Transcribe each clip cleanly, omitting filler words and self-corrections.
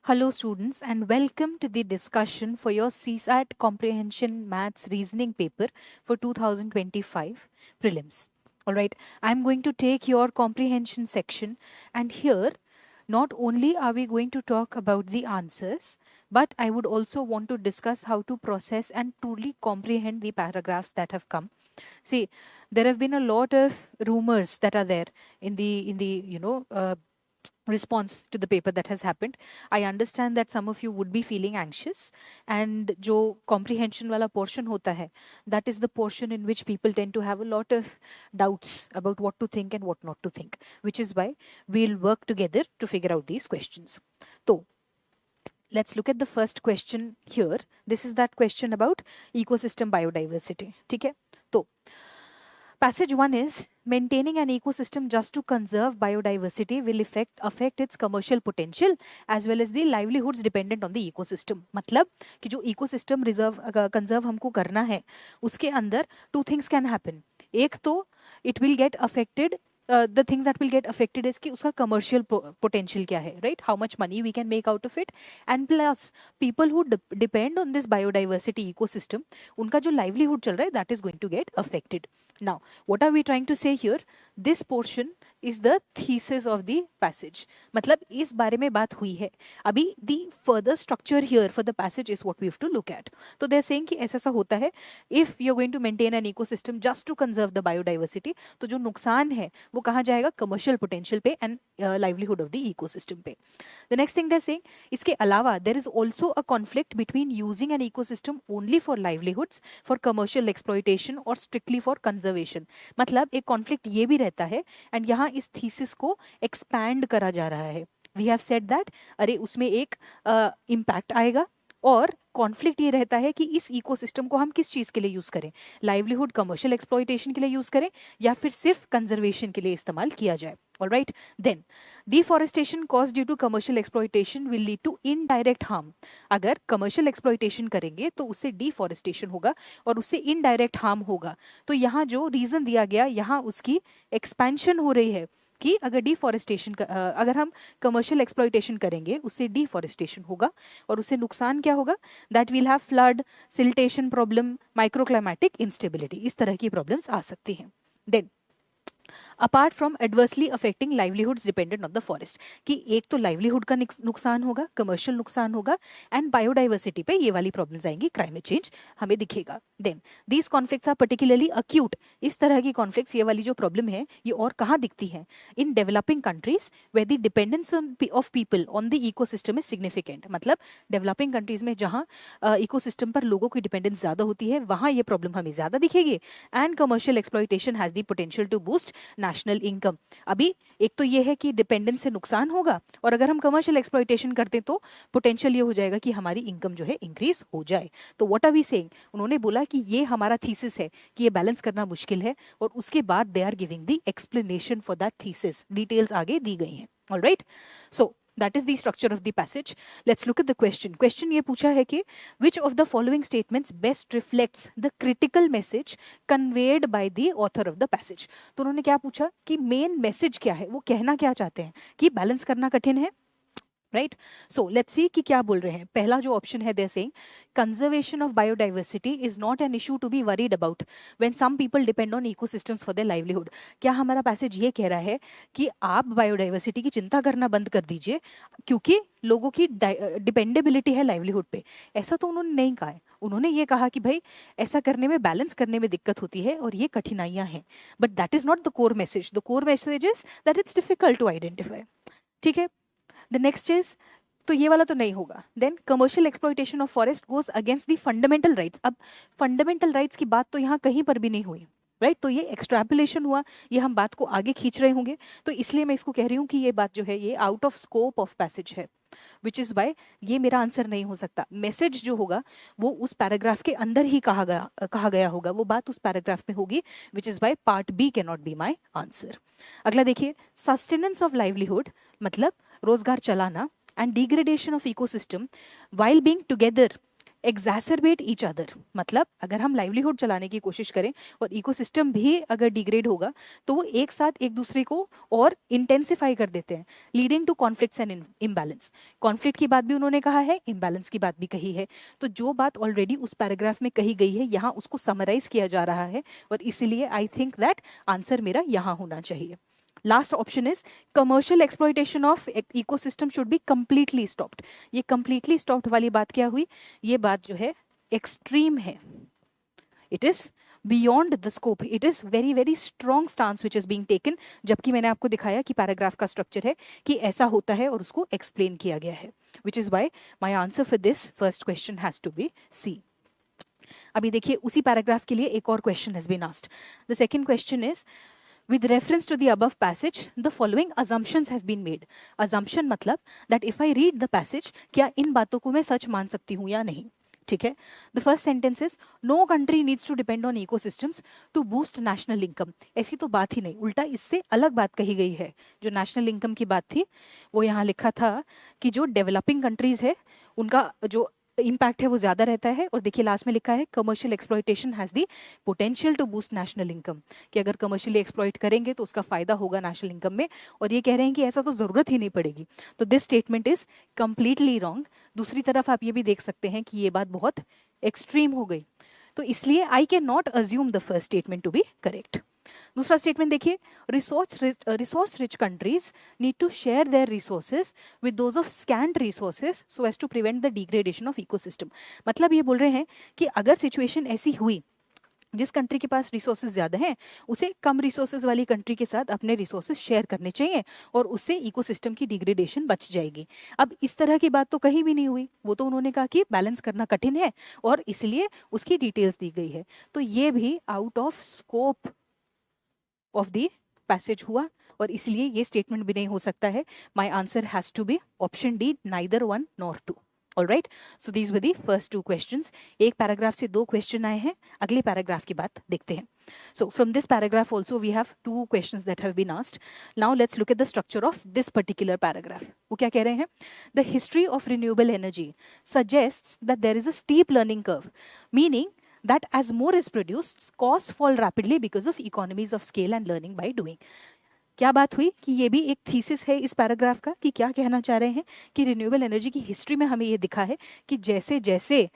Hello, students, and welcome to the discussion for your CSAT Comprehension Maths Reasoning paper for 2025 Prelims. All right, I'm going to take your comprehension section, and here, not only are we going to talk about the answers, but I would also want to discuss how to process and truly comprehend the paragraphs that have come. See, there have been a lot of rumors that are there in the response to the paper that has happened. I understand that some of you would be feeling anxious, and जो comprehension वाला portion होता है, that is the portion in which people tend to have a lot of doubts about what to think and what not to think, which is why we'll work together to figure out these questions. So let's look at the first question here. This is that question about ecosystem biodiversity. ठीक है? तो passage 1 is maintaining an ecosystem just to conserve biodiversity will affect its commercial potential as well as the livelihoods dependent on the ecosystem. मतलब कि जो ecosystem conserve हमको करना है उसके अंदर two things can happen. एक तो it will get affected. The things that will get affected is कि उसका commercial potential क्या है, right? How much money we can make out of it, and plus people who depend on this biodiversity ecosystem, उनका जो livelihood चल रहा है, that is going to get affected. Now, what are we trying to say here? This portion is the thesis of the passage. मतलब इस बारे में बात हुई है. अभी the further structure here for the passage is what we have to look at. तो they're saying कि ऐसा होता है, if you're going to maintain an ecosystem just to conserve the biodiversity, तो जो नुकसान है वो कहाँ जाएगा? Commercial potential पे and livelihood of the ecosystem पे. The next thing they're saying, इसके अलावा there is also a conflict between using an ecosystem only for livelihoods, for commercial exploitation or strictly for conservation. मतलब एक conflict ये भी रहता है, and यहाँ इस thesis को expand करा जा रहा है. We have said that अरे उसमें एक impact आएगा, और कॉन्फ्लिक्ट ये रहता है कि इस इकोसिस्टम को हम किस चीज़ के लिए यूज़ करें, लाइवलीहुड कमर्शियल एक्सप्लॉयटेशन के लिए यूज़ करें या फिर सिर्फ कंजर्वेशन के लिए इस्तेमाल किया जाए. Alright, then deforestation cause due to commercial exploitation will lead to indirect harm. अगर कमर्शियल एक्सप्लॉयटेशन करेंगे तो उससे डिफॉरेस्टेशन होगा और उससे इनडायरेक्ट हार्म होगा. तो यहाँ जो रीज़न दिया गया, यहाँ उसकी एक्सपेंशन हो रही है कि अगर डिफॉरेस्टेशन अगर हम कमर्शियल एक्सप्लॉयटेशन करेंगे उससे डिफॉरेस्टेशन होगा और उससे नुकसान क्या होगा? That will have flood, siltation problem, microclimatic instability, इस तरह की प्रॉब्लम्स आ सकती हैं. Then apart from adversely affecting livelihoods dependent on the forest, कि एक तो लाइवलीहुड का नुकसान होगा, कमर्शियल नुकसान होगा, एंड बायोडाइवर्सिटी पे ये वाली प्रॉब्लम्स आएंगी, क्लाइमेट चेंज हमें दिखेगा. Then these conflicts are particularly acute. इस तरह की कॉन्फ्लिक्ट्स, ये वाली जो प्रॉब्लम है, ये और कहाँ दिखती है? In developing countries where the dependence of people on the ecosystem is significant. मतलब डेवलपिंग कंट्रीज में जहाँ इकोसिस्टम पर लोगों की डिपेंडेंस ज़्यादा होती है, वहाँ ये प्रॉब्लम हमें ज़्यादा दिखेगी. And commercial exploitation has the potential to boost national income. अभी एक तो ये है कि डिपेंडेंस से नुकसान होगा, और अगर हम कमर्शियल एक्सप्लॉयटेशन करते तो पोटेंशियल ये हो जाएगा कि हमारी इनकम जो है इंक्रीज हो जाए. तो व्हाट आर वी सेइंग? उन्होंने बोला कि ये हमारा थीसिस है कि ये बैलेंस करना मुश्किल है, और उसके बाद they are giving the explanation for that thesis. Details आगे दी गई हैं. Alright, so that is the structure of the passage. Let's look at the question. Question ये पूछा है कि which of the following statements best reflects the critical message conveyed by the author of the passage. तो उन्होंने क्या पूछा कि main message क्या है, वो कहना क्या चाहते हैं कि बैलेंस करना कठिन है, राइट? सो लेट्स सी कि क्या बोल रहे हैं. पहला जो ऑप्शन है, they saying conservation of biodiversity is not an issue to be worried about when some people depend on ecosystems for their livelihood. क्या हमारा पैसेज ये कह रहा है कि आप बायोडाइवर्सिटी की चिंता करना बंद कर दीजिए क्योंकि लोगों की डिपेंडेबिलिटी है लाइवलीहुड पे? ऐसा तो उन्होंने नहीं कहा है. उन्होंने ये कहा कि भाई ऐसा करने में, बैलेंस करने में दिक्कत होती है और ये कठिनाइयां हैं, but that is not the core message. The core message is that it's difficult to identify. ठीक है, द नेक्स्ट इज, तो ये वाला तो नहीं होगा. Then commercial exploitation of forest goes against the fundamental rights. अब फंडामेंटल राइट्स की बात तो यहाँ कहीं पर भी नहीं हुई, राइट? तो ये एक्सट्रैपुलेशन हुआ, ये हम बात को आगे खींच रहे होंगे, तो इसलिए मैं इसको कह रही हूँ कि ये बात जो है ये out of scope of passage है, विच इज बाय ये मेरा आंसर नहीं हो सकता. मैसेज जो होगा वो उस पैराग्राफ के अंदर ही कहा गया होगा, वो बात उस पैराग्राफ में होगी, which is by part B can not be my answer. अगला देखिए, सस्टेनेंस ऑफ लाइवलीहुड मतलब रोजगार चलाना, and degradation of ecosystem while being together exacerbate each other, मतलब अगर हम लाइवलीहुड चलाने की कोशिश करें और इकोसिस्टम भी अगर डिग्रेड होगा तो वो एक साथ एक दूसरे को और इंटेंसिफाई कर देते हैं, leading to conflicts and imbalance. Conflict की बात भी उन्होंने कहा है, इम्बैलेंस की बात भी कही है। तो जो बात ऑलरेडी उस पैराग्राफ में कही गई है यहाँ उसको समराइज किया जा रहा है, और इसीलिए आई थिंक दैट आंसर मेरा यहाँ होना चाहिए। Last option is commercial exploitation of ecosystem should be completely stopped. ये कंप्लीटली स्टॉप्ड वाली बात क्या हुई, ये बात जो है एक्सट्रीम है, it is beyond the scope, it is very very strong stance which is being taken. जबकि मैंने आपको दिखाया कि पैराग्राफ का स्ट्रक्चर है कि ऐसा होता है और उसको एक्सप्लेन किया गया है, which is why my answer for this first question has to be C. अभी देखिए उसी पैराग्राफ के लिए एक और question has been asked. The second question is with reference to the above passage the following assumptions have been made। assumption मतलब that if I read the passage क्या इन बातों को मैं सच मान सकती हूँ या नहीं, ठीक है। the first sentence is no country needs to depend on ecosystems to boost national income। ऐसी तो बात ही नहीं, उल्टा इससे अलग बात कही गई है। जो नेशनल इनकम की बात थी वो यहाँ लिखा था कि जो डेवलपिंग कंट्रीज है उनका जो इम्पैक्ट है वो ज्यादा रहता है। और देखिए लास्ट में लिखा है commercial exploitation has the potential to boost national income, कि अगर कमर्शियली एक्सप्लॉयट करेंगे तो उसका फायदा होगा नेशनल इनकम में, और ये कह रहे हैं कि ऐसा तो जरूरत ही नहीं पड़ेगी। तो this statement is completely wrong. दूसरी तरफ आप ये भी देख सकते हैं कि ये बात बहुत एक्सट्रीम हो गई, तो इसलिए I can not assume the first statement to be correct. दूसरा स्टेटमेंट देखिए, resource rich countries need to share their resources with those of scant resources so as to prevent the degradation of ecosystem. मतलब ये बोल रहे हैं कि अगर situation ऐसी हुई जिस कंट्री के पास रिसोर्सेज ज्यादा हैं उसे कम रिसोर्सेज वाली कंट्री के साथ अपने रिसोर्सेज शेयर करने चाहिए, और उससे इकोसिस्टम की डिग्रेडेशन बच जाएगी। अब इस तरह की बात तो कहीं भी नहीं हुई, वो तो उन्होंने कहा कि बैलेंस करना कठिन है और इसलिए उसकी डिटेल्स दी गई है। तो ये भी out of scope of the passage हुआ, और इसलिए ये स्टेटमेंट भी नहीं हो सकता है। My answer has to be option D, neither one nor two. All right, so these were the first two questions. एक पैराग्राफ से दो क्वेश्चन आए हैं, अगले पैराग्राफ की बात देखते हैं। So from this paragraph also we have two questions that have been asked. Now let's look at the structure of this particular paragraph. वो क्या कह रहे हैं? The history of renewable energy suggests that there is a steep learning curve, meaning that as more is produced, costs fall rapidly because of economies of scale and learning by doing. क्या बात हुई कि ये भी एक thesis है इस paragraph का, कि क्या कहना चाह रहे हैं कि रिन्यूएबल एनर्जी की हिस्ट्री में हमें ये दिखा है कि जैसे जैसे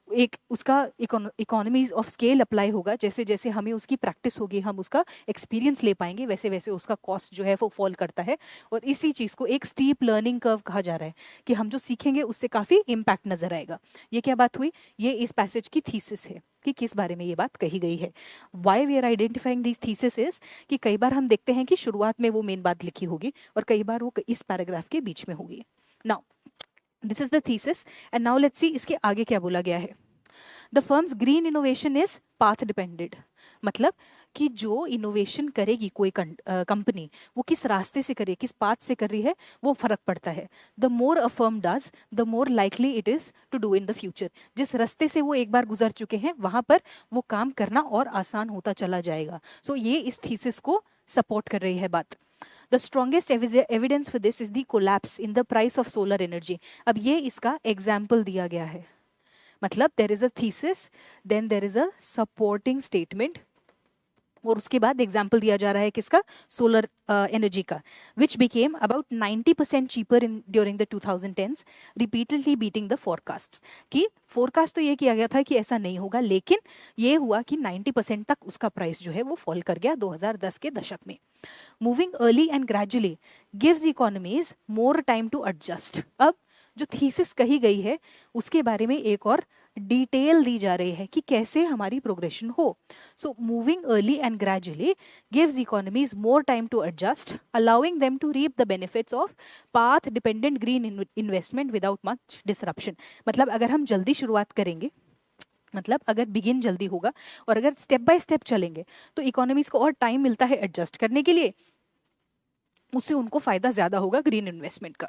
एक उसका इकोनॉमीज ऑफ स्केल अप्लाई होगा, जैसे जैसे हमें उसकी प्रैक्टिस होगी, हम उसका एक्सपीरियंस ले पाएंगे, वैसे वैसे उसका कॉस्ट जो है वो फॉल करता है। और इसी चीज़ को एक स्टीप लर्निंग कर्व कहा जा रहा है कि हम जो सीखेंगे उससे काफ़ी इम्पैक्ट नजर आएगा। ये क्या बात हुई, ये इस पैसेज की थीसिस है कि किस बारे में ये बात कही गई है। Why we are identifying this thesis is कि कई बार हम देखते हैं कि शुरुआत में वो मेन बात लिखी होगी और कई बार वो इस पैराग्राफ के बीच में होगी। Now this is the thesis and now let's see इसके आगे क्या बोला गया है। The firms green innovation is path depended, मतलब कि जो इनोवेशन करेगी कोई कंपनी वो किस रास्ते से करे, किस पाथ से कर रही है, वो फर्क पड़ता है। The more a firm does the more likely it is to do in the future. जिस रास्ते से वो एक बार गुजर चुके हैं वहां पर वो काम करना और आसान होता चला जाएगा। सो ये इस थीसिस को सपोर्ट कर रही है बात। The strongest evidence for this is the collapse in the price of solar energy। अब ये इसका एग्जाम्पल दिया गया है, मतलब there is a thesis, then there is a supporting statement, और उसके बाद एग्जाम्पल दिया जा रहा है किसका, सोलर एनर्जी का, which became about 90% cheaper in during the 2010s, repeatedly beating the forecast. कि फोरकास्ट तो ये किया गया था कि ऐसा नहीं होगा, लेकिन ये हुआ कि 90% तक उसका प्राइस जो है वो फॉल कर गया 2010 के दशक में। Moving early and gradually gives economies more time to adjust. अब जो थीसिस कही गई है उसके बारे में एक और डिटेल दी जा रही है कि कैसे हमारी प्रोग्रेशन हो। So moving early and gradually gives economies more time to adjust, allowing them to reap the benefits of path dependent green investment without much disruption. मतलब अगर हम जल्दी शुरुआत करेंगे, मतलब अगर बिगिन जल्दी होगा और अगर स्टेप बाय स्टेप चलेंगे तो इकोनॉमीज को और टाइम मिलता है एडजस्ट करने के लिए, उससे उनको फायदा ज्यादा होगा ग्रीन इन्वेस्टमेंट का।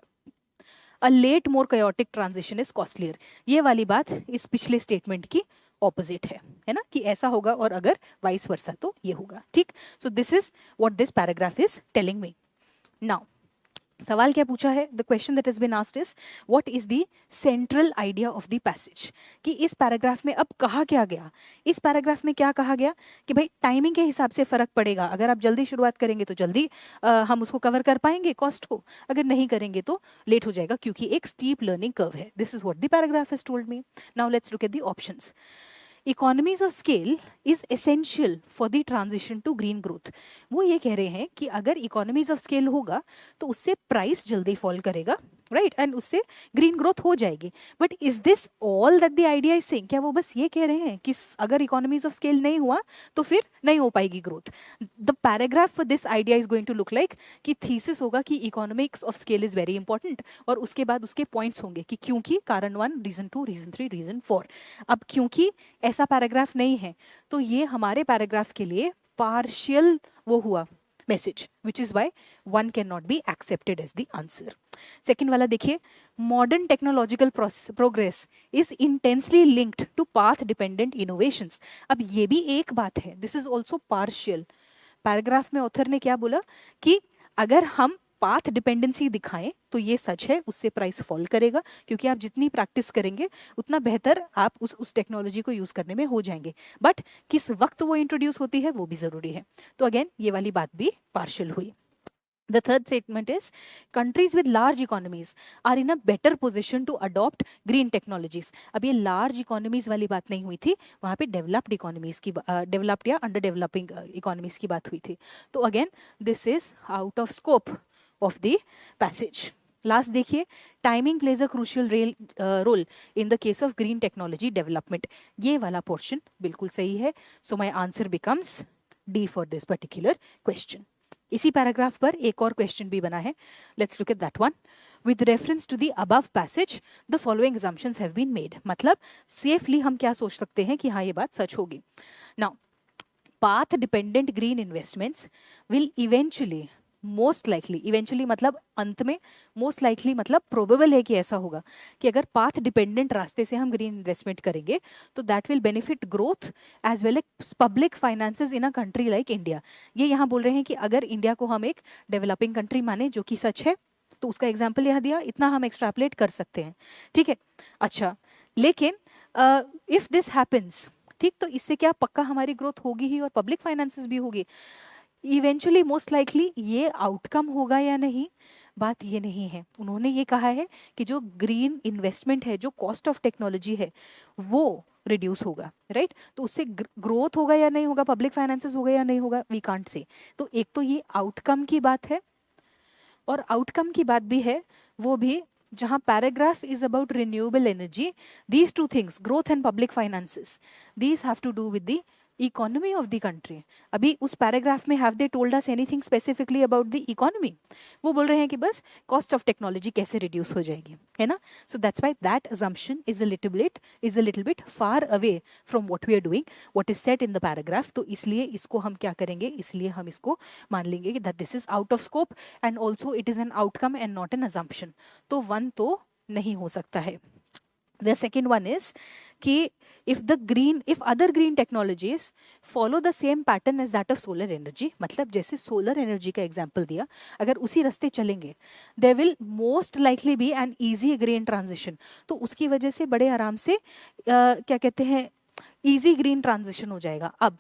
A lot more chaotic transition is costlier. ये वाली बात इस पिछले स्टेटमेंट की ऑपोजिट है ना, कि ऐसा होगा और अगर वाइस वर्सा तो ये होगा। ठीक, so this is what this paragraph is telling me. Now सवाल क्या पूछा है? The question that has been asked is what is the central idea of the passage, कि इस पैराग्राफ में अब कहा क्या गया, इस पैराग्राफ में क्या कहा गया कि भाई टाइमिंग के हिसाब से फर्क पड़ेगा, अगर आप जल्दी शुरुआत करेंगे तो जल्दी हम उसको कवर कर पाएंगे कॉस्ट को, अगर नहीं करेंगे तो लेट हो जाएगा क्योंकि एक स्टीप लर्निंग कर्व है. This is what the paragraph has told me. Now let's look at the options. Economies of scale is essential for the transition to green growth. वो ये कह रहे हैं कि अगर इकोनॉमीज ऑफ स्केल होगा तो उससे प्राइस जल्दी फॉल करेगा, राइट, एंड उससे ग्रीन ग्रोथ हो जाएगी. But is this all that the idea is saying? क्या वो बस ये कह रहे हैं कि अगर इकोनॉमीज ऑफ स्केल नहीं हुआ तो फिर नहीं हो पाएगी growth? The paragraph for this idea is going to look like कि थीसिस होगा कि economics of scale is very important, और उसके बाद उसके पॉइंट्स होंगे कि क्योंकि, कारण 1, रीजन 2, रीजन 3, रीजन 4. अब क्योंकि ऐसा पैराग्राफ नहीं है तो ये हमारे पैराग्राफ के लिए पार्शियल वो हुआ message, which is why one can not be accepted as the answer. Second वाला देखिए, modern technological progress is intensely linked to path dependent innovations. अब ये भी एक बात है, this is also partial. Paragraph में ऑथर ने क्या बोला कि अगर हम पाथ डिपेंडेंसी दिखाएं तो ये सच है, उससे प्राइस फॉल करेगा क्योंकि आप जितनी प्रैक्टिस करेंगे उतना बेहतर आप उस टेक्नोलॉजी को यूज करने में हो जाएंगे. बट किस वक्त वो इंट्रोड्यूस होती है वो भी जरूरी है. तो अगेन ये वाली बात भी पार्शियल हुई. The third statement is countries with large economies are in a better position to adopt green technologies. अब ये large economies वाली बात नहीं हुई थी, वहाँ पे developed economies की developed या under developing economies की बात हुई थी. तो again this is out of scope of the passage. Last देखिए, timing plays a crucial role in the case of green technology development. ये वाला पोर्शन बिल्कुल सही है. So my answer becomes D for this particular question. इसी paragraph पर एक और क्वेश्चन भी बना है. Let's look at that one. With reference to the above passage the following assumptions have been made. मतलब सेफली हम क्या सोच सकते हैं कि हाँ ये बात सच होगी. Now path dependent green investments will eventually, most likely, eventually मतलब अंत में, मोस्ट लाइकली मतलब प्रोबेबल है कि ऐसा होगा कि अगर पाथ डिपेंडेंट रास्ते से हम ग्रीन इन्वेस्टमेंट करेंगे तो that will benefit growth as well as public finances in a country like India. ये यहाँ बोल रहे हैं कि अगर इंडिया को हम एक डेवलपिंग कंट्री माने, जो कि सच है, तो उसका एग्जाम्पल यहाँ दिया, इतना हम एक्सट्रैपलेट कर सकते हैं. ठीक है, अच्छा, लेकिन इफ दिस हैपन्स, ठीक, तो इससे क्या पक्का हमारी ग्रोथ होगी ही और पब्लिक फाइनेंसेस भी होगी. इवेंचुअली मोस्ट लाइकली ये आउटकम होगा या नहीं, बात ये नहीं है. उन्होंने ये कहा है कि जो ग्रीन इन्वेस्टमेंट है, जो कॉस्ट ऑफ टेक्नोलॉजी है, वो रिड्यूस होगा, राइट. तो उससे ग्रोथ होगा या नहीं होगा, पब्लिक फाइनेंसेस होगा या नहीं होगा, वी कांट से. तो एक तो ये आउटकम की बात है, और आउटकम की बात भी है, वो भी जहां paragraph is about renewable energy. These two things, growth and public finances, these have to do with the economy of the country. अभी उस पैराग्राफ में have they told us anything specifically about the economy? वो बोल रहे हैं कि बस cost of technology कैसे रिड्यूस हो जाएगी, है ना. So that's why that assumption is a little bit far away from what we are doing, what is said in the paragraph. तो इसलिए इसको हम क्या करेंगे, इसलिए हम इसको मान लेंगे कि that this is out of scope and also it is an outcome and not an assumption. तो वन तो नहीं हो सकता है. The second one is कि if other green technologies follow the same pattern as that of solar energy, मतलब जैसे solar energy का example दिया, अगर उसी रास्ते चलेंगे, there will most likely be an easy green transition. तो उसकी वजह से बड़े आराम से क्या कहते हैं, easy green transition हो जाएगा. अब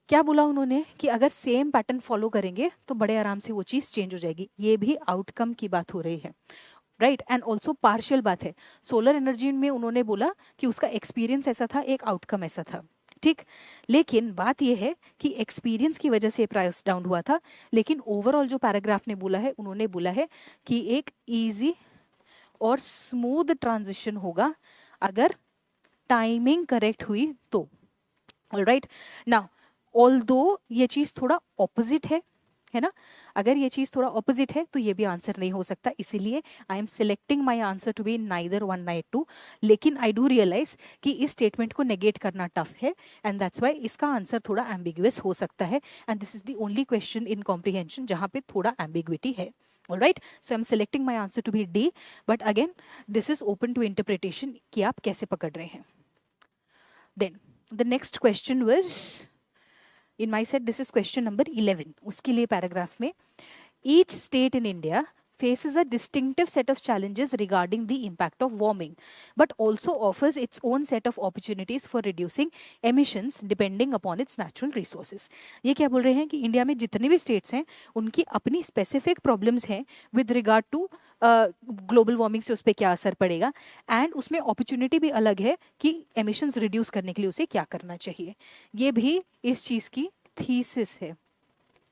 क्या बोला उन्होंने कि अगर सेम पैटर्न फॉलो करेंगे तो बड़े आराम से वो चीज़ चेंज हो जाएगी. ये भी आउटकम की बात हो रही है, राइट, एंड ऑल्सो पार्शियल बात है. सोलर एनर्जी में उन्होंने बोला कि उसका एक्सपीरियंस ऐसा था, एक आउटकम ऐसा था, ठीक. लेकिन बात यह है कि एक्सपीरियंस की वजह से प्राइस डाउन हुआ था, लेकिन ओवरऑल जो पैराग्राफ ने बोला है, उन्होंने बोला है कि एक इजी और स्मूथ ट्रांजिशन होगा अगर टाइमिंग करेक्ट हुई तो. ऑलराइट, नाउ ऑल्दो ये चीज़ थोड़ा ऑपोजिट है ना, अगर ये चीज़ थोड़ा ऑपोजिट है तो ये भी आंसर नहीं हो सकता. इसीलिए I am selecting my answer to be neither 1 nor 2. लेकिन आई डू रियलाइज कि इस स्टेटमेंट को नेगेट करना टफ है, एंड दैट्स वाई इसका आंसर थोड़ा एम्बिगुअस हो सकता है. And this is the only question in comprehension जहाँ पे थोड़ा एम्बिग्विटी है. Alright, so I am selecting my answer to be D, but again this is open to interpretation कि आप कैसे पकड़ रहे हैं. Then the next question was, in my set this is question number 11. उसके लिए पैराग्राफ में each state in India faces a distinctive set of challenges regarding the impact of warming, but also offers its own set of opportunities for reducing emissions depending upon its natural resources. ये क्या बोल रहे हैं कि India में जितने भी states हैं उनकी अपनी स्पेसिफिक प्रॉब्लम्स हैं with regard to global warming से उस पर क्या असर पड़ेगा, एंड उसमें अपॉर्चुनिटी भी अलग है कि एमिशंस रिड्यूस करने के लिए उसे क्या करना चाहिए. ये भी इस चीज़ की थीसिस है,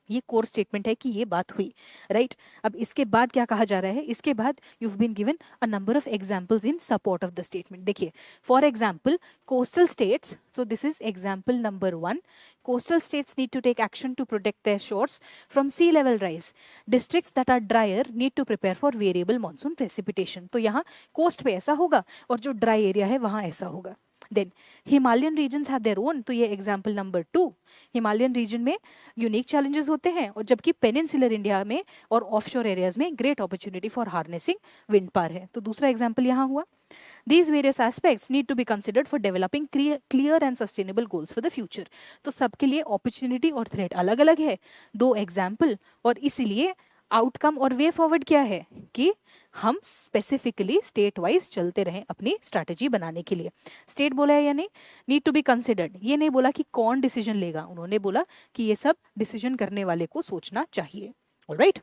ये कोर स्टेटमेंट है कि ये बात हुई, राइट. अब इसके बाद क्या कहा जा रहा है, इसके बाद you have been given a number of examples in support of the statement. देखिए, for example coastal states, so this is example number 1. Coastal states need to take action to protect their shores from sea level rise. Districts that are drier need to prepare for variable monsoon precipitation. तो यहाँ coast पे ऐसा होगा और जो dry area है वहाँ ऐसा होगा. Then Himalayan regions have their own, तो ये एग्जाम्पल नंबर 2. हिमालयन रीजन में यूनिक चैलेंजेस होते हैं, और जबकि पेनिनसुलर इंडिया में और ऑफशोर एरियाज में great opportunity for harnessing wind power है. तो दूसरा एग्जाम्पल यहाँ हुआ. These various aspects need to be considered for developing clear and sustainable goals for the future. तो सबके लिए opportunity और threat अलग अलग है, 2 एग्जाम्पल, और इसीलिए आउटकम और वे फॉरवर्ड क्या है कि हम स्पेसिफिकली स्टेट वाइज चलते रहें अपनी स्ट्रैटेजी बनाने के लिए. स्टेट बोला है या नहीं, नीड टू बी कंसिडर्ड, ये नहीं बोला कि कौन डिसीजन लेगा, उन्होंने बोला कि ये सब डिसीजन करने वाले को सोचना चाहिए. Alright,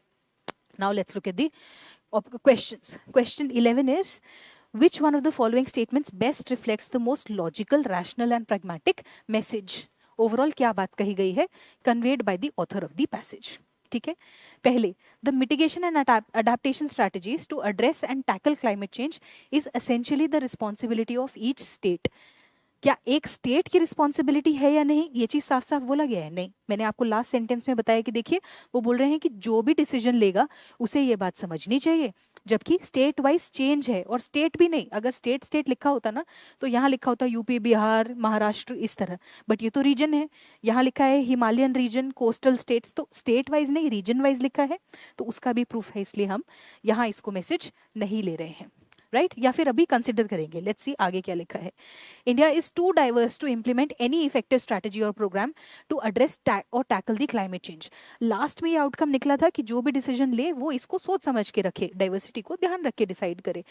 now let's look at the questions. Question 11 is which one of the following statements best reflects the most logical, rational and pragmatic message. Overall क्या बात कही गई है, conveyed by the author of the passage. ठीक है, पहले the mitigation and adaptation strategies to address and tackle climate change is essentially the responsibility of each state. क्या एक स्टेट की रिस्पॉन्सिबिलिटी है या नहीं, ये चीज साफ साफ बोला गया है? नहीं. मैंने आपको लास्ट सेंटेंस में बताया कि देखिए वो बोल रहे हैं कि जो भी डिसीजन लेगा उसे ये बात समझनी चाहिए, जबकि स्टेट वाइज चेंज है. और स्टेट भी नहीं, अगर स्टेट स्टेट लिखा होता ना तो यहाँ लिखा होता यूपी, बिहार, महाराष्ट्र इस तरह, बट ये तो रीजन है. यहाँ लिखा है हिमालयन रीजन, कोस्टल स्टेट्स, तो स्टेट वाइज नहीं रीजन वाइज लिखा है, तो उसका भी प्रूफ है, इसलिए हम यहाँ इसको मैसेज नहीं ले रहे हैं, राइट. या फिर अभी कंसिडर करेंगे. लेट्स सी आगे क्या लिखा है. India is too diverse to implement any effective strategy or programme to address or tackle the climate change. Last में ये आउटकम निकला था कि जो भी डिसीजन ले वो इसको सोच समझ के रखे, डाइवर्सिटी को ध्यान रख के डिसाइड करे.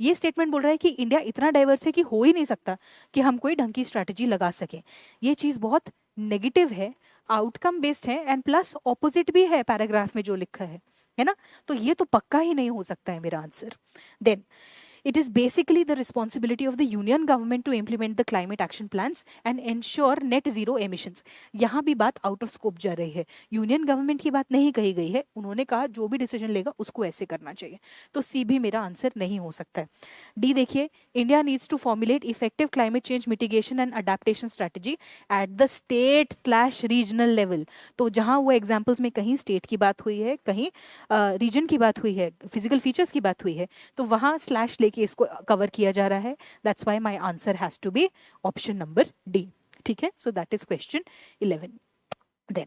ये स्टेटमेंट बोल रहा है कि इंडिया इतना डाइवर्स है कि हो ही नहीं सकता कि हम कोई ढंग की स्ट्रैटेजी लगा सकें. ये चीज बहुत नेगेटिव है, आउटकम बेस्ड है, एंड प्लस ऑपोजिट भी है पैराग्राफ में जो लिखा है ना. तो ये तो पक्का ही नहीं हो सकता है मेरा answer. Then it is basically the responsibility of the union government to implement the climate action plans and ensure net zero emissions. यहाँ भी बात आउट ऑफ स्कोप जा रही है, यूनियन गवर्नमेंट की बात नहीं कही गई है. उन्होंने कहा जो भी डिसीजन लेगा उसको ऐसे करना चाहिए, तो सी भी मेरा आंसर नहीं हो सकता है. डी देखिए, India needs to formulate effective climate change mitigation and adaptation strategy at the state regional level. तो जहाँ वो एग्जाम्पल्स में कहीं स्टेट की बात हुई है, कहीं रीजन की बात हुई है, फिजिकल फीचर्स की बात हुई है, तो वहाँ स्लैश लेके इसको कवर किया जा रहा है. That's why my answer has to be option number D. ठीक है, so that is question 11. Then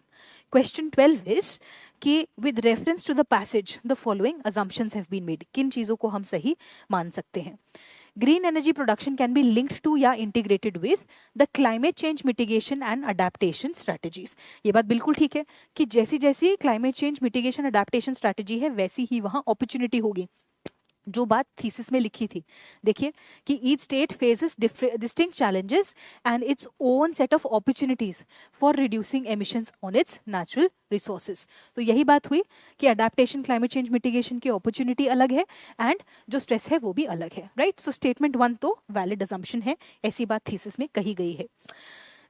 question 12 is कि with reference to the passage the following assumptions have been made. किन चीजों को हम सही मान सकते हैं? Green energy production can be linked to या integrated with the climate change mitigation and adaptation strategies. ये बात बिल्कुल ठीक है कि जैसी जैसी climate change mitigation adaptation strategy है वैसी ही वहाँ अपॉर्चुनिटी होगी, जो बात थीसिस में लिखी थी. देखिए कि each state faces distinct challenges and its own set of opportunities for reducing emissions on it's natural resources. तो यही बात हुई कि अडेप्टेशन क्लाइमेट चेंज मिटिगेशन की अपॉर्चुनिटी अलग है एंड जो स्ट्रेस है वो भी अलग है, राइट. सो स्टेटमेंट 1 तो वैलिड असम्पशन है, ऐसी बात थीसिस में कही गई है.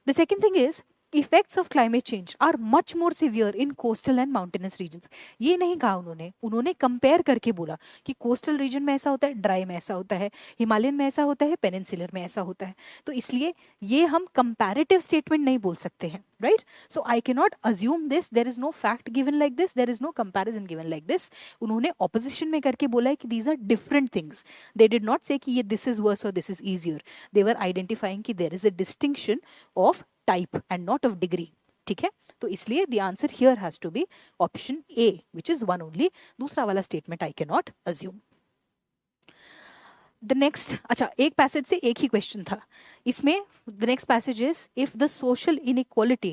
The second thing is effects of climate change are much more severe in coastal and mountainous regions. ये नहीं कहा उन्होंने कंपेयर करके बोला कि कोस्टल रीजन में ऐसा होता है, ड्राई में ऐसा होता है, हिमालयन में ऐसा होता है, पेनिनसुलर में ऐसा होता है. तो इसलिए ये हम कंपैरेटिव स्टेटमेंट नहीं बोल सकते हैं, right. So I can not assume this, there is no fact given like this, there is no comparison given like this. उन्होंने ऑपोजिशन में करके बोला है कि these are different things. They did not say कि ये दिस इज वर्स और this is easier. They were identifying कि there is a distinction of type and not of degree. ठीक है, तो इसलिए the answer here has to be option A, which is one only. दूसरा वाला statement I cannot assume. The next, अच्छा एक passage से एक ही क्वेश्चन था इसमें. The next passage is if the social inequality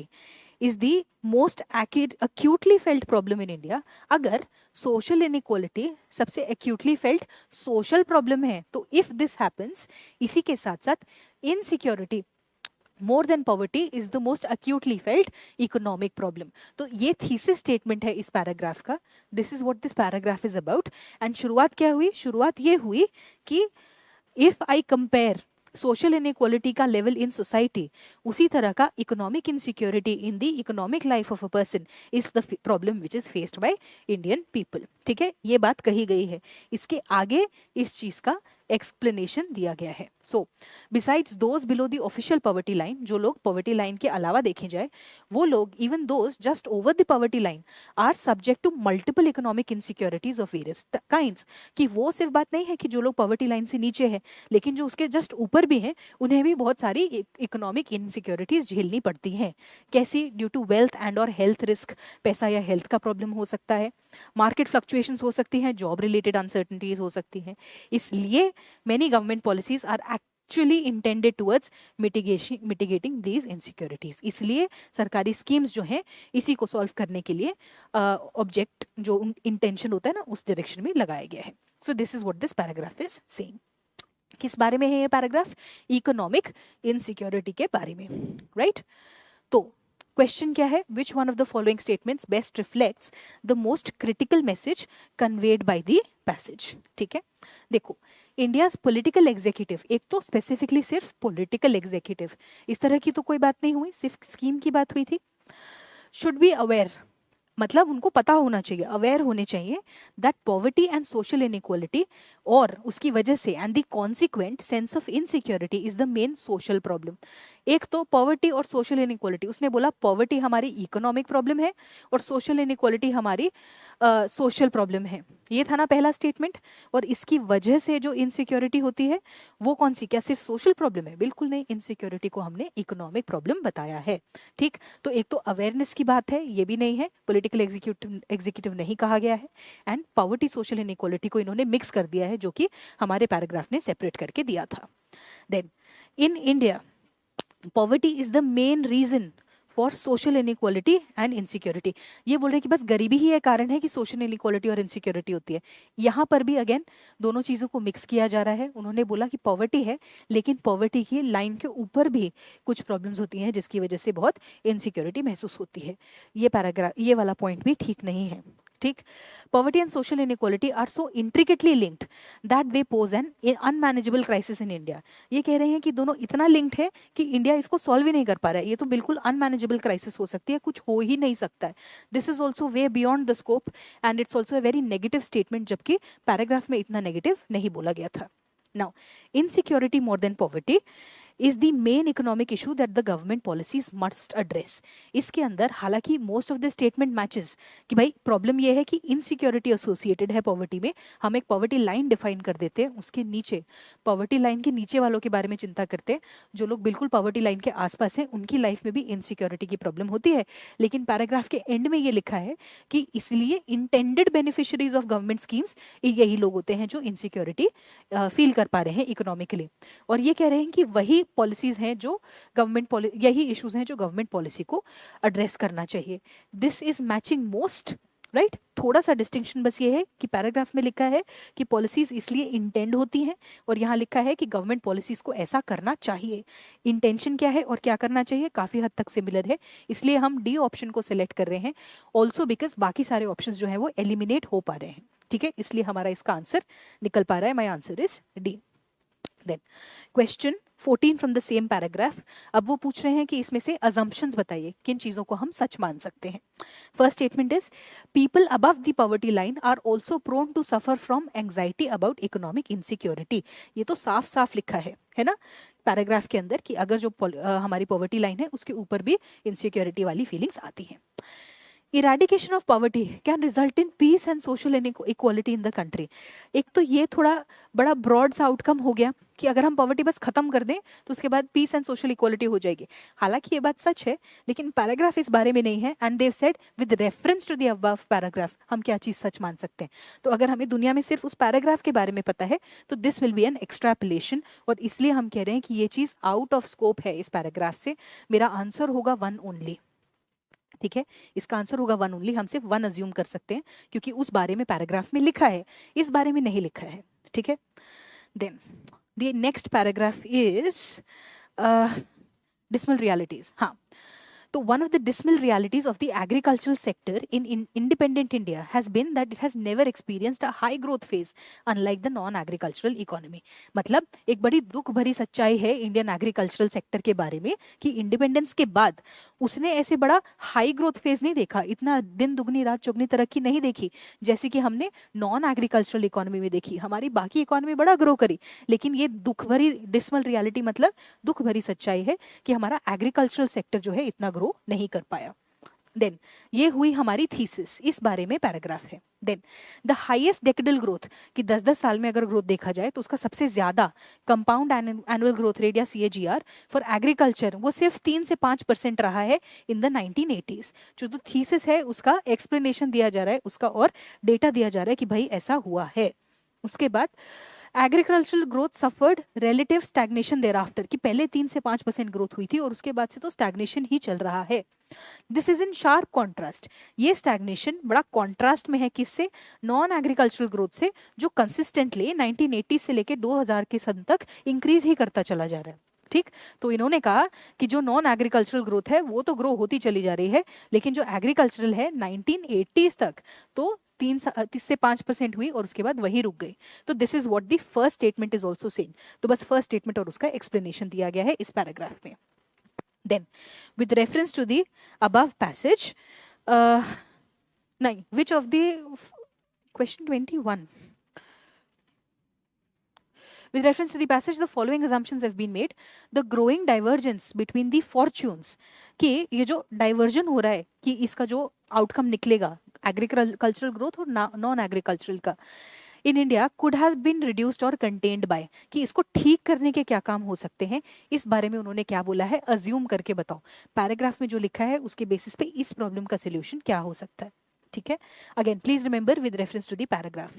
is the most acutely felt problem in India. अगर social inequality सबसे acutely felt social problem है, तो if this happens, इसी के साथ साथ insecurity more than poverty is the most acutely felt economic problem. तो ये thesis statement है इस पैराग्राफ का. This is what this paragraph is about. And शुरुआत क्या हुई? शुरुआत ये हुई कि if I compare social inequality का लेवल इन सोसाइटी, उसी तरह का economic insecurity in the economic life of a person is the problem which is faced by Indian people. ठीक है, ये बात कही गई है. इसके आगे इस चीज का एक्सप्लेनेशन दिया गया है. So besides those below the official poverty line, जो लोग पॉवर्टी लाइन के अलावा देखे जाए, वो लोग even those just over the poverty line are subject to multiple economic insecurities of various kinds. कि वो सिर्फ बात नहीं है कि जो लोग पॉवर्टी लाइन से नीचे है, लेकिन जो उसके जस्ट ऊपर भी हैं, उन्हें भी बहुत सारी इकोनॉमिक इनसिक्योरिटीज झेलनी पड़ती हैं. कैसी? ड्यू टू वेल्थ एंड और हेल्थ रिस्क, पैसा या हेल्थ का प्रॉब्लम हो सकता है, मार्केट फ्लक्चुएशंस हो सकती हैं, जॉब रिलेटेड अनसर्टेनिटीज हो सकती हैं. इसलिए many government policies are actually intended towards mitigating these insecurities. इसलिए सरकारी स्कीम्स जो हैं इसी को सॉल्व करने के लिए ऑब्जेक्ट जो इंटेंशन होता है ना, उस डायरेक्शन में लगाया गया है. So this is what this paragraph is saying. किस बारे में है ये पैराग्राफ? इकोनॉमिक इनसिक्योरिटी के बारे में, राइट? तो क्वेश्चन क्या है? Which one of the following statements best reflects the most critical message conveyed by the passage. ठीक है, देखो, इंडियाज पॉलिटिकल एग्जीक्यूटिव, एक तो स्पेसिफिकली सिर्फ पॉलिटिकल एग्जीक्यूटिव, इस तरह की तो कोई बात नहीं हुई, सिर्फ स्कीम की बात हुई थी. शुड बी अवेयर, मतलब उनको पता होना चाहिए, अवेयर होने चाहिए that poverty and social inequality और उसकी वजह से and the consequent sense of insecurity is the main social problem. एक तो पॉवर्टी और सोशल इनइक्वालिटी, उसने बोला पॉवर्टी हमारी इकोनॉमिक प्रॉब्लम है और सोशल इनइक्वालिटी हमारी सोशल प्रॉब्लम है. ये था ना पहला स्टेटमेंट. और इसकी वजह से जो इनसिक्योरिटी होती है वो कौन सी? क्या सिर्फ सोशल प्रॉब्लम है? बिल्कुल नहीं, इनसिक्योरिटी को हमने इकोनॉमिक प्रॉब्लम बताया है. ठीक, तो एक तो अवेयरनेस की बात है, ये भी नहीं है, पॉलिटिकल एग्जीक्यूटिव नहीं कहा गया है, एंड पॉवर्टी सोशल इनइक्वालिटी को इन्होंने मिक्स कर दिया है, जो कि हमारे पैराग्राफ ने सेपरेट करके दिया था. Then in India poverty is the main reason for social inequality and insecurity. ये बोल रहे हैं कि बस गरीबी ही एक कारण है कि सोशल इनइक्वालिटी और इनसिक्योरिटी होती है. यहाँ पर भी अगेन दोनों चीज़ों को मिक्स किया जा रहा है. उन्होंने बोला कि पॉवर्टी है, लेकिन पॉवर्टी की लाइन के ऊपर भी कुछ प्रॉब्लम्स होती हैं जिसकी वजह से बहुत इनसिक्योरिटी महसूस होती है. ये पैराग्राफ, ये वाला पॉइंट भी ठीक नहीं है. ठीक, poverty and social inequality are so intricately linked that they pose an unmanageable crisis in India. ये कह रहे हैं कि दोनों इतना लिंक्ड है कि इंडिया इसको सॉल्व ही नहीं कर पा रहा है. ये तो बिल्कुल अनमैनेजेबल क्राइसिस हो सकती है, कुछ हो ही नहीं सकता है. This is also way beyond the scope and it's also a very negative statement, जबकि पैराग्राफ में इतना नेगेटिव नहीं बोला गया था. Now insecurity more than poverty is the main economic issue that the government policies must address. इसके अंदर हालांकि most of the statement matches कि भाई प्रॉब्लम ये है कि इनसिक्योरिटी एसोसिएटेड है पॉवर्टी में. हम एक पॉवर्टी लाइन डिफाइन कर देते हैं, उसके नीचे पॉवर्टी लाइन के नीचे वालों के बारे में चिंता करते हैं. जो लोग बिल्कुल पॉवर्टी लाइन के आसपास हैं उनकी लाइफ में भी इनसिक्योरिटी की प्रॉब्लम होती है. लेकिन पैराग्राफ के एंड में ये लिखा है कि इसलिए intended beneficiaries of government schemes यही लोग होते हैं जो इनसिक्योरिटी फील कर पा रहे हैं इकोनॉमिकली. और ये कह रहे हैं कि वही पॉलिसीज हैं जो गवर्नमेंट, यही इश्यूज हैं जो गवर्नमेंट पॉलिसी को एड्रेस करना चाहिए. This is matching most, right? थोड़ा सा डिस्टिंक्शन बस ये है कि पैराग्राफ में लिखा है कि पॉलिसीज इसलिए इंटेंड होती हैं और यहाँ लिखा है कि गवर्नमेंट पॉलिसीज को ऐसा करना चाहिए. इंटेंशन क्या है और क्या करना चाहिए काफी हद तक सिमिलर है, इसलिए हम डी ऑप्शन को सिलेक्ट कर रहे हैं. ऑल्सो बिकॉज बाकी सारे ऑप्शन जो है वो एलिमिनेट हो पा रहे हैं. ठीक है, इसलिए हमारा इसका आंसर निकल पा रहा है. My answer is D. Then question 14 from the same paragraph. अब वो पूछ रहे हैं कि इसमें से अजम्पशंस बताइए, किन चीजों को हम सच मान सकते हैं. First statement is people above the poverty line are also prone to suffer from anxiety about economic insecurity. ये तो साफ साफ लिखा है ना पैराग्राफ के अंदर कि अगर जो हमारी पॉवर्टी लाइन है उसके ऊपर भी इनसिक्योरिटी वाली फीलिंग्स आती हैं. Eradication of poverty can result in peace and social equality in the country. एक तो ये थोड़ा बड़ा ब्रॉड सा आउटकम हो गया कि अगर हम पॉवर्टी बस खत्म कर दें तो उसके बाद पीस एंड सोशल इक्वालिटी हो जाएगी. हालांकि ये बात सच है, लेकिन पैराग्राफ इस बारे में नहीं है. And they've said with reference to the above paragraph हम क्या चीज सच मान सकते हैं. तो अगर हमें दुनिया में सिर्फ उस पैराग्राफ के बारे में पता है तो this will be an extrapolation, और इसलिए हम कह रहे हैं कि ये चीज आउट ऑफ स्कोप है इस पैराग्राफ से. मेरा आंसर होगा 1 ओनली. ठीक है, इसका आंसर होगा 1 ओनली। हम सिर्फ 1 अज्यूम कर सकते हैं क्योंकि उस बारे में पैराग्राफ में लिखा है, इस बारे में नहीं लिखा है। ठीक है, then the next paragraph is dismal realities. हाँ, तो one of the dismal realities of the agricultural sector in independent India has been that it has never experienced a high growth phase unlike the non-agricultural economy. मतलब एक बड़ी दुख भरी सच्चाई है Indian agricultural sector के बारे में कि इंडिपेंडेंस के बाद उसने ऐसे बड़ा हाई ग्रोथ फेज नहीं देखा, इतना दिन दुगनी रात चौगनी तरक्की नहीं देखी जैसे कि हमने नॉन एग्रीकल्चरल इकोनॉमी में देखी। हमारी बाकी इकोनॉमी बड़ा ग्रो करी, लेकिन ये दुख भरी डिस्मल रियलिटी मतलब दुख भरी सच्चाई है कि हमारा एग्रीकल्चरल सेक्टर जो है इतना ग्रो नहीं कर पाया। देन ये हुई हमारी थीसिस, इस बारे में पैराग्राफ है। Then the highest decadal growth कि 10-10 साल में अगर ग्रोथ देखा जाए तो उसका सबसे ज्यादा कंपाउंड एनुअल ग्रोथ रेट या CAGR फॉर एग्रीकल्चर वो सिर्फ 3 से 5% रहा है इन द 1980s। जो तो थीसिस है उसका एक्सप्लेनेशन दिया जा रहा है, उसका और डेटा दिया जा रहा है कि भाई ऐसा हुआ है। उसके बाद agricultural growth suffered relative stagnation thereafter कि पहले 3 से 5% ग्रोथ हुई थी और उसके बाद से तो स्टैग्नेशन ही चल रहा है। This is in sharp contrast, ये स्टैग्नेशन बड़ा कॉन्ट्रास्ट में है किससे, नॉन एग्रीकल्चरल ग्रोथ से, जो कंसिस्टेंटली 1980 से लेके 2000 के सन तक इंक्रीज ही करता चला जा रहा है। ठीक, तो इन्होंने कहा कि जो नॉन एग्रीकल्चरल ग्रोथ है वो तो ग्रो होती चली जा रही है, लेकिन जो एग्रीकल्चरल है 1980s तक तो 3 से 5% हुई और उसके बाद वही रुक गई। तो this is what the first statement is also saying. तो बस फर्स्ट स्टेटमेंट और उसका एक्सप्लेनेशन दिया गया है इस पैराग्राफ में। Then with reference to the above passage, nahin, which of the question 21, with reference to the passage the following assumptions have been made. The growing divergence between the fortunes कि ये जो diversion हो रहा है कि इसका जो आउटकम निकलेगा एग्रीकल्चरल ग्रोथ और नॉन एग्रीकल्चरल का in India could have been reduced और कंटेन्ड बाय, कि इसको ठीक करने के क्या काम हो सकते हैं, इस बारे में उन्होंने क्या बोला है, अज्यूम करके बताओ। पैराग्राफ में जो लिखा है उसके बेसिस पे इस प्रॉब्लम का सोल्यूशन क्या हो सकता है। ठीक है, again please remember with reference to the paragraph,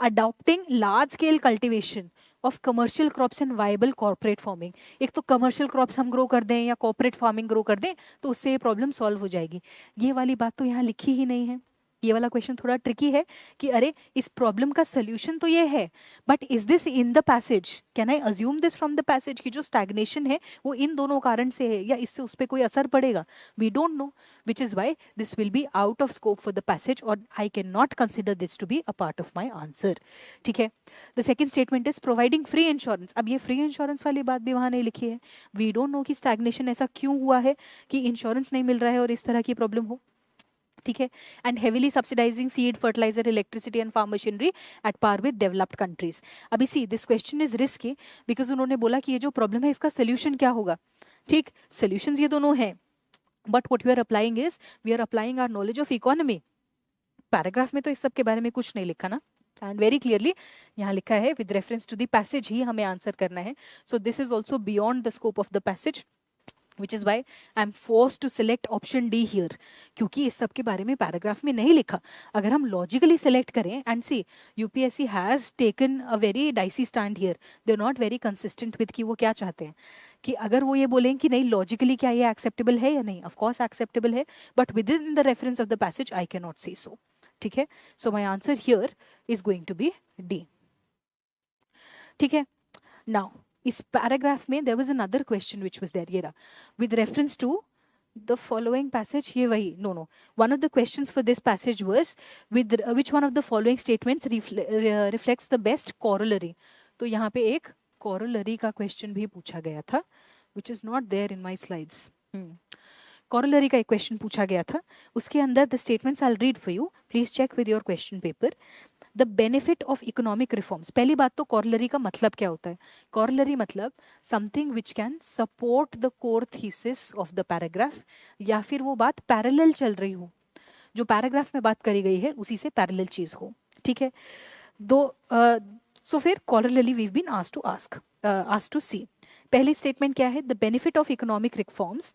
adopting large scale cultivation of commercial crops and viable corporate farming. एक तो कमर्शियल क्रॉप्स हम ग्रो कर दें या कॉर्पोरेट फार्मिंग ग्रो कर दें तो उससे ये प्रॉब्लम सॉल्व हो जाएगी। ये वाली बात तो यहाँ लिखी ही नहीं है। ये वाला क्वेश्चन थोड़ा ट्रिकी है कि अरे इस प्रॉब्लम का सोल्यूशन तो ये है, but is this in the passage, can I assume this from the passage कि जो स्टैग्नेशन है वो इन दोनों कारण से है या इससे उस पर कोई असर पड़ेगा। We don't know, which is why this will be out of scope for the passage और I can not consider this to be a part of my answer. ठीक है, the second statement is providing free insurance. अब ये free insurance वाली बात भी वहां नहीं लिखी है। वी डोंट नो कि स्टैग्नेशन ऐसा क्यों हुआ है कि इंश्योरेंस नहीं मिल रहा है और इस तरह की प्रॉब्लम हो। ठीक है, and heavily subsidising seed, fertiliser, electricity and farm machinery at par with developed countries. अभी see this question is risky because उन्होंने बोला कि ये जो प्रॉब्लम है इसका सोल्यूशन क्या होगा। ठीक, सोल्यूशंस ये दोनों हैं, but what we are applying is we are applying our knowledge of economy. Paragraph में तो इस सब के बारे में कुछ नहीं लिखा ना, एंड वेरी क्लियरली यहाँ लिखा है with reference to the passage ही हमें आंसर करना है। So this is also beyond the scope of the passage, which is why I'm forced to select option D here, क्योंकि इस सब के बारे में पैराग्राफ में नहीं लिखा। अगर हम लॉजिकली सेलेक्ट करें, and see UPSC has taken a very dicey stand here, they are not very consistent with कि वो क्या चाहते हैं, कि अगर वो ये बोलें कि नहीं लॉजिकली क्या ये एक्सेप्टेबल है या नहीं, ऑफ कोर्स एक्सेप्टेबल है, but within the reference of the passage I can not say so. ठीक है, so my answer here is going to be D। ठीक है, नाउ इस पैराग्राफ में there was another question which was there, ये रहा, with reference to the following passage, ये वही no one of the questions for this passage was with which one of the following statements reflects the best corollary. तो यहाँ पे एक corollary का question भी पूछा गया था which is not there in my slides. Corollary का एक क्वेश्चन पूछा गया था, उसके अंदर the statements I will read for you, please check with your question paper. The benefit of economic reforms, पहली बात तो कॉरोलरी का मतलब क्या होता है। कॉरोलरी मतलब something which can support the core thesis of the paragraph, या फिर वो बात पैरेलल चल रही हो, जो पैराग्राफ में बात करी गई है उसी से पैरेलल चीज हो। ठीक है, सो फिर corollary we been asked to see. पहली स्टेटमेंट क्या है, the benefit of economic reforms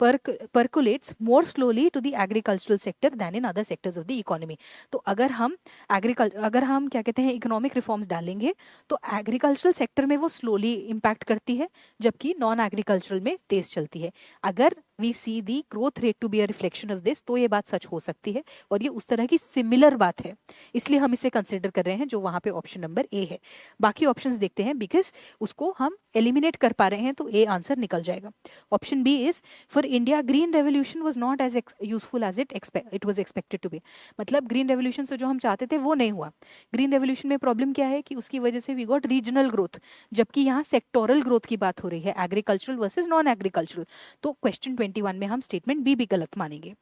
percolates more slowly to the agricultural sector than in other sectors of the economy. तो अगर हम क्या कहते हैं इकोनॉमिक रिफॉर्म्स डालेंगे तो एग्रीकल्चरल सेक्टर में वो स्लोली इम्पैक्ट करती है, जबकि नॉन एग्रीकल्चरल में तेज चलती है. अगर we see the growth rate to be a reflection of this, तो ये बात सच हो सकती है और ये उस तरह की सिमिलर बात है, इसलिए हम इसे कंसिडर कर रहे हैं जो वहां पे ऑप्शन नंबर ए है. बाकी ऑप्शंस देखते हैं, बिकॉज उसको हम एलिमिनेट कर पा रहे हैं तो ए आंसर निकल जाएगा. Option B is for India green revolution was not as useful as it was expected to be. मतलब ग्रीन रेवोल्यूशन से जो हम चाहते थे वो नहीं हुआ. ग्रीन रेवोल्यूशन में प्रॉब्लम क्या है कि उसकी वजह से वी गॉट रीजनल ग्रोथ, जबकि यहाँ सेक्टोरल ग्रोथ की बात हो रही है, एग्रीकल्चरल वर्सेज नॉन एग्रीकल्चरल. तो क्वेश्चन 21 में हम स्टेटमेंट बी भी गलत मानेंगे.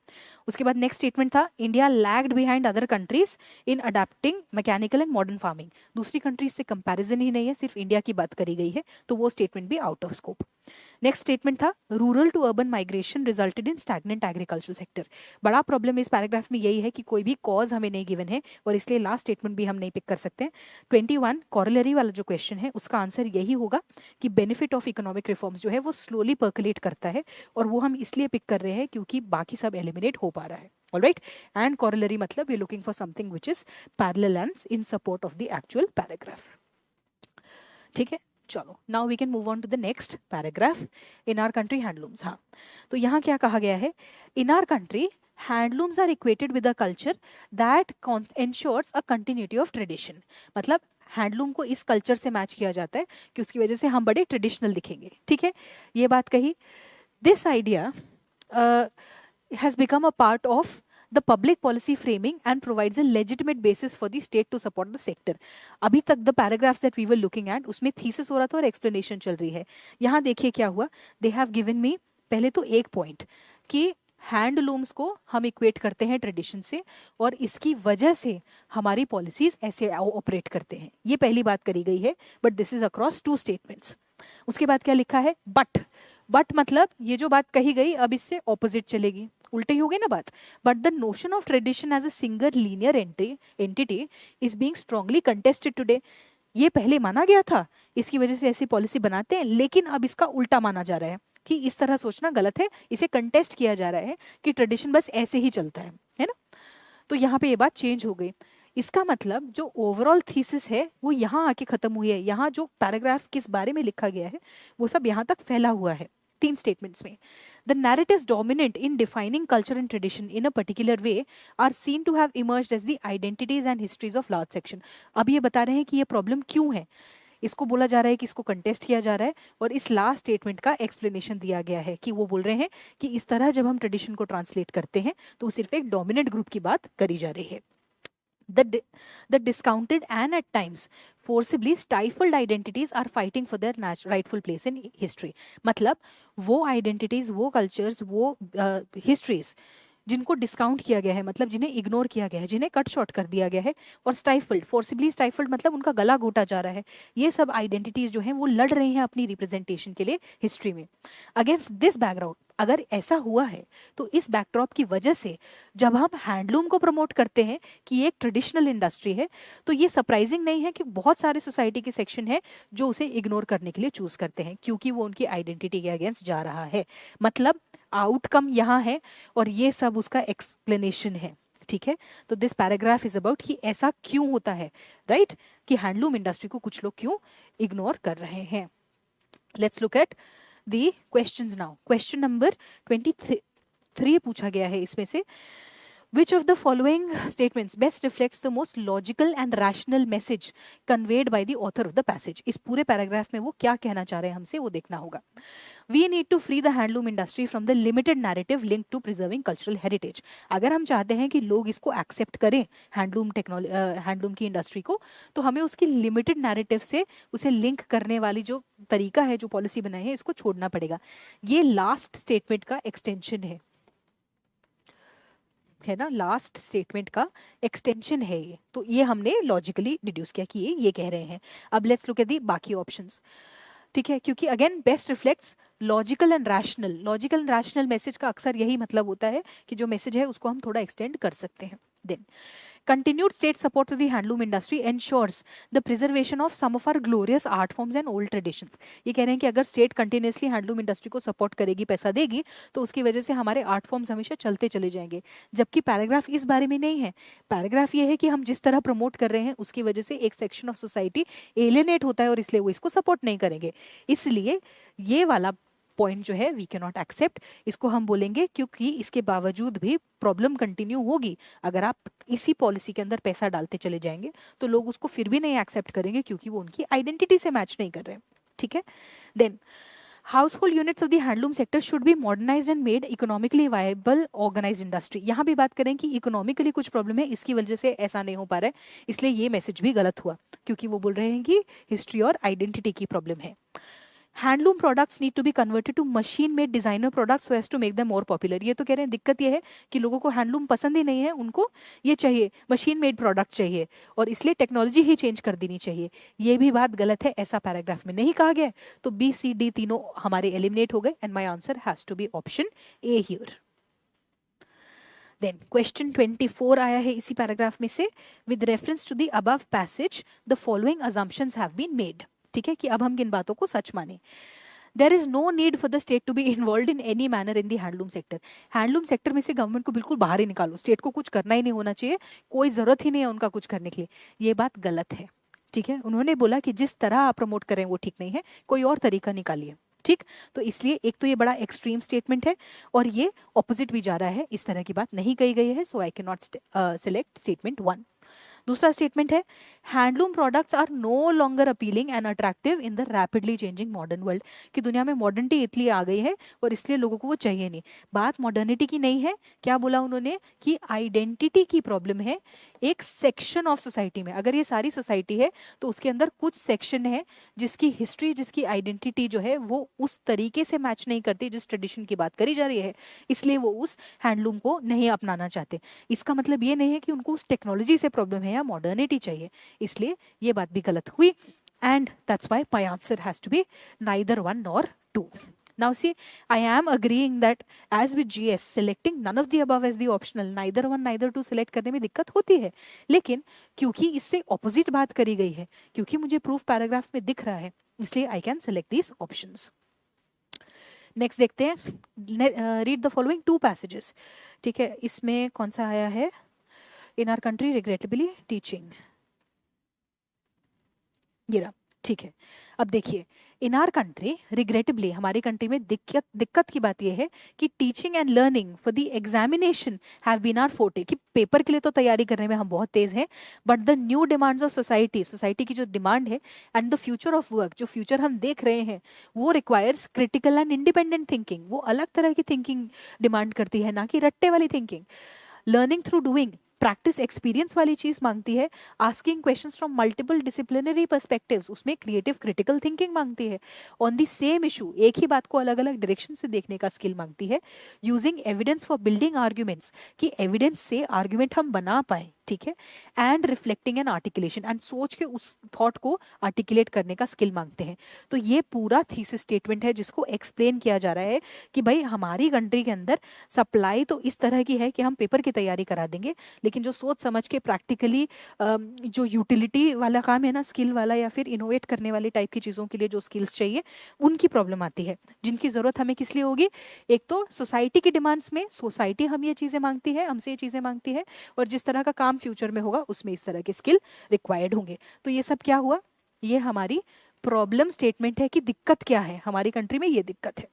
उसके बाद नेक्स्ट स्टेटमेंट था India lagged behind other countries in adopting mechanical and modern farming. दूसरी कंट्रीज से कंपैरिजन ही नहीं है, सिर्फ इंडिया की बात करी गई है, तो वो स्टेटमेंट भी out of scope. Next statement था rural to urban migration resulted in stagnant agricultural sector. बड़ा प्रॉब्लम इस पैराग्राफ में यही है कि कोई भी कॉज हमें नहीं गिवन है और इसलिए लास्ट स्टेटमेंट भी हम नहीं पिक कर सकते. 21 कॉरोलरी वाला जो क्वेश्चन है उसका आंसर यही होगा कि बेनिफिट ऑफ इकोनॉमिक रिफॉर्म्स जो है वो स्लोली पर्कुलेट करता है, और वो हम इसलिए पिक कर रहे हैं क्योंकि बाकी सब एलिमिनेट हो पा रहा है. ऑलराइट, एंड कॉरोलरी मतलब we are looking for something which is parallel and in support of the actual paragraph. ठीक है, चलो now we can move on to the next paragraph. In our country handlooms. हाँ, तो यहाँ क्या कहा गया है, in our country handlooms are equated with a culture that ensures a continuity of tradition. मतलब हैंडलूम को इस कल्चर से मैच किया जाता है कि उसकी वजह से हम बड़े ट्रेडिशनल दिखेंगे. ठीक है, ये बात कही. This idea has become a part of the public policy framing and provides a legitimate basis for the state to support the sector. अभी तक the paragraphs that we were looking at उसमें thesis हो रहा था और explanation चल रही है. यहाँ देखिए क्या हुआ, they have given me पहले तो एक point कि हैंडलूम्स को हम इक्वेट करते हैं ट्रेडिशन से और इसकी वजह से हमारी पॉलिसीज ऐसे ऑपरेट करते हैं. ये पहली बात करी गई है, but this is across 2 statements. उसके बाद क्या लिखा है, बट मतलब ये जो बात कही गई अब इससे ऑपोजिट चलेगी, उल्टी हो गई ना बात. But the notion of tradition as a single linear entity is being strongly contested today. ये पहले माना गया था, इसकी वजह से ऐसी पॉलिसी बनाते हैं, लेकिन अब इसका उल्टा माना जा रहा है कि इस तरह सोचना गलत है. इसे कंटेस्ट किया जा रहा है कि ट्रेडिशन बस ऐसे ही चलता है ना. तो यहाँ पे ये बात चेंज हो गई. इसका मतलब जो ओवरऑल थीसिस है वो यहाँ आके खत्म हुई है. यहाँ जो पैराग्राफ किस बारे में लिखा गया है वो सब यहाँ तक फैला हुआ है 3 स्टेटमेंट्स में. The narratives dominant in defining culture and tradition in a particular way are seen to have emerged as the identities and histories of large section. अब ये बता रहे हैं कि ये प्रॉब्लम क्यों है, इसको बोला जा रहा है कि इसको कंटेस्ट किया जा रहा है, और इस लास्ट स्टेटमेंट का एक्सप्लेनेशन दिया गया है कि वो बोल रहे हैं कि इस तरह जब हम ट्रेडिशन को ट्रांसलेट करते हैं तो सिर्फ एक डोमिनेंट ग्रुप की बात करी जा रही है. The discounted and at times forcibly stifled identities are fighting for their rightful place in history. मतलब वो identities, वो cultures, वो histories जिनको डिस्काउंट किया गया है, मतलब जिन्हें इग्नोर किया गया है, जिन्हें कट शॉर्ट कर दिया गया है, और स्टाइफल्ड, फोर्सिबली स्टाइफल्ड मतलब उनका गला घोटा जा रहा है. ये सब आइडेंटिटीज जो हैं वो लड़ रही हैं अपनी रिप्रेजेंटेशन के लिए हिस्ट्री में. अगेंस्ट दिस बैकग्राउंड अगर ऐसा हुआ है तो इस बैकड्रॉप की वजह से जब हम हैंडलूम को प्रमोट करते हैं कि ये एक ट्रेडिशनल इंडस्ट्री है, तो ये सरप्राइजिंग नहीं है कि बहुत सारे सोसाइटी के सेक्शन है जो उसे इग्नोर करने के लिए चूज करते हैं, क्योंकि वो उनकी आइडेंटिटी के अगेंस्ट जा रहा है. मतलब आउटकम यहाँ है और ये सब उसका एक्सप्लेनेशन है. ठीक है, तो दिस पैराग्राफ इज अबाउट कि ऐसा क्यों होता है, राइट, कि हैंडलूम इंडस्ट्री को कुछ लोग क्यों इग्नोर कर रहे हैं. Let's look eight the questions now. Question number 23 पूछा गया है इसमें से, which of the following statements best reflects the most logical and rational message conveyed by the author of the passage. इस पूरे पैराग्राफ में वो क्या कहना चाह रहे हैं हमसे वो देखना होगा. We need to free the handloom industry from the limited narrative linked to preserving cultural heritage. अगर हम चाहते हैं कि लोग इसको एक्सेप्ट करें हैंडलूम की इंडस्ट्री को, तो हमें उसकी लिमिटेड नैरेटिव से उसे लिंक करने वाली जो तरीका है, जो पॉलिसी बनाई है, इसको छोड़ना पड़ेगा. ये लास्ट स्टेटमेंट का एक्सटेंशन है ना, लास्ट स्टेटमेंट का एक्सटेंशन है ये. तो ये हमने लॉजिकली डिड्यूस किया कि ये कह रहे हैं. अब लेट्स लुक एट दी बाकी ऑप्शंस. ठीक है, क्योंकि again best reflects logical and rational message का अक्सर यही मतलब होता है कि जो मैसेज है उसको हम थोड़ा एक्सटेंड कर सकते हैं. Then continued state support to the handloom industry ensures the preservation of some of our glorious art forms and old traditions. ये कह रहे हैं कि अगर स्टेट कंटिन्यूसली हैंडलूम इंडस्ट्री को सपोर्ट करेगी, पैसा देगी, तो उसकी वजह से हमारे आर्ट फॉर्म्स हमेशा चलते चले जाएंगे. जबकि पैराग्राफ इस बारे में नहीं है. पैराग्राफ ये है कि हम जिस तरह प्रमोट कर रहे हैं उसकी वजह से एक सेक्शन ऑफ सोसाइटी एलियनेट होता है और इसलिए वो इसको सपोर्ट नहीं करेंगे. इसलिए ये वाला पॉइंट जो है वी कैन नॉट एक्सेप्ट, इसको हम बोलेंगे क्योंकि इसके बावजूद भी प्रॉब्लम कंटिन्यू होगी. अगर आप इसी पॉलिसी के अंदर पैसा डालते चले जाएंगे तो लोग उसको फिर भी नहीं एक्सेप्ट करेंगे क्योंकि वो उनकी आइडेंटिटी से मैच नहीं कर रहे हैं. ठीक है. Then household units of the handloom sector should be modernised and made economically viable organised industry. यहाँ भी बात करें कि इकोनॉमिकली कुछ प्रॉब्लम है, इसकी वजह से ऐसा नहीं हो पा रहा है, इसलिए ये मैसेज भी गलत हुआ क्योंकि वो बोल रहे हैं कि हिस्ट्री और आइडेंटिटी की प्रॉब्लम है. Handloom products need to be converted to machine made designer products so as to make them more popular. ये तो कह रहे हैं दिक्कत ये है कि लोगों को हैंडलूम पसंद ही नहीं है, उनको ये चाहिए मशीन मेड प्रोडक्ट चाहिए और इसलिए टेक्नोलॉजी ही चेंज कर देनी चाहिए. ये भी बात गलत है, ऐसा पैराग्राफ में नहीं कहा गया. तो बी सी डी तीनों हमारे एलिमिनेट हो गए and my answer has to be option A here. Then question 24 आया है इसी पैराग्राफ में से. With reference to the above passage the following assumptions have been made. ठीक है, कि अब हम किन बातों को सच माने. There is no need for the state to be involve in any manner in the handloom sector. Handloom sector में से गवर्नमेंट को बिल्कुल बाहर ही निकालो, स्टेट को कुछ करना ही नहीं होना चाहिए, कोई जरूरत ही नहीं है उनका कुछ करने के लिए. ये बात गलत है. ठीक है, उन्होंने बोला कि जिस तरह आप प्रमोट करें वो ठीक नहीं है, कोई और तरीका निकालिए. ठीक, तो इसलिए एक तो ये बड़ा एक्सट्रीम स्टेटमेंट है और ये ऑपोजिट भी जा रहा है, इस तरह की बात नहीं कही गई है. So I can not select statement 1. दूसरा स्टेटमेंट है handloom products are no longer appealing and attractive in the rapidly changing modern world. कि दुनिया में मॉडर्निटी इतनी आ गई है और इसलिए लोगों को वो चाहिए नहीं. बात मॉडर्निटी की नहीं है, क्या बोला उन्होंने कि आइडेंटिटी की प्रॉब्लम है एक सेक्शन ऑफ सोसाइटी में. अगर ये सारी सोसाइटी है तो उसके अंदर कुछ सेक्शन है जिसकी हिस्ट्री, जिसकी आइडेंटिटी जो है वो उस तरीके से मैच नहीं करती जिस ट्रेडिशन की बात करी जा रही है, इसलिए वो उस हैंडलूम को नहीं अपनाना चाहते. इसका मतलब ये नहीं है कि उनको उस टेक्नोलॉजी से प्रॉब्लम है या मॉडर्निटी चाहिए, इसलिए ये बात भी गलत हुई. And that's why my answer has to be neither 1 nor 2. Now see, I am agreeing that as with GS, selecting none of the above as the optional, neither 1 neither 2 select करने में दिक्कत होती है, लेकिन क्योंकि इससे opposite बात करी गई है, क्योंकि मुझे proof paragraph में दिख रहा है, इसलिए I can select these options. Next देखते हैं, रीड द फॉलोइंग 2 passages. ठीक है, इसमें कौन सा आया है? इन आर कंट्री रिग्रेटेबली टीचिंग, ये रहा. ठीक है, अब देखिए, इन आर कंट्री रिग्रेटेबली, हमारी कंट्री में दिक्कत की बात यह है कि teaching and learning for the examination have been our forte. कि पेपर के लिए तो तैयारी करने में हम बहुत तेज हैं, but the new demands of society की जो डिमांड है and the future of work, जो फ्यूचर हम देख रहे हैं, वो requires critical and independent thinking. वो अलग तरह की थिंकिंग डिमांड करती है, ना कि रट्टे वाली thinking. Learning through doing, practice experience वाली चीज मांगती है. Asking questions from multiple disciplinary perspectives, उसमें क्रिएटिव क्रिटिकल थिंकिंग मांगती है. ऑन द सेम इशू, एक ही बात को अलग अलग डायरेक्शन से देखने का स्किल मांगती है. Using evidence for building arguments, कि एविडेंस से आर्ग्यूमेंट हम बना पाए. ठीक है, and reflecting and articulation, and सोच के उस थॉट को आर्टिकुलेट करने का स्किल मांगते हैं. तो ये पूरा थीसिस स्टेटमेंट है जिसको एक्सप्लेन किया जा रहा है कि भाई हमारी कंट्री के अंदर सप्लाई तो इस तरह की है कि हम पेपर की तैयारी करा देंगे, लेकिन जो सोच समझ के प्रैक्टिकली जो यूटिलिटी वाला काम है ना, स्किल वाला या फिर इनोवेट करने वाली टाइप की चीज़ों के लिए जो स्किल्स चाहिए, उनकी प्रॉब्लम आती है. जिनकी ज़रूरत हमें किस लिए होगी? एक तो सोसाइटी की डिमांड्स में, सोसाइटी हम ये चीज़ें मांगती है, हमसे ये चीज़ें मांगती है, और जिस तरह का काम फ्यूचर में होगा उसमें इस तरह के स्किल रिक्वायर्ड होंगे. तो ये सब क्या हुआ? ये हमारी प्रॉब्लम स्टेटमेंट है कि दिक्कत क्या है, हमारी कंट्री में ये दिक्कत है.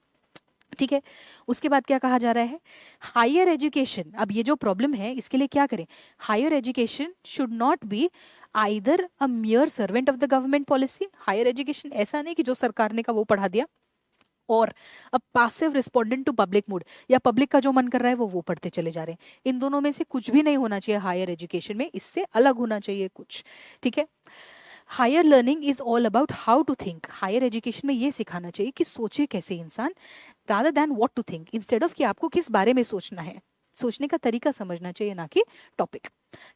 ठीक है, उसके बाद क्या कहा जा रहा है? Higher education. अब ये जो प्रॉब्लम है इसके लिए क्या करें? Higher education should not be either a mere servant of the government policy. Higher education ऐसा नहीं कि जो सरकार ने कहा वो पढ़ा दिया, और अब passive respondent to public mood, या पब्लिक का जो मन कर रहा है वो पढ़ते चले जा रहे हैं. इन दोनों में से कुछ भी नहीं होना चाहिए हायर एजुकेशन में, इससे अलग होना चाहिए कुछ. ठीक है, higher learning is all about how to think. Higher education में ये सिखाना चाहिए कि सोचे कैसे इंसान, rather than what to think, instead of कि आपको किस बारे में सोचना है. सोचने का तरीका समझना चाहिए, ना कि topic.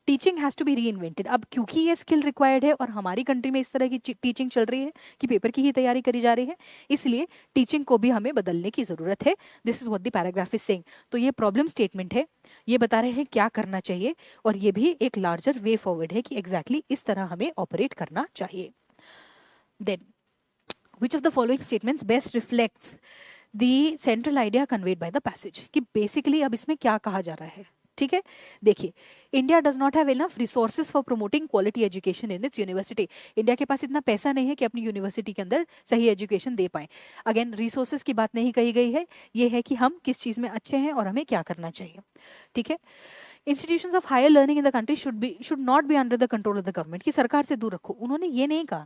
Teaching has to be reinvented. अब क्योंकि ये स्किल रिक्वायर्ड है और हमारी कंट्री में इस तरह की टीचिंग चल रही है कि पेपर की ही तैयारी करी जा रही है, इसलिए टीचिंग को भी हमें बदलने की ज़रूरत है। This is what the paragraph is saying. तो ये प्रॉब्लम स्टेटमेंट है, ये बता रहे हैं क्या करना चाहिए, और ये भी एक लार्जर वे फॉरवर्ड है कि एग्जैक्टली इस तरह हमें ऑपरेट करना चाहिए। Then which of the following statements best reflects the central idea conveyed by the passage? कि बेसिकली अब इसमें क्या कहा जा रहा है, ठीक है। देखिए, India does not have enough resources for promoting quality education in its university. India के पास इतना पैसा नहीं है कि अपनी यूनिवर्सिटी के अंदर सही एजुकेशन दे पाए। अगेन, रिसोर्सेज की बात नहीं कही गई है, ये है कि हम किस चीज़ में अच्छे हैं और हमें क्या करना चाहिए, ठीक है। Institutions of higher learning in the country should not be under the control of the government, की सरकार से दूर रखो, उन्होंने ये नहीं कहा,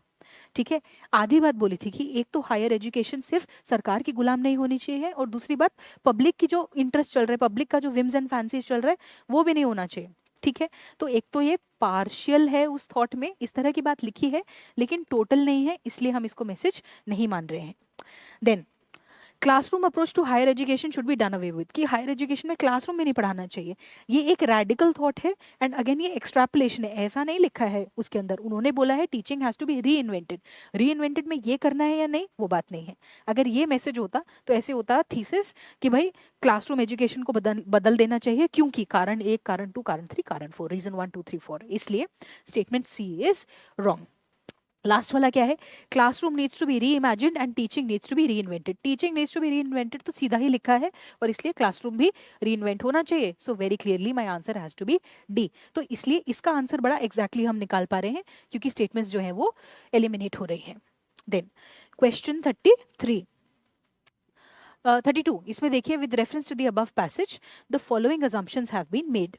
ठीक है। आधी बात बोली थी कि एक तो हायर एजुकेशन सिर्फ सरकार की गुलाम नहीं होनी चाहिए, और दूसरी बात पब्लिक की जो इंटरेस्ट चल रहा है, पब्लिक का जो विम्स एंड फैंसीज चल रहा है, वो भी नहीं होना चाहिए, ठीक है। तो एक तो ये पार्शियल है उस थॉट में, इस तरह की बात लिखी है, लेकिन टोटल नहीं है, इसलिए हम इसको मैसेज नहीं मान रहे हैं। Then classroom approach to higher education should be done away with, कि हायर एजुकेशन में क्लासरूम में नहीं पढ़ाना चाहिए, ये एक रैडिकल थॉट है। एंड अगेन ये एक्सट्रैपुलेशन है, ऐसा नहीं लिखा है उसके अंदर, उन्होंने बोला है टीचिंग हैज टू बी री इन्वेंटेड। री इन्वेंटेड में ये करना है या नहीं वो बात नहीं है। अगर ये मैसेज होता तो ऐसे होता थीसिस कि भाई क्लासरूम एजुकेशन को बदल देना चाहिए, क्योंकि कारण 1, कारण 2, कारण 3, कारण 4, रीजन 1 2 3 4, इसलिए statement C is wrong. Last वाला क्या है, classroom needs to be reimagined and teaching needs to be reinvented. Teaching needs to be reinvented तो सीधा ही लिखा है, और इसलिए क्लासरूम भी री इन्वेंट होना चाहिए। So very clearly my answer has to be D. तो इसलिए इसका आंसर बड़ा एग्जैक्टली हम निकाल पा रहे हैं, क्योंकि स्टेटमेंट्स जो है वो एलिमिनेट हो रही है। देन क्वेश्चन 32, इसमें देखिए, with reference to the above passage the following assumptions have been made,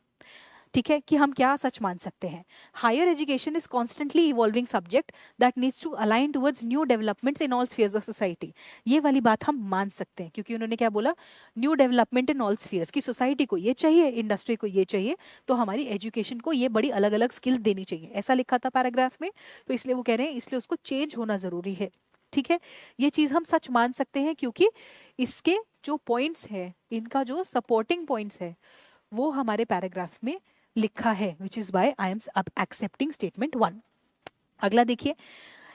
ठीक है, कि हम क्या सच मान सकते हैं। Higher education is constantly evolving subject that needs to align towards new developments in all spheres of society. ये वाली बात हम मान सकते हैं, क्योंकि उन्होंने क्या बोला, new development in all spheres, की सोसाइटी को ये चाहिए, इंडस्ट्री को ये चाहिए, तो हमारी एजुकेशन को ये बड़ी अलग अलग स्किल्स देनी चाहिए, ऐसा लिखा था पैराग्राफ में। तो इसलिए वो कह रहे हैं, इसलिए उसको चेंज होना जरूरी है, ठीक है। ये चीज हम सच मान सकते हैं, क्योंकि इसके जो पॉइंट्स है, इनका जो सपोर्टिंग पॉइंट्स है, वो हमारे पैराग्राफ में लिखा है, which is why I am accepting statement 1। अगला देखिए,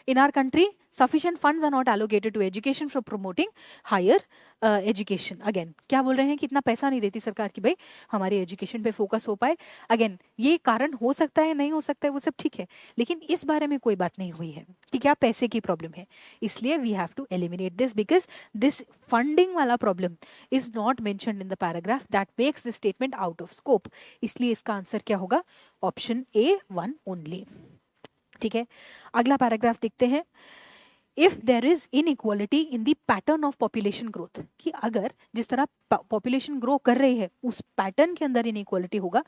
in our country sufficient funds are not allocated to education for promoting higher education। Again क्या बोल रहे हैं कि इतना पैसा नहीं देती सरकार कि भाई हमारी एजुकेशन पे फोकस हो पाए। अगेन ये कारण हो सकता है, नहीं हो सकता है, वो सब ठीक है, लेकिन इस बारे में कोई बात नहीं हुई है कि क्या पैसे की प्रॉब्लम है, इसलिए we have to eliminate this, because this funding वाला problem is not mentioned in the paragraph, that makes this statement out of scope. इसलिए इसका आंसर क्या होगा, ऑप्शन A1 ओनली, ठीक है। अगला पैराग्राफ देखते हैं। If there is inequality in the pattern of population growth, कि अगर जिस तरह पॉपुलेशन ग्रो कर रही है उस पैटर्न के अंदर इनइक्वालिटी होगा,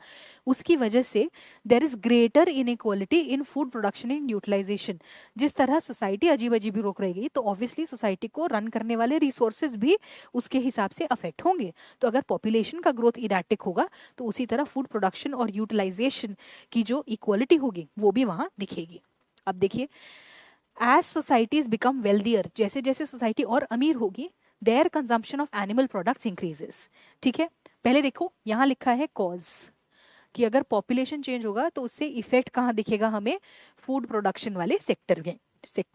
उसकी वजह से there is greater inequality in food production and utilisation. जिस तरह सोसाइटी अजीब अजीब रुक रहेगी, तो ऑब्वियसली सोसाइटी को रन करने वाले रिसोर्सेज भी उसके हिसाब से अफेक्ट होंगे। तो अगर पॉपुलेशन का ग्रोथ इराटिक होगा, तो उसी तरह फूड प्रोडक्शन और यूटिलाइजेशन की जो इक्वालिटी होगी वो भी वहां दिखेगी। अब देखिए, एज सोसाइटीज बिकम वेल्दियर, जैसे जैसे सोसाइटी और अमीर होगी, their consumption of animal products increases, ठीक है। पहले देखो यहाँ लिखा है कॉज, कि अगर पॉपुलेशन चेंज होगा तो उससे इफेक्ट कहाँ दिखेगा हमें, फूड प्रोडक्शन वाले सेक्टर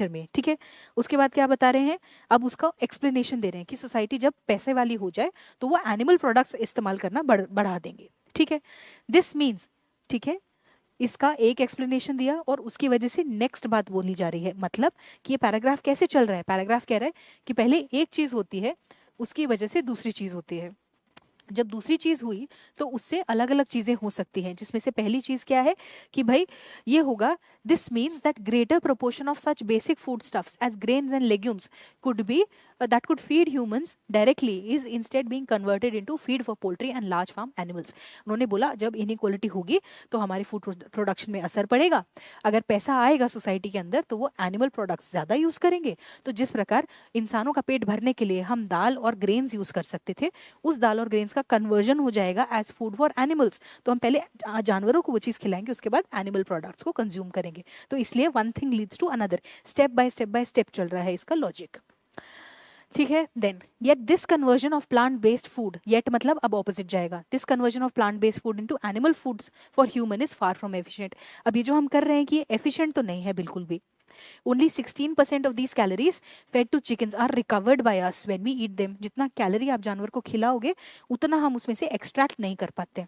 में, ठीक है। उसके बाद क्या बता रहे हैं, अब उसका एक्सप्लेनेशन दे रहे हैं कि सोसाइटी जब पैसे वाली हो जाए तो वो एनिमल प्रोडक्ट्स इस्तेमाल करना बढ़ा देंगे, ठीक है। दिस मीन्स, ठीक है, इसका एक एक्सप्लेनेशन दिया और उसकी वजह से नेक्स्ट बात बोली जा रही है। मतलब कि ये पैराग्राफ कैसे चल रहा है, पैराग्राफ कह रहा है कि पहले एक चीज होती है, उसकी वजह से दूसरी चीज होती है, जब दूसरी चीज हुई तो उससे अलग अलग चीजें हो सकती हैं, जिसमें से पहली चीज क्या है कि भाई ये होगा, this means that greater proportion of such basic food stuffs as grains and legumes could be that could feed humans directly is instead being converted into feed for poultry and large farm animals। उन्होंने बोला जब inequality होगी तो हमारी food production में असर पड़ेगा, अगर पैसा आएगा सोसाइटी के अंदर तो वो एनिमल प्रोडक्ट्स ज़्यादा यूज़ करेंगे। तो जिस प्रकार इंसानों का पेट भरने के लिए हम दाल और ग्रेन्स यूज़ कर सकते थे, उस दाल और ग्रेन्स का कन्वर्जन हो जाएगा एज फूड फॉर एनिमल्स। तो हम पहले जानवरों को वो चीज़ खिलाएंगे, उसके बाद एनिमल प्रोडक्ट्स को कंज्यूम करेंगे। तो इसलिए one thing leads to another, step by step चल रहा है इसका लॉजिक। ठीक है। Then yet this conversion of plant based food, yet मतलब अब ऑपोजिट जाएगा, this conversion of plant based food into animal foods for human is far from efficient. अब ये जो हम कर रहे हैं कि ये एफिशिएंट तो नहीं है बिल्कुल भी। Only 16% of these calories fed to chickens are recovered by us when we eat them. जितना कैलोरी आप जानवर को खिलाओगे उतना हम उसमें से एक्सट्रैक्ट नहीं कर पाते।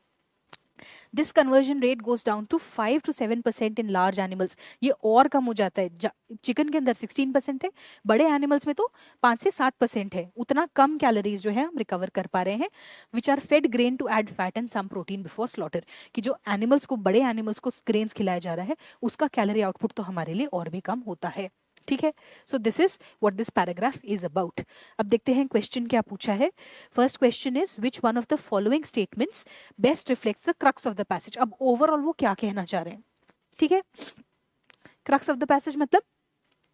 This conversion rate goes down to 5 to 7% in large animals. ये और कम हो जाता है। चिकन के अंदर 16% है, बड़े एनिमल्स में तो 5 से 7% है। उतना कम कैलोरीज जो है हम रिकवर कर पा रहे हैं। Which are fed grain to add fat and some protein before slaughter, कि जो एनिमल्स को, बड़े एनिमल्स को ग्रेन्स खिलाया जा रहा है उसका कैलोरी आउटपुट तो हमारे लिए और भी कम होता है। ठीक है। So this is what this paragraph is about. अब देखते हैं क्वेश्चन क्या पूछा है। First question is which one of the following statements best reflects the crux of the passage. अब ओवरऑल वो क्या कहना चाह रहे हैं। ठीक है। क्रक्स ऑफ द पैसेज मतलब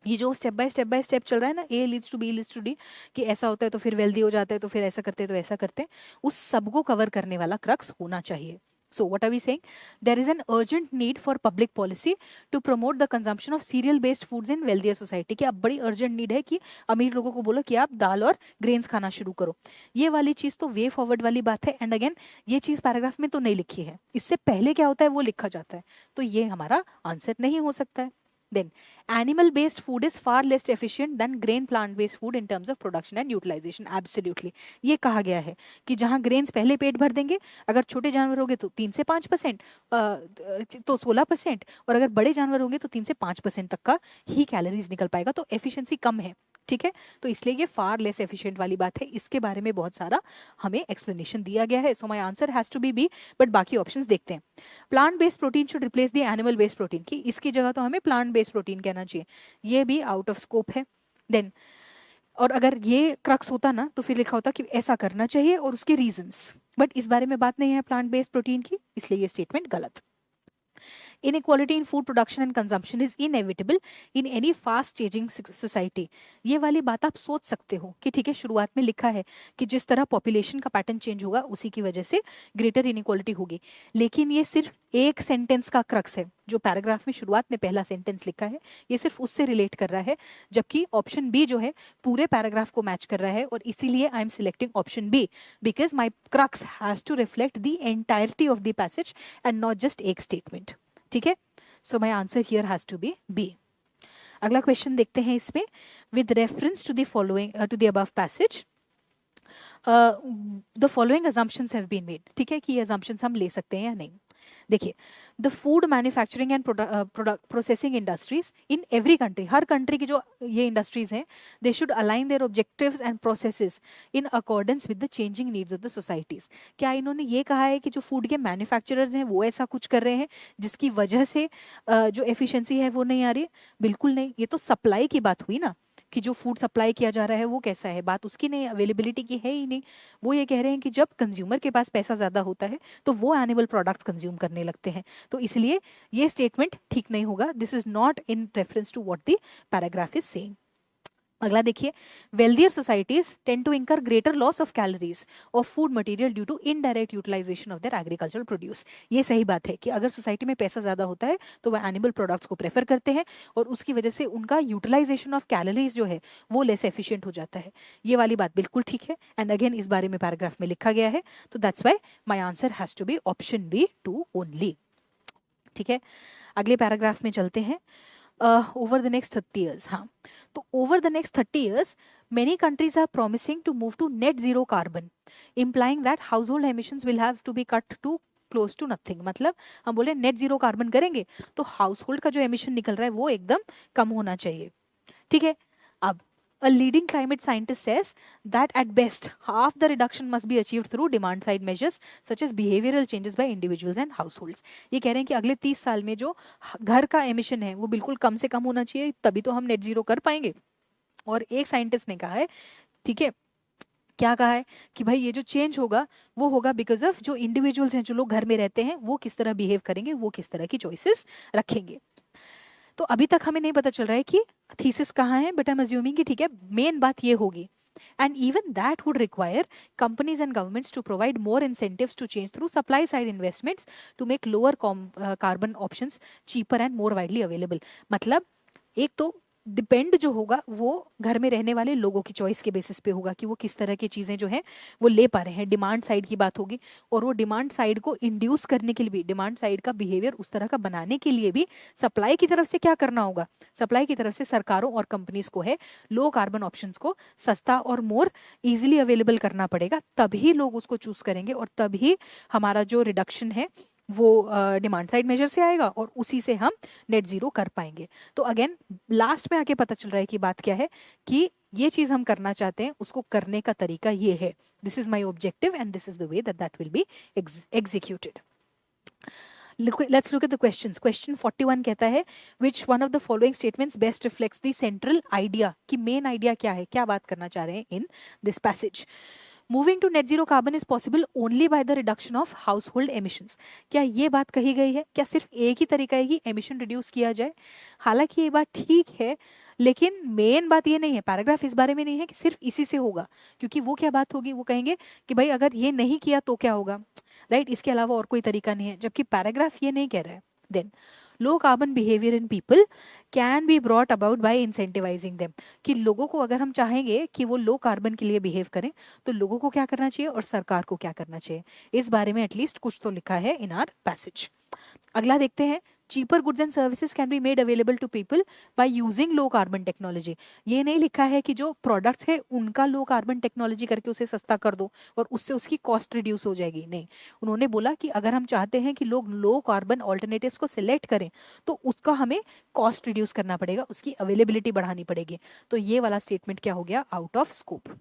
ये जो स्टेप बाय स्टेप चल रहा है ना, A leads to B leads to D, कि ऐसा होता है तो फिर वेल्दी हो जाता है, तो फिर ऐसा करते हैं तो ऐसा करते हैं, उस सबको कवर करने वाला क्रक्स होना चाहिए। So what are we saying? There is an urgent need for public policy to promote the consumption of cereal-based foods in wealthier society। कि अब बड़ी urgent need है कि अमीर लोगों को बोलो कि आप दाल और ग्रेन्स खाना शुरू करो। ये वाली चीज़ तो वे फॉरवर्ड वाली बात है। एंड अगेन ये चीज़ पैराग्राफ में तो नहीं लिखी है, इससे पहले क्या होता है वो लिखा जाता है, तो ये हमारा आंसर नहीं हो सकता है। Then, animal-based food is far less efficient than grain plant-based food in terms of production and utilization. Absolutely, ये कहा गया है कि जहाँ ग्रेन्स पहले पेट भर देंगे, अगर छोटे जानवर होंगे तो 3 से 5%, तो 16%, और अगर बड़े जानवर होंगे तो 3 से 5% तक का ही कैलोरीज निकल पाएगा, तो एफिशिएंसी कम है। ठीक है। तो इसलिए ये फार लेस एफिशिएंट वाली बात है। इसके बारे में बहुत सारा हमें एक्सप्लेनेशन दिया गया है। So my answer has to be B, but बाकी ऑप्शंस देखते हैं। Plant based protein should replace the animal based protein, कि इसकी जगह तो हमें प्लांट बेस्ड प्रोटीन कहना चाहिए, ये भी आउट ऑफ स्कोप है। देन, और अगर ये क्रक्स होता ना तो फिर लिखा होता कि ऐसा करना चाहिए और उसके रीजंस, बट इस बारे में बात नहीं है प्लांट बेस्ड प्रोटीन की, इसलिए ये स्टेटमेंट गलत। Inequality in food production and consumption is inevitable in any fast changing society। ये वाली बात आप सोच सकते हो कि ठीक है, शुरुआत में लिखा है कि जिस तरह पॉपुलेशन का पैटर्न चेंज होगा उसी की वजह से ग्रेटर इनइक्वालिटी होगी, लेकिन ये सिर्फ एक सेंटेंस का क्रक्स है। जो पैराग्राफ में शुरुआत में पहला सेंटेंस लिखा है ये सिर्फ उससे रिलेट कर रहा है, जबकि ऑप्शन बी जो है पूरे पैराग्राफ को मैच कर रहा है, और इसीलिए I am selecting option B because my crux has to reflect the entirety of the passage and not just एक स्टेटमेंट। ठीक है। So my answer here has to be B. अगला क्वेश्चन देखते हैं इसमें। With reference to the following to the above passage the following assumptions have been made. ठीक है, कि ये अजम्पशंस हम ले सकते हैं या नहीं। देखिए, the food manufacturing and processing industries in every country, हर कंट्री की जो ये इंडस्ट्रीज हैं, they should align their objectives and processes in accordance with the changing needs of the societies. क्या इन्होंने ये कहा है कि जो फूड के मैन्युफैक्चरर्स हैं वो ऐसा कुछ कर रहे हैं जिसकी वजह से जो एफिशिएंसी है वो नहीं आ रही? बिल्कुल नहीं। ये तो सप्लाई की बात हुई ना, कि जो फूड सप्लाई किया जा रहा है वो कैसा है, बात उसकी नहीं, अवेलेबिलिटी की है ही नहीं। वो ये कह रहे हैं कि जब कंज्यूमर के पास पैसा ज़्यादा होता है तो वो एनिमल प्रोडक्ट्स कंज्यूम करने लगते हैं, तो इसलिए ये स्टेटमेंट ठीक नहीं होगा। This is not in reference to what the paragraph is saying. अगला देखिए, wealthier societies tend to incur greater loss of calories of food material due to indirect utilisation of their agricultural produce. ये सही बात है कि अगर society में पैसा ज़्यादा होता है तो वह एनिमल प्रोडक्ट्स को प्रेफर करते हैं, और उसकी वजह से उनका यूटिलाइजेशन ऑफ कैलोरीज जो है वो लेस एफिशिएंट हो जाता है। ये वाली बात बिल्कुल ठीक है, एंड अगेन इस बारे में पैराग्राफ में लिखा गया है, तो that's why my answer has to be option B 2 only. ठीक है, अगले पैराग्राफ में चलते हैं। Over the next 30 years, हाँ, तो over the next 30 years, many countries are promising to move to net zero carbon, implying that household emissions will have to be cut to close to nothing। मतलब हम बोले net zero carbon करेंगे तो household का जो emission निकल रहा है वो एकदम कम होना चाहिए। ठीक है, अब a leading climate scientist says that at best half the reduction must be achieved through demand side measures such as behavioral changes by individuals and households। ये कह रहे हैं कि अगले 30 साल में जो घर का एमिशन है वो बिल्कुल कम से कम होना चाहिए, तभी तो हम नेट जीरो कर पाएंगे। और एक साइंटिस्ट ने कहा है, ठीक है, क्या कहा है कि भाई ये जो चेंज होगा वो होगा बिकॉज ऑफ जो इंडिविजुअल्स हैं, जो लोग घर में रहते हैं, वो किस तरह बिहेव करेंगे, वो किस तरह की चॉइसेस रखेंगे। तो अभी तक हमें नहीं पता चल रहा है कि थीसिस कहाँ है, बट आई एम अज्यूमिंग कि ठीक है, मेन बात ये होगी। And even that would require companies and governments to provide more incentives to change through supply side investments to make lower carbon options cheaper and more widely available। मतलब एक तो depend जो होगा वो घर में रहने वाले लोगों की चॉइस के बेसिस पे होगा कि वो किस तरह की चीज़ें जो हैं वो ले पा रहे हैं। डिमांड साइड की बात होगी, और वो डिमांड साइड को इंड्यूस करने के लिए भी, डिमांड साइड का बिहेवियर उस तरह का बनाने के लिए भी सप्लाई की तरफ से क्या करना होगा, सप्लाई की तरफ से सरकारों और कंपनीज को है लो कार्बन ऑप्शंस को सस्ता और मोर इजीली अवेलेबल करना पड़ेगा, तभी लोग उसको चूज करेंगे और तभी हमारा जो रिडक्शन है वो डिमांड साइड मेजर से आएगा और उसी से हम नेट जीरो कर पाएंगे। तो अगेन लास्ट में आके पता चल रहा है कि बात क्या है, कि ये चीज हम करना चाहते हैं, उसको करने का तरीका ये है, this is my objective and this is the way that will be executed. Let's look at the questions. Question 41 कहता है which one of the following statements best reflects the central idea, कि main idea क्या है, क्या बात करना चाह रहे हैं in this passage. Moving to net zero carbon is possible only by the reduction of household emissions. क्या ये बात कही गई है, क्या सिर्फ एक ही तरीका है कि एमिशन रिड्यूस किया जाए? हालांकि ये बात ठीक है, लेकिन मेन बात ये नहीं है, पैराग्राफ इस बारे में नहीं है कि सिर्फ इसी से होगा, क्योंकि वो क्या बात होगी, वो कहेंगे कि भाई अगर ये नहीं किया तो क्या होगा, राइट, इसके अलावा और कोई तरीका नहीं है, जबकि पैराग्राफ ये नहीं कह रहा है। Then low carbon behaviour in people can be brought about by incentivising them, कि लोगों को अगर हम चाहेंगे कि वो लो कार्बन के लिए बिहेव करें तो लोगों को क्या करना चाहिए और सरकार को क्या करना चाहिए, इस बारे में एटलीस्ट कुछ तो लिखा है इन आर पैसेज। अगला देखते हैं, cheaper goods and services can be made available to people by using low carbon technology. ये नहीं लिखा है कि जो प्रोडक्ट्स है उनका लो कार्बन टेक्नोलॉजी करके उसे सस्ता कर दो और उससे उसकी कॉस्ट रिड्यूस हो जाएगी, नहीं, उन्होंने बोला कि अगर हम चाहते हैं कि लोग लो कार्बन ऑल्टरनेटिव्स को सिलेक्ट करें तो उसका हमें कॉस्ट रिड्यूस करना पड़ेगा, उसकी अवेलेबिलिटी बढ़ानी पड़ेगी। तो ये वाला स्टेटमेंट क्या हो गया, आउट ऑफ स्कोप।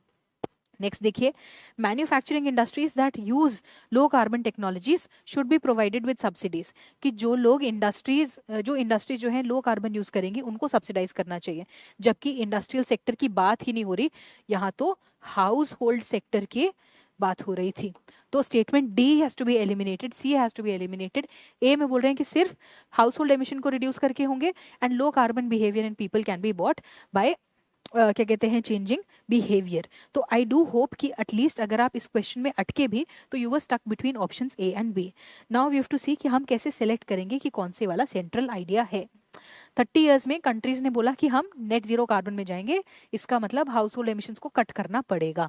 नेक्स्ट देखिए, manufacturing industries that use low carbon technologies should be provided with subsidies, कि जो लोग इंडस्ट्रीज जो है लो कार्बन यूज करेंगी उनको सब्सिडाइज करना चाहिए, जबकि इंडस्ट्रियल सेक्टर की बात ही नहीं हो रही, यहाँ तो हाउस होल्ड सेक्टर की बात हो रही थी। तो statement D has to be eliminated, C has to be eliminated. A में बोल रहे हैं कि सिर्फ हाउस होल्ड एमिशन को रिड्यूस करके होंगे and low carbon behaviour in people can be bought by क्या कहते हैं, चेंजिंग बिहेवियर। तो आई डू होप कि एटलीस्ट अगर आप इस क्वेश्चन में अटके भी तो you were stuck between options A and B. Now we have to सी कि हम कैसे सेलेक्ट करेंगे कि कौन से वाला सेंट्रल आइडिया है। 30 इयर्स में कंट्रीज ने बोला कि हम नेट जीरो कार्बन में जाएंगे, इसका मतलब हाउस होल्ड एमिशंस को कट करना पड़ेगा।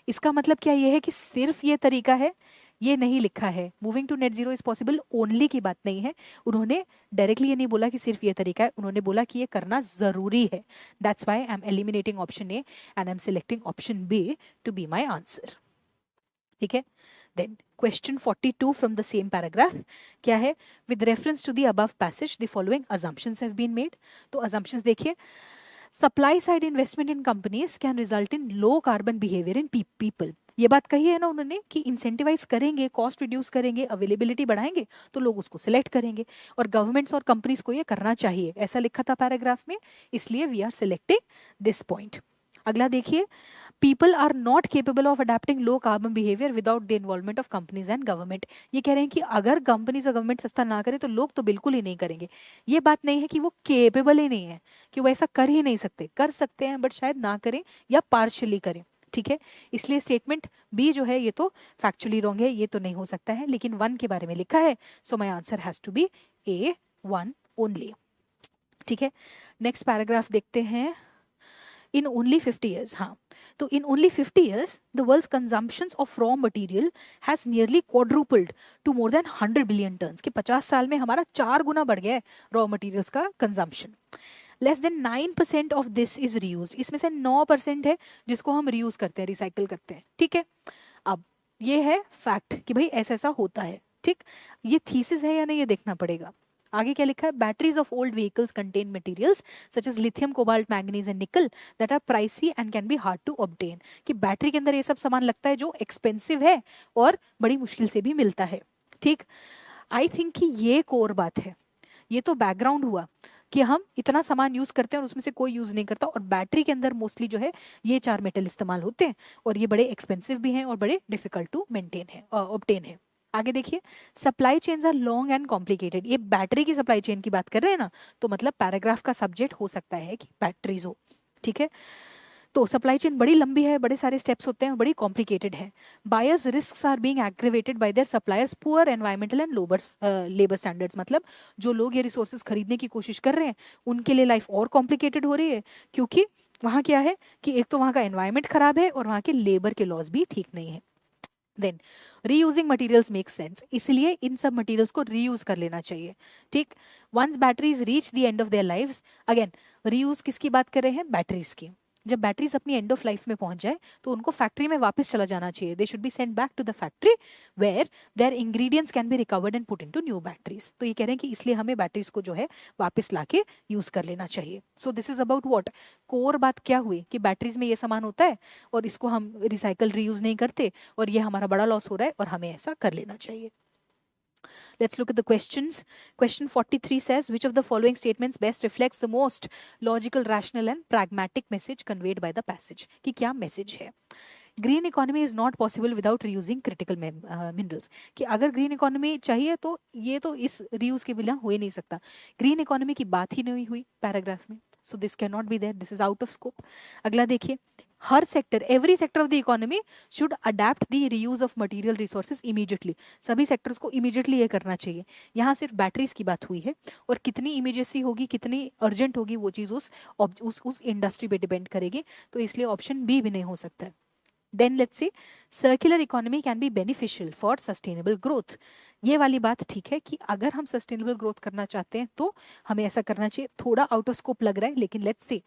इसका मतलब क्या ये है कि सिर्फ ये तरीका है, ये नहीं लिखा है। Moving to net zero is possible only की बात नहीं है, उन्होंने डायरेक्टली ये नहीं बोला कि सिर्फ ये तरीका है, उन्होंने बोला कि ये करना जरूरी है। That's why I am eliminating option A and I am selecting option B to be my answer. ठीक है, then question 42 from the same paragraph क्या है, with reference to the above passage the following assumptions have been made. तो assumptions देखिए, supply side investment in companies can result in low carbon behaviour in people. ये बात कही है ना उन्होंने कि इंसेंटिवाइज करेंगे, कॉस्ट रिड्यूस करेंगे, अवेलेबिलिटी बढ़ाएंगे तो लोग उसको सिलेक्ट करेंगे, और गवर्नमेंट्स और कंपनीज को ये करना चाहिए, ऐसा लिखा था पैराग्राफ में, इसलिए we are selecting this point. अगला देखिए, people are not capable of adapting low carbon behaviour without the involvement of companies and government. ये कह रहे हैं कि अगर कंपनीज और गवर्नमेंट सस्ता ना करे तो लोग तो बिल्कुल ही नहीं करेंगे। ये बात नहीं है कि वो केपेबल ही नहीं है, कि वो ऐसा कर ही नहीं सकते, कर सकते हैं बट शायद ना करें या पार्शियली करें। ठीक है, इसलिए स्टेटमेंट बी जो है ये तो फैक्चुअली रॉन्ग है, ये तो नहीं हो सकता है, लेकिन 1 के बारे में लिखा है, so my answer has to be A 1 only. ठीक है, नेक्स्ट पैराग्राफ देखते हैं, in only 50 years, हाँ, तो in only 50 years the world's consumptions of raw material has nearly quadrupled to more than 100 billion tons, कि 50 साल में हमारा 4 गुना बढ़ गया है रॉ मटेरियल्स का consumption. Less than 9% of this is reuse, इसमें से 9% है जिसको हम रीयूज करते हैं, रिसाइकिल करते हैं। ठीक है, अब ये है फैक्ट कि भाई ऐसा ऐसा होता है। ठीक, ये थीसिस है या नहीं ये देखना पड़ेगा। आगे क्या लिखा है, batteries of old vehicles contain materials such as lithium, cobalt, manganese and nickel that are pricey and can be hard to obtain, कि बैटरी के अंदर ये सब सामान लगता है जो एक्सपेंसिव है और बड़ी मुश्किल से भी मिलता है। ठीक, आई थिंक कि ये कोर बात है, ये तो बैकग्राउंड हुआ कि हम इतना सामान यूज करते हैं और उसमें से कोई यूज नहीं करता, और बैटरी के अंदर मोस्टली जो है ये 4 मेटल इस्तेमाल होते हैं और ये बड़े एक्सपेंसिव भी हैं और बड़े डिफिकल्ट टू मेंटेन है, ऑब्टेन है। आगे देखिए, supply chains are long and complicated, ये बैटरी की सप्लाई चेन की बात कर रहे हैं ना, तो मतलब पैराग्राफ का सब्जेक्ट हो सकता है कि बैटरीज हो। ठीक है, तो सप्लाई चेन बड़ी लंबी है, बड़े सारे स्टेप्स होते हैं, बड़ी कॉम्प्लिकेटेड है. Buyers risks are being aggravated by their suppliers poor environmental and labour standards. मतलब जो लोग ये रिसोर्सेज खरीदने की कोशिश कर रहे हैं उनके लिए लाइफ और कॉम्प्लिकेटेड हो रही है, क्योंकि वहाँ क्या है कि एक तो वहाँ का एनवायरमेंट खराब है और वहाँ के लेबर के लॉज भी ठीक नहीं है. Then reusing materials make sense, इसलिए इन सब मटेरियल्स को रीयूज कर लेना चाहिए. ठीक. Once batteries reach the end of their lives, again reuse किसकी बात कर रहे हैं? बैटरीज की. जब बैटरीज अपनी एंड ऑफ लाइफ में पहुंच जाए तो उनको फैक्ट्री में वापस चला जाना चाहिए. They should be sent back to the factory where their ingredients can be recovered and put into new batteries. तो ये कह रहे हैं कि इसलिए हमें बैटरीज को जो है वापस लाके यूज कर लेना चाहिए. सो this is about what core बात क्या हुई कि बैटरीज में ये सामान होता है और इसको हम रिसाइकल रीयूज नहीं करते और ये हमारा बड़ा लॉस हो रहा है और हमें ऐसा कर लेना चाहिए. Let's look at the questions. Question 43 says, which of the following statements best reflects the most logical, rational and pragmatic message conveyed by the passage? कि क्या message है? Green economy is not possible without reusing critical minerals. कि अगर green economy चाहिए तो ये तो इस रीयूज के बिना हो ही नहीं सकता. ग्रीन इकोनॉमी की बात ही नहीं हुई पैराग्राफ में, so this can not be there, this is out of scope. अगला देखिए, हर sector, every sector of the economy should adapt the reuse of material resources immediately. सभी सेक्टर्स को इमीडिएटली ये करना चाहिए. यहाँ सिर्फ बैटरीज की बात हुई है और कितनी इमीडिएसी होगी, कितनी अर्जेंट होगी, वो चीज़ उस इंडस्ट्री पे डिपेंड करेगी. तो इसलिए ऑप्शन बी भी नहीं हो सकता है. Then let's see, circular economy can be beneficial for sustainable growth. ये वाली बात ठीक है कि अगर हम सस्टेनेबल ग्रोथ करना चाहते हैं तो हमें ऐसा करना चाहिए. थोड़ा आउट ऑफ स्कोप लग रहा है, लेकिन let's see.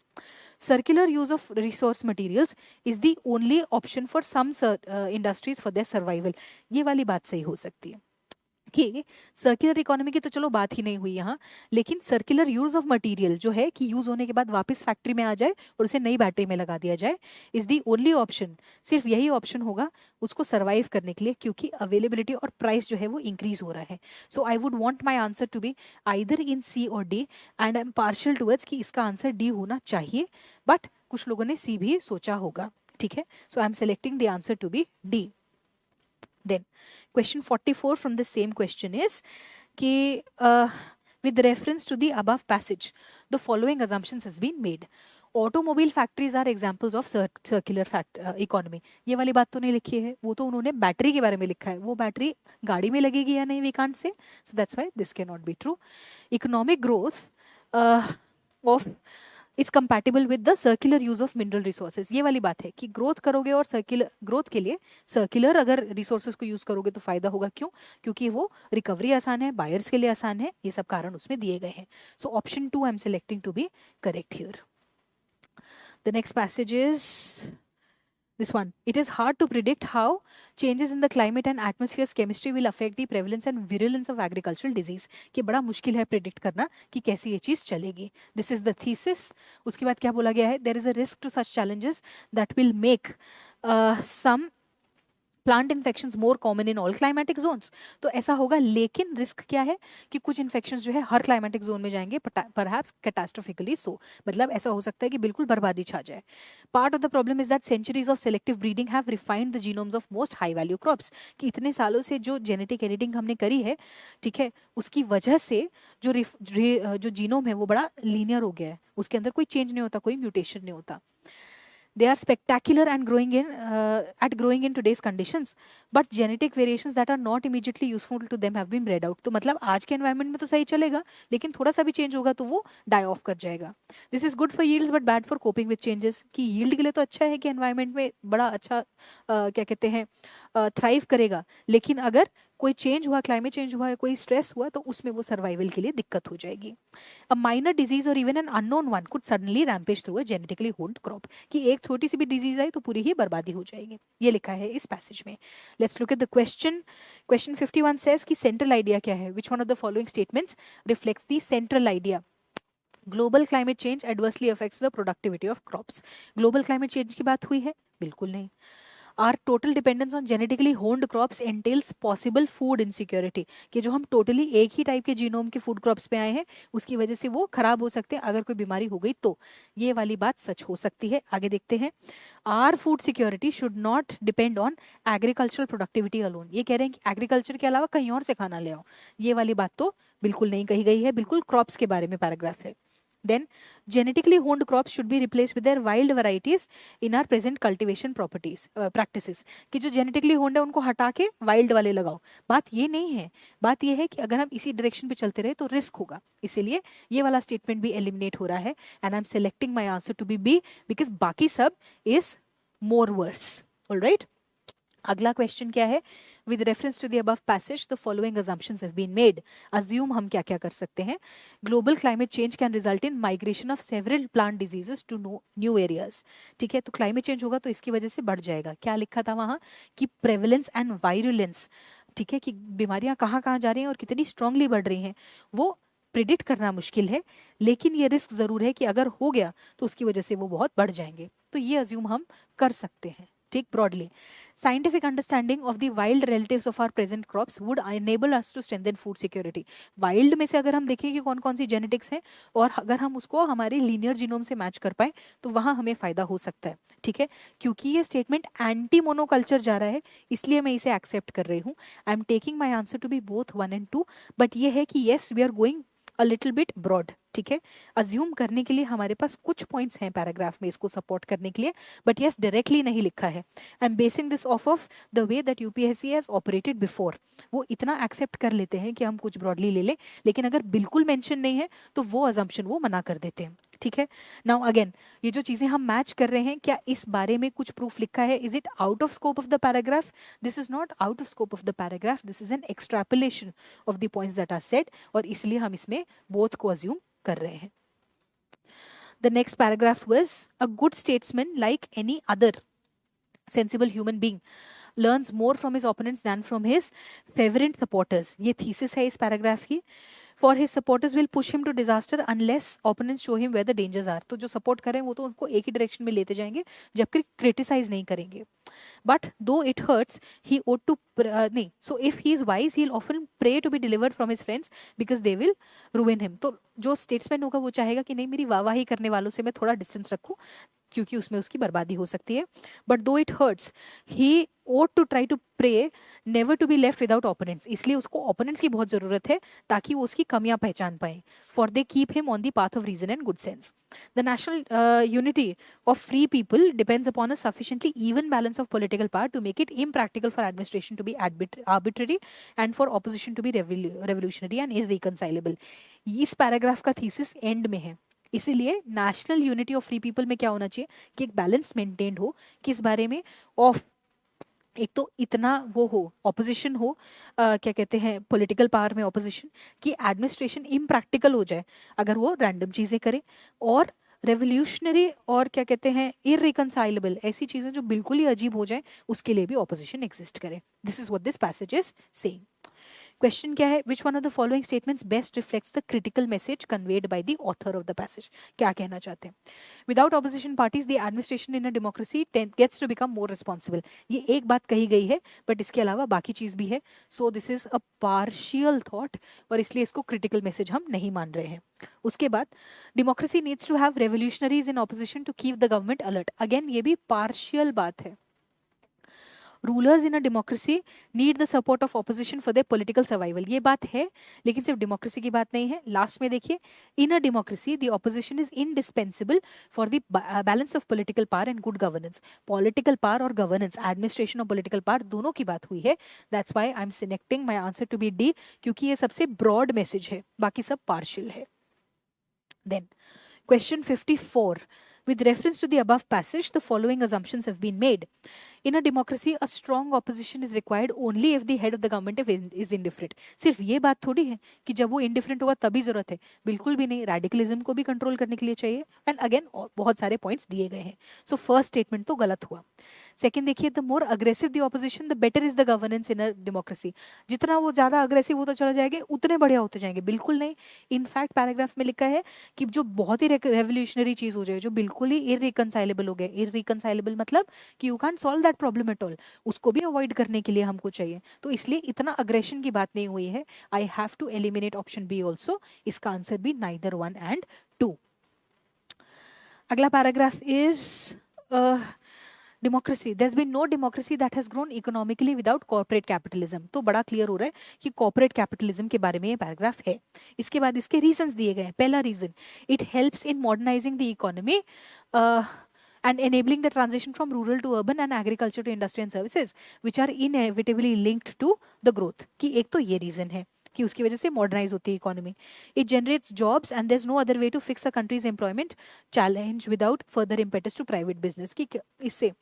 Circular use of resource materials is the only option for some industries for their survival. ये वाली बात सही हो सकती है कि सर्कुलर इकोनॉमी की तो चलो बात ही नहीं हुई यहाँ, लेकिन सर्कुलर यूज ऑफ मटेरियल जो है कि यूज होने के बाद वापस फैक्ट्री में आ जाए और उसे नई बैटरी में लगा दिया जाए, इज दी ओनली ऑप्शन. सिर्फ यही ऑप्शन होगा उसको सर्वाइव करने के लिए, क्योंकि अवेलेबिलिटी और प्राइस जो है वो इंक्रीज हो रहा है. So I would want my answer to be either in C और D, and I am partial towards कि इसका आंसर डी होना चाहिए, बट कुछ लोगों ने सी भी सोचा होगा. ठीक है, so I am selecting the answer to be D. Then question 44 from the same question is कि with reference to the above passage the following assumptions has been made. Automobile factories are examples of circular economy. ये वाली बात तो नहीं लिखी है, वो तो उन्होंने बैटरी के बारे में लिखा है. वो बैटरी गाड़ी में लगेगी या नहीं, we can't say. So that's why this cannot be true. Economic growth of it's compatible with the circular use of mineral resources. ये वाली बात है कि ग्रोथ करोगे और सर्कुलर ग्रोथ के लिए सर्कुलर अगर रिसोर्सेज को यूज करोगे तो फायदा होगा. क्यों? क्योंकि वो रिकवरी आसान है, बायर्स के लिए आसान है. ये सब कारण उसमें दिए गए हैं. So option 2 I am selecting to be correct here. The next passage is this one. It is hard to predict how changes in the climate and atmosphere's chemistry will affect the prevalence and virulence of agricultural disease. कि बड़ा मुश्किल है predict करना कि कैसी ये चीज चलेगी. This is the thesis. उसके बाद क्या बोला गया है? There is a risk to such challenges that will make some plant infections more common in all climatic zones. तो ऐसा होगा, लेकिन रिस्क क्या है कि कुछ इन्फेक्शंस जो है हर क्लाइमेटिक जोन में जाएंगे, परहैप्स कैटास्ट्रोफिकली सो. मतलब ऐसा हो सकता है कि बिल्कुल बर्बादी छा जाए. Part of the problem is that centuries of selective breeding have refined the genomes of most high value crops. कि इतने सालों से जो जेनेटिक एडिटिंग हमने करी है, ठीक है, उसकी वजह से जो जीनोम है वो बड़ा लीनियर हो गया है. उसके अंदर कोई चेंज नहीं होता, कोई म्यूटेशन नहीं होता. They are spectacular and growing in today's conditions, but genetic variations that are not immediately useful to them have been bred out. तो मतलब आज के environment में तो सही चलेगा, लेकिन थोड़ा सा भी change होगा तो वो die off कर जाएगा. This is good for yields but bad for coping with changes. कि yield के लिए तो अच्छा है कि environment में बड़ा अच्छा क्या कहते हैं thrive करेगा, लेकिन अगर कोई चेंज हुआ, क्लाइमेट चेंज हुआ, कोई स्ट्रेस हुआ, तो उसमें वो सर्वाइवल के लिए दिक्कत हो जाएगी. अ माइनर डिजीज और even an unknown one could suddenly rampage through a genetically hold crop. कि एक छोटी सी भी डिजीज आई तो पूरी ही बर्बादी हो जाएगी. ये लिखा है इस पैसेज में. Let's look at the question. Question 51 says कि सेंट्रल आइडिया क्या है? Which one of the following statements reflects the central idea? Global climate change adversely affects the productivity of crops. Global climate change की बात हुई है? बिल्कुल नहीं. Our total dependence on genetically honed crops entails possible food insecurity. कि जो हम totally एक ही टाइप के जीनोम के फूड क्रॉप्स पे आए हैं, उसकी वजह से वो खराब हो सकते हैं अगर कोई बीमारी हो गई तो. ये वाली बात सच हो सकती है. आगे देखते हैं. Our food security should not depend on agricultural productivity alone. ये कह रहे हैं कि एग्रीकल्चर के अलावा कहीं और से खाना ले आओ. ये वाली बात तो बिल्कुल नहीं कही गई है, बिल्कुल क्रॉप्स के बारे में पैराग्राफ है. Then genetically honed crops should be replaced with their wild varieties in our present cultivation properties practices. कि जो genetically honed है उनको हटा के wild वाले लगाओ. बात ये नहीं है. बात ये है कि अगर हम इसी direction पे चलते रहे तो risk होगा. इसीलिए ये वाला statement भी eliminate हो रहा है. And I'm selecting my answer to be B because बाकी सब is more worse. All right? अगला क्वेश्चन क्या है? With reference to the above passage, the following assumptions have been made. Assume हम क्या क्या कर सकते हैं? Global climate change can result in migration of several plant diseases to new areas. ठीक है, तो climate change होगा तो इसकी वजह से बढ़ जाएगा. क्या लिखा था वहाँ कि prevalence and virulence, ठीक है, कि बीमारियां कहाँ कहाँ जा रही हैं और कितनी strongly बढ़ रही हैं, वो प्रिडिक्ट करना मुश्किल है, लेकिन ये रिस्क जरूर है कि अगर हो गया तो उसकी वजह से वो बहुत बढ़ जाएंगे. तो ये अज्यूम हम कर सकते हैं. ठीक, broadly scientific understanding of the wild relatives of our present crops would enable us to strengthen food security. Wild में से अगर हम देखें कि कौन कौन सी जेनेटिक्स हैं और अगर हम उसको हमारे लीनियर जीनोम से मैच कर पाए तो वहाँ हमें फायदा हो सकता है. ठीक है, क्योंकि ये स्टेटमेंट एंटी मोनोकल्चर जा रहा है इसलिए मैं इसे एक्सेप्ट कर रही हूँ. I am taking my answer to be both 1 and 2, but ये है कि yes we are going a little bit broad. ठीक है, अज्यूम करने के लिए हमारे पास कुछ पॉइंट्स हैं पैराग्राफ में इसको सपोर्ट करने के लिए, बट यस डायरेक्टली नहीं लिखा है. I am basin this of the way that UPSC has operated before. वो इतना एक्सेप्ट कर लेते हैं कि हम कुछ ब्रॉडली ले लें, लेकिन अगर बिल्कुल मेंशन नहीं है तो वो अजम्पशन वो मना कर देते हैं. ठीक है, नाउ अगेन ये जो चीजें हम मैच कर रहे हैं, क्या इस बारे में कुछ प्रूफ लिखा है? Is it out of scope of the paragraph? This is not out of scope of the paragraph, this is an extrapolation of the points that are said, और इसलिए हम इसमें बोथ को अज्यूम कर रहे हैं. The next paragraph was a good statesman, like any other sensible human being, learns more from his opponents than from his favorite supporters. ये thesis है इस paragraph की. For his supporters will push him to disaster unless opponents show him where the dangers are. तो जो support करें वो तो उनको एक ही direction में लेते जाएंगे, जबकि criticize नहीं करेंगे. But though it hurts, he ought to नहीं. So if he is wise, he'll often pray to be delivered from his friends because they will ruin him. तो जो statesman होगा वो चाहेगा कि नहीं, मेरी वाहवाही करने वालों से मैं थोड़ा distance रखूं क्योंकि उसमें उसकी बर्बादी हो सकती है. But though it hurts, he ought to try to pray never to be left without opponents. इसलिए उसको opponents की बहुत ज़रूरत है ताकि वो उसकी कमियां पहचान पाए. For they keep him on the path of reason and good sense. The national unity of free people depends upon a sufficiently even balance of political power to make it impractical for administration to be arbitrary and for opposition to be revolutionary and irreconcilable. इस paragraph का thesis and में है. इसीलिए national unity of free people में क्या होना चाहिए कि एक बैलेंस मेंटेन हो. किस बारे में? ऑफ एक तो इतना वो हो, ऑपोजिशन हो, क्या कहते हैं, पॉलिटिकल पावर में ऑपोजिशन, कि एडमिनिस्ट्रेशन इम्प्रैक्टिकल हो जाए अगर वो रैंडम चीज़ें करे, और रेवोल्यूशनरी और क्या कहते हैं इररिकंसाइलेबल, ऐसी चीज़ें जो बिल्कुल ही अजीब हो जाए उसके लिए भी ऑपोजिशन एग्जिस्ट करे. This is what this passage is saying. Question क्या है? Which one of the following statements best reflects the critical message conveyed by the author of the passage. क्या कहना चाहते हैं? Without opposition parties the administration in a democracy gets to become more responsible. ये एक बात कही गई है, बट इसके अलावा बाकी चीज भी है. So this is a partial thought, और इसलिए इसको क्रिटिकल मैसेज हम नहीं मान रहे हैं. उसके बाद democracy needs to have revolutionaries in opposition to keep the government alert. Again ये भी पार्शियल बात है. Rulers in a democracy need the support of opposition for their political survival. ये बात है, लेकिन सिर्फ डेमोक्रेसी की बात नहीं है. लास्ट में देखिए, in a democracy the opposition is indispensable for the balance of political power and good governance. Political power और गवर्नेंस, एडमिनिस्ट्रेशन और पॉलिटिकल पावर दोनों की बात हुई है. That's why I am selecting my answer to be D, क्योंकि ये सबसे ब्रॉड मैसेज है, बाकी सब पार्शियल है. Then question 54. With reference to the above passage, the following assumptions have been made. In a democracy, a strong opposition is required only if the head of the government is indifferent. सिर्फ ये बात थोड़ी है कि जब वो indifferent होगा तभी जरूरत है. बिल्कुल भी नहीं. Radicalism को भी कंट्रोल करने के लिए चाहिए. And again, बहुत सारे पॉइंट्स दिए गए हैं. So first statement तो गलत हुआ. सेकेंड देखिए, the more aggressive the opposition the better is the governance in a democracy. जितना वो ज्यादा अग्रेसिव होता चला जाएंगे उतने बढ़िया होते जाएंगे. बिल्कुल नहीं. इनफैक्ट पैराग्राफ में लिखा है कि जो बहुत ही रेवोल्यूशनरी चीज हो जाए, जो बिल्कुल ही इररिकंसाइलेबल हो गया. इररिकंसाइलेबल मतलब कि you can solve that problem at all, उसको भी अवॉइड करने के लिए हमको चाहिए. तो इसलिए इतना अग्रेशन की बात नहीं हुई है. I have to eliminate option B also. इसका आंसर भी नाइदर 1 and 2. अगला paragraph is democracy, there has been no democracy that has grown economically without corporate capitalism. तो बड़ा क्लियर हो रहा है कि कॉर्पोरेट कैपिटलिज्म के बारे में ये पैराग्राफ है। इसके बाद इसके रीजंस दिए गए हैं। पहला reason, it helps in modernising the economy and enabling the transition from rural to urban and agriculture to industry and services, which are inevitably linked to the growth। कि एक तो ये रीजन है कि उसकी वजह से मॉडर्नाइज होती है economy. It generates jobs and there is no other way to fix a country's employment challenge without further impetus to private business. कि इससे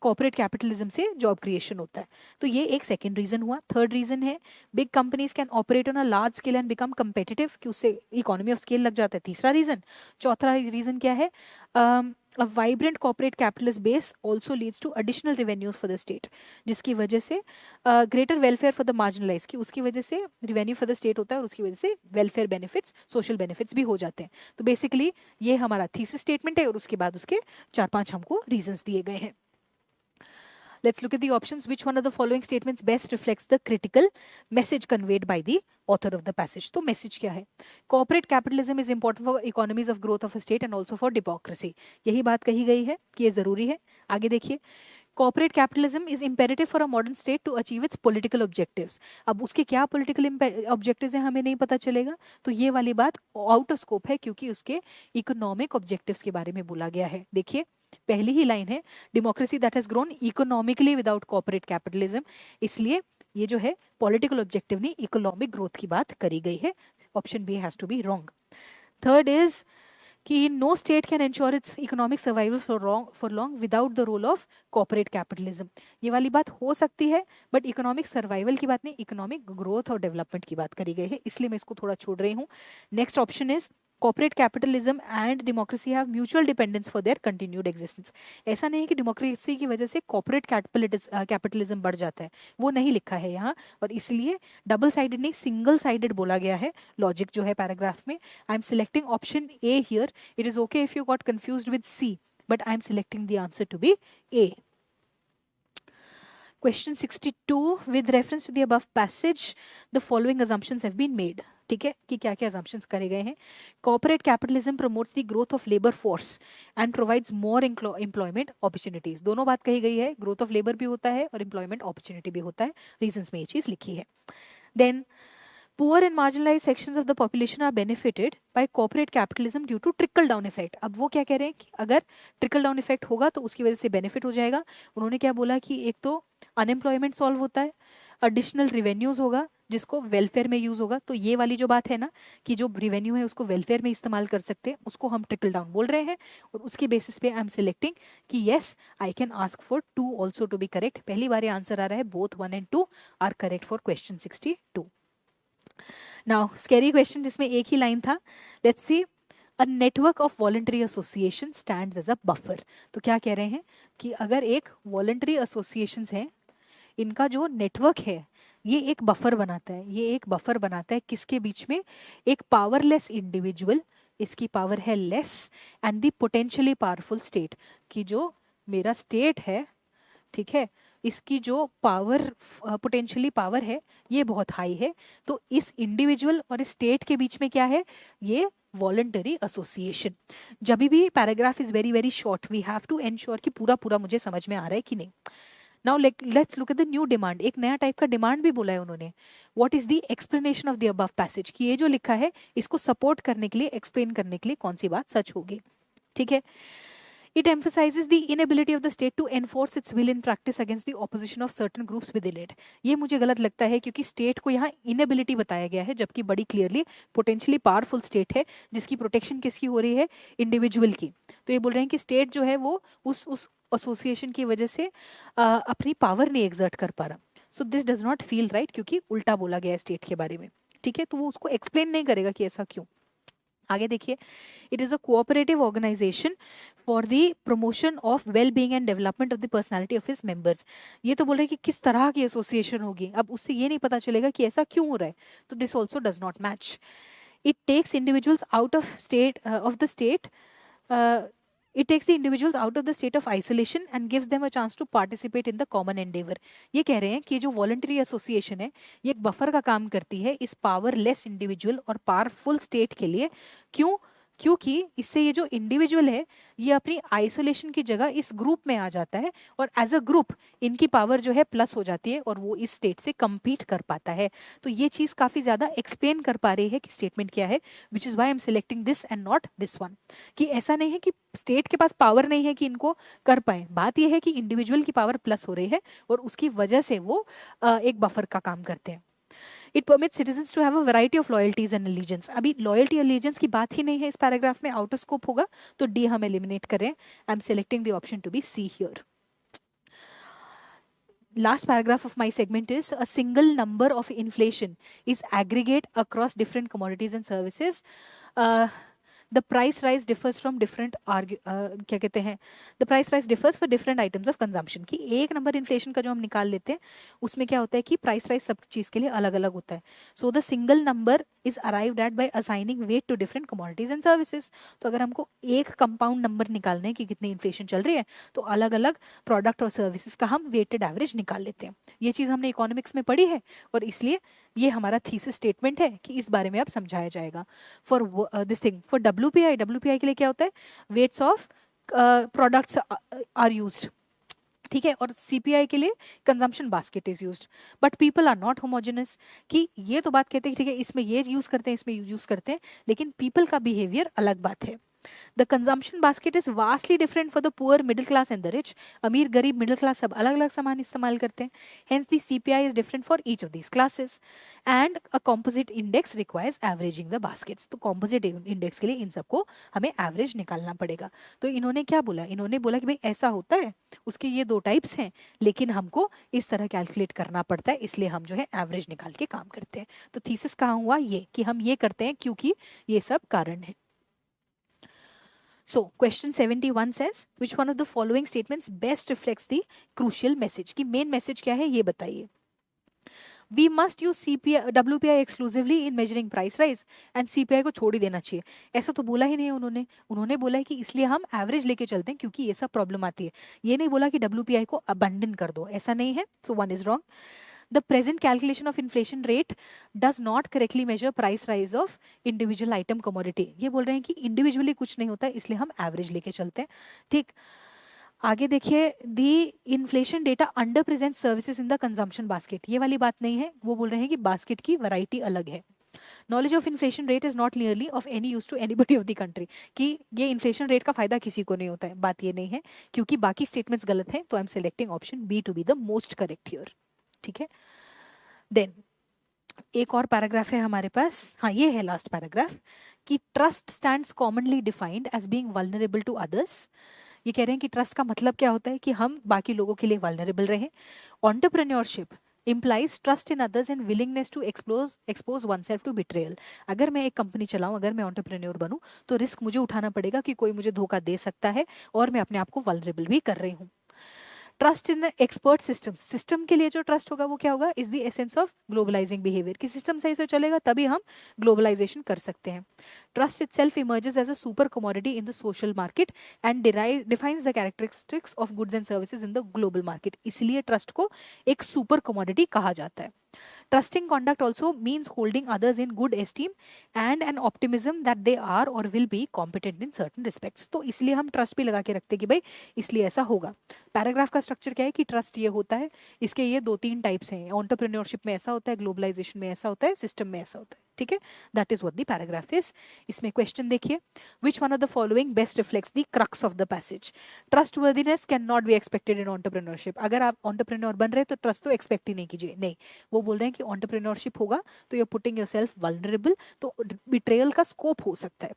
कॉर्पोरेट कैपिटलिज्म से जॉब क्रिएशन होता है। तो ये एक सेकेंड रीजन हुआ। थर्ड रीजन है, big companies can operate on a large scale and become competitive, कि उससे इकोनॉमी ऑफ स्केल लग जाता है। तीसरा रीजन, चौथा रीजन क्या है, a vibrant corporate capitalist base also leads to additional revenues for the state, जिसकी वजह से greater welfare for the marginalized, कि उसकी वजह से revenue for the state होता है और उसकी वजह से welfare benefits, social benefits भी हो जाते हैं। तो basically ये हमारा thesis statement है और उसके बाद उसके 4-5 हमको reasons दिए गए हैं। Let's look at the options. Which one of the following statements best reflects the critical message conveyed by the author of the passage? तो message क्या है? Corporate capitalism is important for economies of growth of a state and also for democracy. यही बात कही गई है कि ये जरूरी है। आगे देखिए, Corporate capitalism is imperative for a modern state to achieve its political objectives. अब उसके क्या political objectives हैं हमें नहीं पता चलेगा, तो ये वाली बात out of scope है क्योंकि उसके economic objectives के बारे में बोला गया है। देखिए पहली ही लाइन है, democracy that has grown economically without corporate capitalism, इसलिए ये जो है पॉलिटिकल ऑब्जेक्टिव नहीं इकोनॉमिक ग्रोथ की बात करी गई है। Option B has to be wrong. Third is कि no state can ensure its economic survival for long without the role of corporate capitalism. ये वाली बात हो सकती है बट इकोनॉमिक सर्वाइवल की बात नहीं, इकोनॉमिक ग्रोथ और डेवलपमेंट की बात करी गई है, इसलिए मैं इसको थोड़ा छोड़ रही हूँ। Next option is corporate capitalism and democracy have mutual dependence for their continued existence. ऐसा नहीं है कि डेमोक्रेसी की वजह से कॉर्पोरेट कैपिटलिज्म बढ़ जाता है, वो नहीं लिखा है यहाँ, और इसलिए डबल साइडेड नहीं सिंगल साइडेड बोला गया है लॉजिक जो है पैराग्राफ में। I am selecting option A here. It is okay if you got confused with C, but I am selecting the answer to be A. Question 62, with reference to the above passage, the following assumptions have been made. ठीक है कि क्या क्या assumptions करे गए हैं। Corporate capitalism promotes the growth of labor force and provides more employment opportunities। दोनों बात कही गई है, growth of labor भी होता है और employment opportunity भी होता है, reasons में ये चीज लिखी है। Then poor and marginalized sections of the population are benefited by corporate capitalism due to trickle down effect। अब वो क्या कह रहे हैं कि अगर trickle down effect होगा तो उसकी वजह से benefit हो जाएगा। उन्होंने क्या बोला कि एक तो अनएम्प्लॉयमेंट सॉल्व होता है, एडिशनल रिवेन्यूज होगा जिसको वेलफेयर में यूज होगा। तो ये वाली जो बात है ना कि जो रिवेन्यू है उसको वेलफेयर में इस्तेमाल कर सकते हैं, उसको हम ट्रिकल डाउन बोल रहे हैं, और उसके बेसिस पे आई एम सिलेक्टिंग कि yes I can ask for 2 also to be correct. पहली बार आंसर आ रहा है both 1 and 2 are correct for question 62। Now scary question जिसमें एक ही लाइन था, let's see A network of voluntary association stands as a buffer। तो क्या कह रहे हैं कि अगर एक voluntary associations हैं, इनका जो नेटवर्क है ये एक बफर बनाता है। ये एक बफर बनाता है किसके बीच में? एक पावरलेस इंडिविजुअल, इसकी पावर है less, and the potentially powerful state, कि जो मेरा स्टेट है, ठीक है, इसकी जो पावर पोटेंशियली पावर है ये बहुत हाई है। तो इस इंडिविजुअल और इस स्टेट के बीच में क्या है? ये वॉलंटरी एसोसिएशन। जब भी paragraph is very very short, we have to ensure कि पूरा पूरा मुझे समझ में आ रहा है कि नहीं। Now let's look at the new demand. एक नया टाइप का डिमांड भी बोला है उन्होंने। What is the explanation of the above passage, कि ये जो लिखा है इसको सपोर्ट करने के लिए, एक्सप्लेन करने के लिए कौन सी बात सच होगी। ठीक है, It emphasizes the inability of the state to enforce its will in practice against the opposition of certain groups within it। ये मुझे गलत लगता है क्योंकि स्टेट को यहाँ इनेबिलिटी बताया गया है, जबकि बड़ी क्लियरली पोटेंशियली पावरफुल स्टेट है जिसकी प्रोटेक्शन किसकी हो रही है? इंडिविजुअल की। तो ये बोल रहे हैं कि स्टेट जो है वो उस एसोसिएशन की वजह से अपनी पावर नहीं एग्जर्ट कर पा रहा। So this does not feel right, क्योंकि उल्टा बोला गया है स्टेट के बारे में। ठीक है, तो वो उसको एक्सप्लेन नहीं करेगा कि ऐसा क्यों। आगे देखिए, it is a cooperative organisation for the promotion of well being and development of the personality of his members. ये तो बोल रहे हैं कि किस तरह की एसोसिएशन होगी, अब उससे ये नहीं पता चलेगा कि ऐसा क्यों हो रहा है, तो this also does not match. It takes individuals out of the state It takes the individuals out of the state of isolation and gives them a chance to participate in the common endeavor। ये कह रहे हैं कि जो voluntary association है ये एक buffer का काम करती है इस पावरलेस इंडिविजुअल और पावरफुल स्टेट के लिए। क्यों? क्योंकि इससे ये जो इंडिविजुअल है ये अपनी आइसोलेशन की जगह इस ग्रुप में आ जाता है और एज अ ग्रुप इनकी पावर जो है प्लस हो जाती है और वो इस स्टेट से compete कर पाता है। तो ये चीज़ काफ़ी ज़्यादा एक्सप्लेन कर पा रही है कि स्टेटमेंट क्या है, which is why I am selecting this and not this one. कि ऐसा नहीं है कि स्टेट के पास पावर नहीं है कि इनको कर पाए, बात यह है कि इंडिविजुअल की पावर प्लस हो रही है और उसकी वजह से वो एक बफर का काम करते हैं। It permits citizens to have a variety of loyalties and allegiance. अभी लॉयल्टी एलिजेंस की बात ही नहीं है इस पैराग्राफ में, आउट ऑफ स्कोप होगा, तो डी हम एलिमिनेट करें। I am selecting the option to be C here. Last paragraph of my segment is a single number of inflation is aggregate across different commodities and services. The price rise differs from different क्या कहते हैं, the price rise differs for different items of consumption। कि एक number inflation का जो हम निकाल लेते हैं उसमें क्या होता है कि प्राइस राइज सब चीज़ के लिए अलग अलग होता है। So the single number is arrived at by assigning weight to different commodities and services. तो अगर हमको एक कंपाउंड नंबर निकालना है कि कितनी इन्फ्लेशन चल रही है तो अलग अलग प्रोडक्ट और सर्विसेज का हम वेटेड एवरेज निकाल लेते हैं। ये चीज़ हमने इकोनॉमिक्स में पढ़ी है और इसलिए ये हमारा थीसिस स्टेटमेंट है कि इस बारे में अब समझाया जाएगा। For this thing, for WPI के लिए क्या होता है, weights of products are used, ठीक है, और CPI के लिए consumption basket is used. But people are not homogenous, कि ये तो बात कहते हैं ठीक है इसमें ये यूज करते हैं इसमें यूज करते हैं, लेकिन पीपल का बिहेवियर अलग बात है। The consumption basket is vastly different for the poor, middle class and the rich. अमीर गरीब मिडिल क्लास सब अलग अलग सामान इस्तेमाल करते हैं। Hence the CPI is different for each of these classes and a composite index requires averaging the baskets। तो composite index के लिए इन सबको हमें average निकालना पड़ेगा। तो इन्होंने क्या बोला, इन्होंने बोला कि भाई ऐसा होता है, उसके ये दो टाइप्स हैं, लेकिन हमको इस तरह कैलकुलेट करना पड़ता है, इसलिए हम जो है एवरेज निकाल के काम करते हैं। तो थीसिस कहाँ हुआ, ये कि हम ये करते हैं क्योंकि ये सब कारण है। So, question 71 says, which one of the following statements best reflects the crucial message? कि main message क्या है ये बताइए। We must use WPI exclusively in measuring price rise and CPI को छोड़ ही देना चाहिए। ऐसा तो बोला ही नहीं उन्होंने, उन्होंने बोला है कि इसलिए हम एवरेज लेके चलते हैं क्योंकि ये सब प्रॉब्लम आती है। ये नहीं बोला कि WPI को अबंडन कर दो, ऐसा नहीं है। So one is wrong. The present calculation of inflation rate does not correctly measure price rise of individual item commodity। ये बोल रहे हैं कि इंडिविजुअली कुछ नहीं होता इसलिए हम एवरेज लेके चलते हैं। ठीक, आगे देखिए, the inflation data under present services in the consumption basket, ये वाली बात नहीं है, वो बोल रहे हैं कि बास्केट की वैरायटी अलग है। Knowledge of inflation rate is not nearly of any use to anybody of the country, कि ये इन्फ्लेशन रेट का फायदा किसी को नहीं होता है, बात ये नहीं है, क्योंकि बाकी स्टेटमेंट्स गलत हैं। तो I am selecting option B to be the most correct here. ठीक है, देन एक और पैराग्राफ है हमारे पास, हाँ ये है लास्ट पैराग्राफ, कि trust stands commonly defined as being vulnerable to others. ये कह रहे हैं कि ट्रस्ट का मतलब क्या होता है कि हम बाकी लोगों के लिए वल्नरेबल रहें। Entrepreneurship implies trust in others and willingness to expose oneself to betrayal। अगर मैं एक कंपनी चलाऊं, अगर मैं एंटरप्रेन्योर बनूं, तो रिस्क मुझे उठाना पड़ेगा कि कोई मुझे धोखा दे सकता है और मैं अपने आप को वल्नरेबल भी कर रही हूँ। Trust in expert system, system के लिए जो ट्रस्ट होगा वो क्या होगा, is the essence of globalising behaviour, कि सिस्टम सही से चलेगा तभी हम ग्लोबलाइजेशन कर सकते हैं। Trust itself emerges as a super commodity in the social market and defines the characteristics of goods and services in the global market, इसलिए ट्रस्ट को एक सुपर कमोडिटी कहा जाता है। Trusting conduct also means holding others in good esteem and an optimism that they are or will be competent in certain respects। तो इसलिए हम trust भी लगा के रखते हैं कि भाई इसलिए ऐसा होगा। पैराग्राफ का स्ट्रक्चर क्या है कि ट्रस्ट ये होता है, इसके ये दो तीन टाइप्स हैं, एंटरप्रेन्योरशिप में ऐसा होता है, ग्लोबलाइजेशन में ऐसा होता है, सिस्टम में ऐसा होता है। ठीक है, that is what the paragraph is. इसमें क्वेश्चन देखिए, विच one of the following best reflects the crux of the passage. Trustworthiness can not be expected in entrepreneurship. अगर आप एंटरप्रेन्योर बन रहे हैं तो ट्रस्ट तो एक्सपेक्ट ही नहीं कीजिए, नहीं, वो बोल रहे हैं कि एंटरप्रेन्योरशिप होगा तो you are putting yourself vulnerable, तो बिट्रेयल का स्कोप हो सकता है,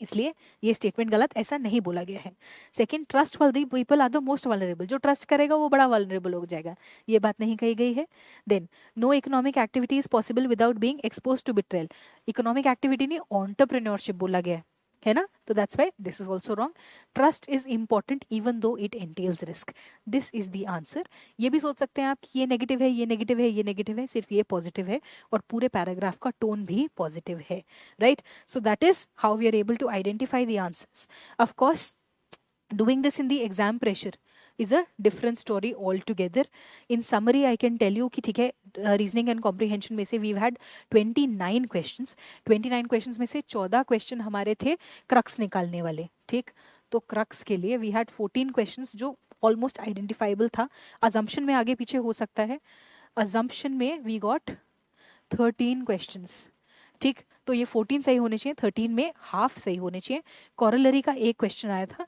इसलिए ये स्टेटमेंट गलत, ऐसा नहीं बोला गया है। Second, trust worthy people are the most vulnerable, जो ट्रस्ट करेगा वो बड़ा वल्नरेबल हो जाएगा, ये बात नहीं कही गई है। Then no economic activity is possible without being expose to betrayal, economic activity नहीं एंटरप्रेन्योरशिप बोला गया है ना, तो that's why this is also wrong. Trust is important even though it entails risk, this is the answer. ये भी सोच सकते हैं आप कि ये नेगेटिव है, ये नेगेटिव है, ये नेगेटिव है, सिर्फ ये पॉजिटिव है और पूरे पैराग्राफ का टोन भी पॉजिटिव है, right. So that is how we are able to identify the answers. Of course doing this in the exam pressure is a different story altogether. In summary, I can tell you कि ठीक है, reasoning and comprehension में से we've had 29 questions. 29 questions में से 14 question हमारे थे crux निकालने वाले, ठीक? तो crux के लिए we had 14 questions जो almost identifiable था. Assumption में आगे पीछे हो सकता है. Assumption में we got 13 questions. ठीक, तो ये 14 सही होने चाहिए, 13 में हाफ सही होने चाहिए. कॉरलरी का एक क्वेश्चन आया था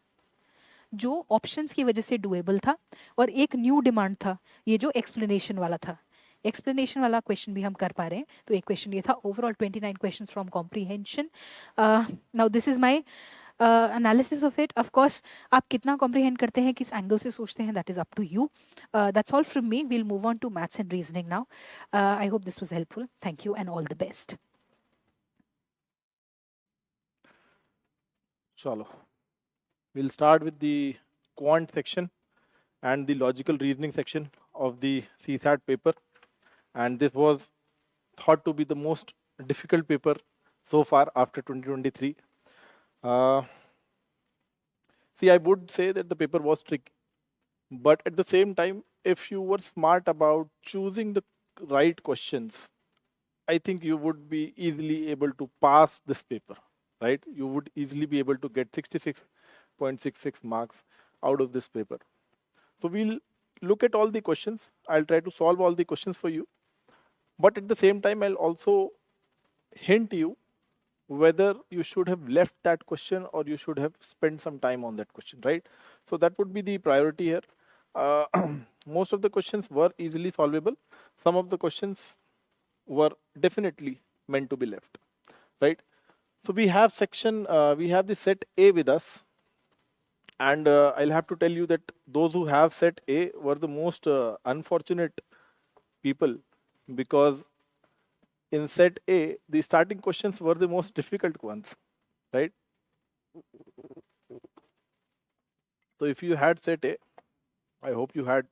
जो ऑप्शंस की वजह से डुएबल था, और एक न्यू डिमांड था ये जो एक्सप्लेनेशन वाला था. एक्सप्लेनेशन वाला क्वेश्चन भी हम कर पा रहे हैं. तो एक क्वेश्चन ये था. Overall 29 questions from comprehension. Now this is my analysis of it. Of course आप कितना कॉम्प्रीहेंड करते हैं, किस एंगल से सोचते हैं, that is up to you. That's all from me. We'll move on to maths and reasoning now. I hope this was helpful. Thank you and all the best. Chalo. We'll start with the quant section and the logical reasoning section of the CSAT paper. And this was thought to be the most difficult paper so far after 2023. See, I would say that the paper was tricky. But at the same time, if you were smart about choosing the right questions, I think you would be easily able to pass this paper, right? You would easily be able to get 66.66 marks out of this paper. So we'll look at all the questions. I'll try to solve all the questions for you. But at the same time, I'll also hint you whether you should have left that question or you should have spent some time on that question, right? So that would be the priority here. Most of the questions were easily solvable. Some of the questions were definitely meant to be left, right? So we have we have the set A with us. And I'll have to tell you that those who have set A were the most unfortunate people, because in set A, the starting questions were the most difficult ones, right? So if you had set A, I hope you had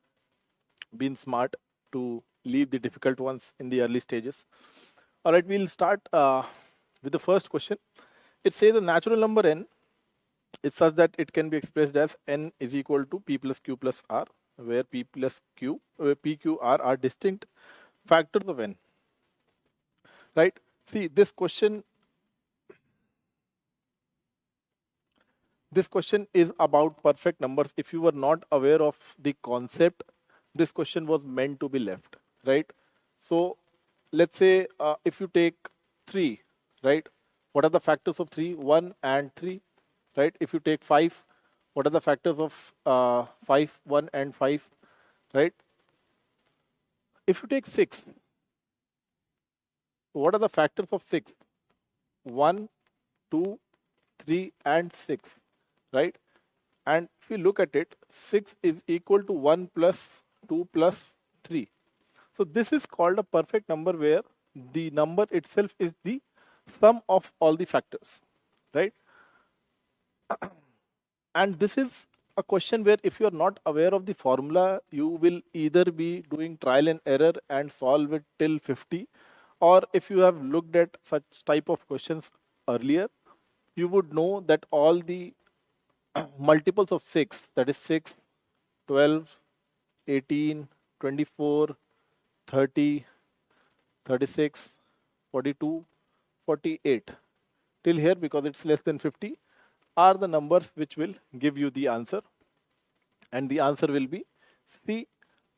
been smart to leave the difficult ones in the early stages. All right, we'll start with the first question. It says a natural number n is such that it can be expressed as n is equal to p plus q plus r, where p plus q, p, q, r are distinct factors of n. Right? See, this question is about perfect numbers. If you were not aware of the concept, this question was meant to be left, right? So let's say if you take 3, right? What are the factors of 3? 1 and 3, right? If you take 5, what are the factors of 5, 1 and 5, right? If you take 6, what are the factors of 6? 1, 2, 3 and 6, right? And if you look at it, 6 is equal to 1 plus 2 plus 3. So this is called a perfect number, where the number itself is the sum of all the factors, right? And this is a question where if you are not aware of the formula, you will either be doing trial and error and solve it till 50, or if you have looked at such type of questions earlier, you would know that all the multiples of 6, that is 6, 12, 18, 24, 30, 36, 42, 48, till here, because it's less than 50, are the numbers which will give you the answer. And the answer will be C,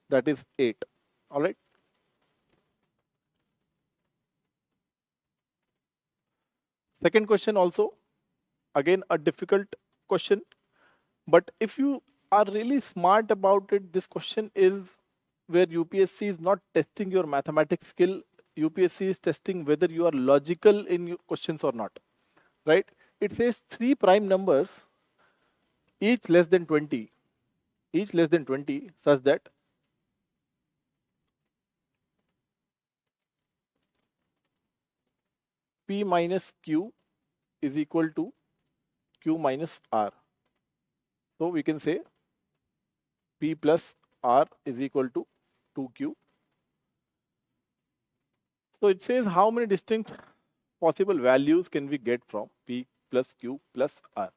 that is 8. All right. Second question also, again, a difficult question. But if you are really smart about it, this question is where UPSC is not testing your mathematics skill. UPSC is testing whether you are logical in your questions or not, right? It says 3 prime numbers, each less than 20, such that P minus Q is equal to Q minus R. So we can say P plus R is equal to 2Q. So it says how many distinct possible values can we get from P plus Q plus R,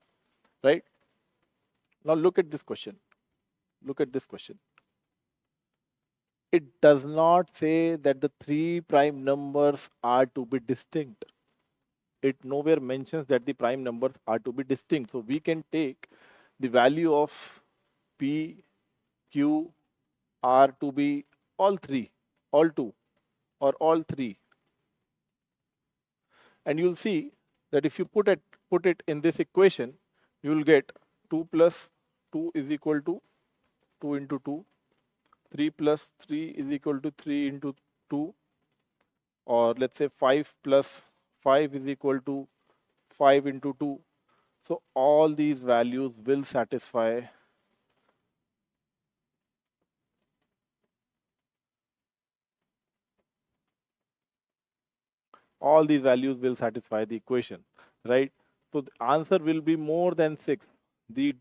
right? Now look at this question. Look at this question. It does not say that the 3 prime numbers are to be distinct. It nowhere mentions that the prime numbers are to be distinct. So we can take the value of P, Q, R to be all 3, all 2, or all 3. And you'll see that if you put it in this equation, you will get 2 plus 2 is equal to 2 into 2. 3 plus 3 is equal to 3 into 2. Or let's say 5 plus 5 is equal to 5 into 2. So all these values will satisfy the equation, right? So the answer will be more than 6. The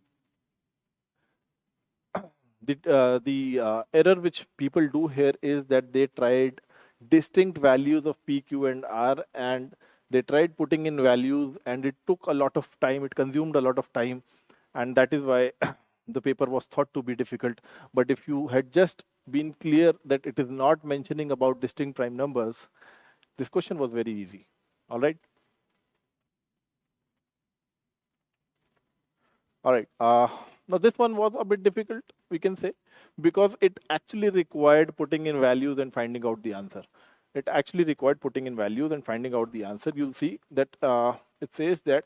error which people do here is that they tried distinct values of P, Q, and R, and they tried putting in values, and it took a lot of time. It consumed a lot of time, and that is why the paper was thought to be difficult. But if you had just been clear that it is not mentioning about distinct prime numbers, this question was very easy. All right. All right. Now this one was a bit difficult, we can say, because it actually required putting in values and finding out the answer. It actually required putting in values and finding out the answer. You'll see that it says that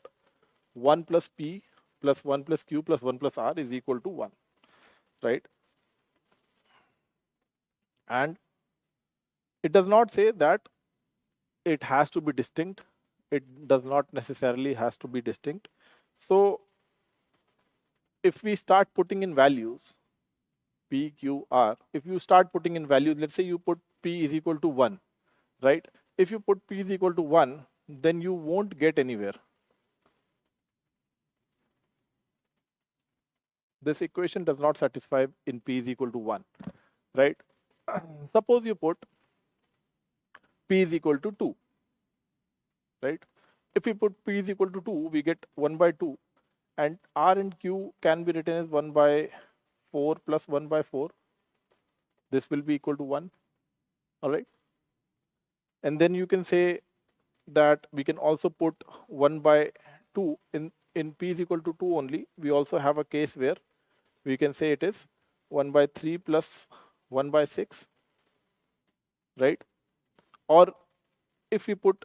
1 plus P plus 1 plus Q plus 1 plus R is equal to 1, right? And it does not say that it has to be distinct. It does not necessarily has to be distinct. So if we start putting in values, P, Q, R, if you start putting in values, let's say you put P is equal to 1, right? If you put P is equal to 1, then you won't get anywhere. This equation does not satisfy in P is equal to 1, right? Suppose you put P is equal to 2, right? If we put P is equal to 2, we get 1 by 2, and R and Q can be written as 1 by 4 plus 1 by 4. This will be equal to 1, all right? And then you can say that we can also put 1 by 2 in P is equal to 2 only. We also have a case where we can say it is 1 by 3 plus 1 by 6, right? Or if we put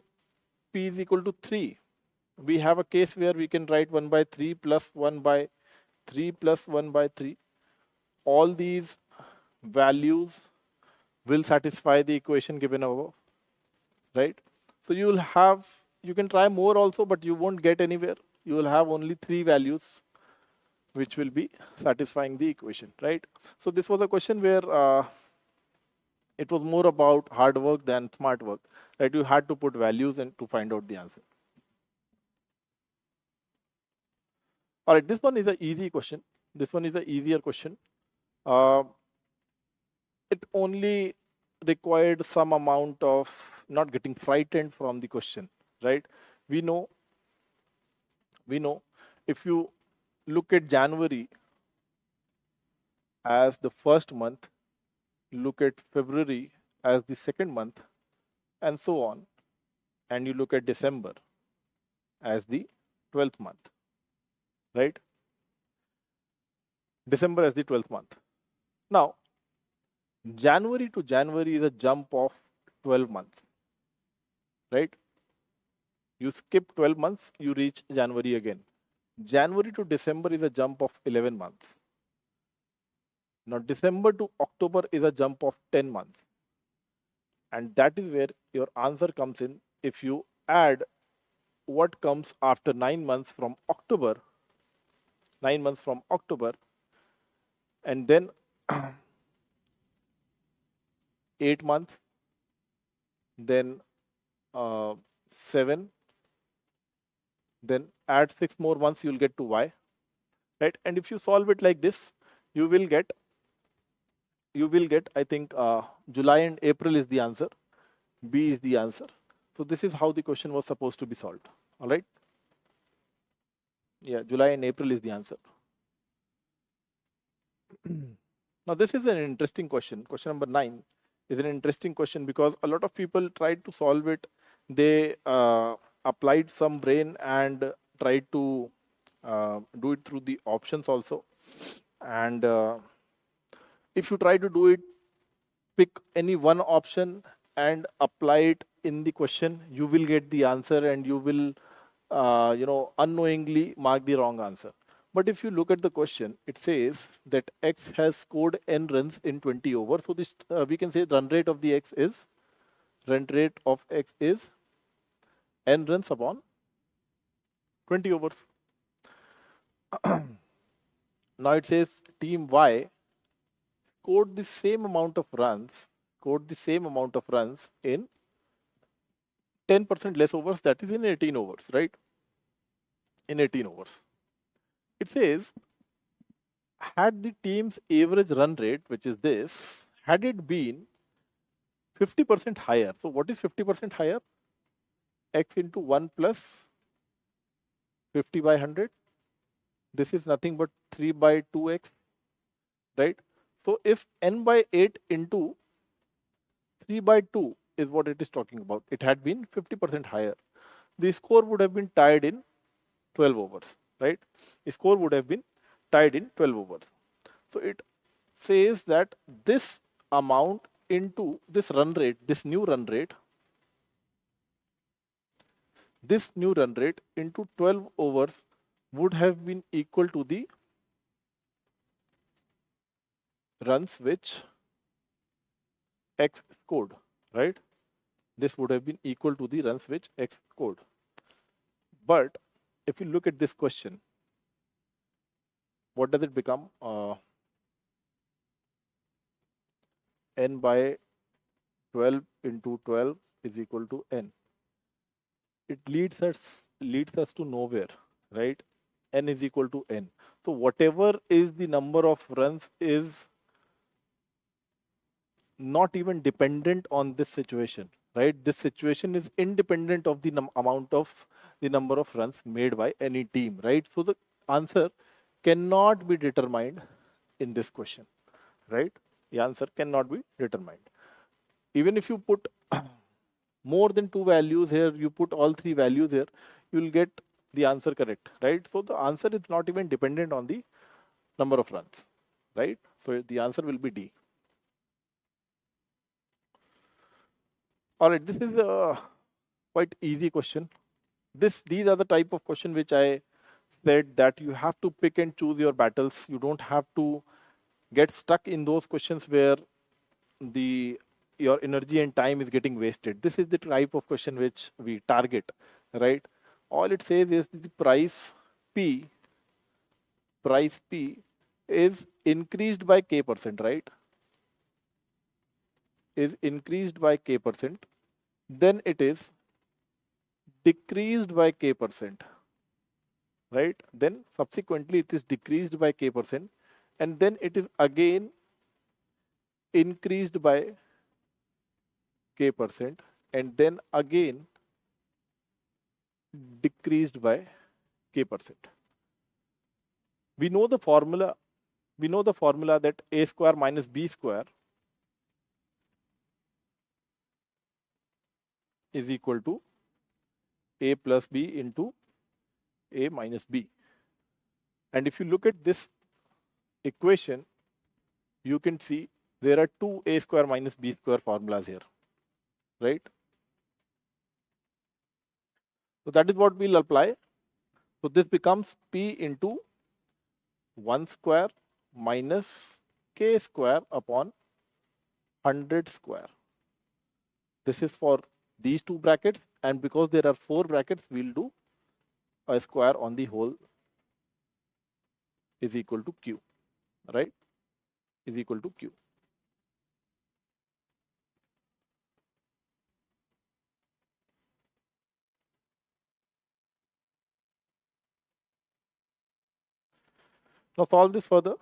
P is equal to 3, we have a case where we can write 1 by 3 plus 1 by 3 plus 1 by 3. All these values will satisfy the equation given above, right? So you can try more also, but you won't get anywhere. You will have only 3 values which will be satisfying the equation, right? So this was a question where it was more about hard work than smart work, right? You had to put values and to find out the answer. All right, this one is an easy question. This one is an easier question. It only required some amount of not getting frightened from the question, right? We know if you look at January as the first month, look at February as the second month, and so on, and you look at December as the 12th month, right? December as the 12th month. Now, January to January is a jump of 12 months, right? You skip 12 months, you reach January again. January to December is a jump of 11 months. Now, December to October is a jump of 10 months. And that is where your answer comes in. If you add what comes after 9 months from October, 9 months from October, and then 8 months, then 7, then add 6 more months, you'll get to Y, right? And if you solve it like this, you will get, I think, July and April is the answer. B is the answer. So this is how the question was supposed to be solved. All right. Yeah, July and April is the answer. Now this is an interesting question. Question number 9 is an interesting question because a lot of people tried to solve it. They applied some brain and tried to do it through the options also. And if you try to do it, pick any one option and apply it in the question, you will get the answer and you will unknowingly mark the wrong answer. But if you look at the question, it says that X has scored n runs in 20 overs. So this we can say run rate of X is n runs upon 20 overs. Now it says team Y scored the same amount of runs in 10% less overs, that is in 18 overs, right? In 18 overs. It says, had the team's average run rate, which is this, had it been 50% higher. So what is 50% higher? X into 1 plus 50 by 100. This is nothing but 3 by 2x, right? So if n by 8 into 3 by 2 is what it is talking about, it had been 50% higher. The score would have been tied in 12 overs, right? The score would have been tied in 12 overs. So it says that this amount into this run rate, this new run rate into 12 overs would have been equal to the runs which X scored, right? This would have been equal to the runs which X scored. But if you look at this question, what does it become? N by 12 into 12 is equal to n. It leads us to nowhere, right? N is equal to n. So whatever is the number of runs is not even dependent on this situation, right? This situation is independent of the number of runs made by any team, right? So the answer cannot be determined in this question, right? The answer cannot be determined. Even if you put more than 2 values here, you put all 3 values here, you will get the answer correct, right? So the answer is not even dependent on the number of runs, right? So the answer will be D. All right, this is a quite easy question. These are the type of question which I said that you have to pick and choose your battles. You don't have to get stuck in those questions where your energy and time is getting wasted. This is the type of question which we target, right? All it says is the price P is increased by K percent, right? Is increased by K percent, then it is decreased by K percent, right? Then subsequently it is decreased by K percent, and then it is again increased by K percent, and then again decreased by K percent. We know the formula that A square minus B square is equal to A plus B into A minus B. And if you look at this equation, you can see there are two A square minus B square formulas here, right? So that is what we'll apply. So this becomes P into 1 square minus K square upon 100 square. This is for these two brackets, and because there are 4 brackets, we'll do a square on the whole is equal to Q, right? Is equal to Q. Now solve this further,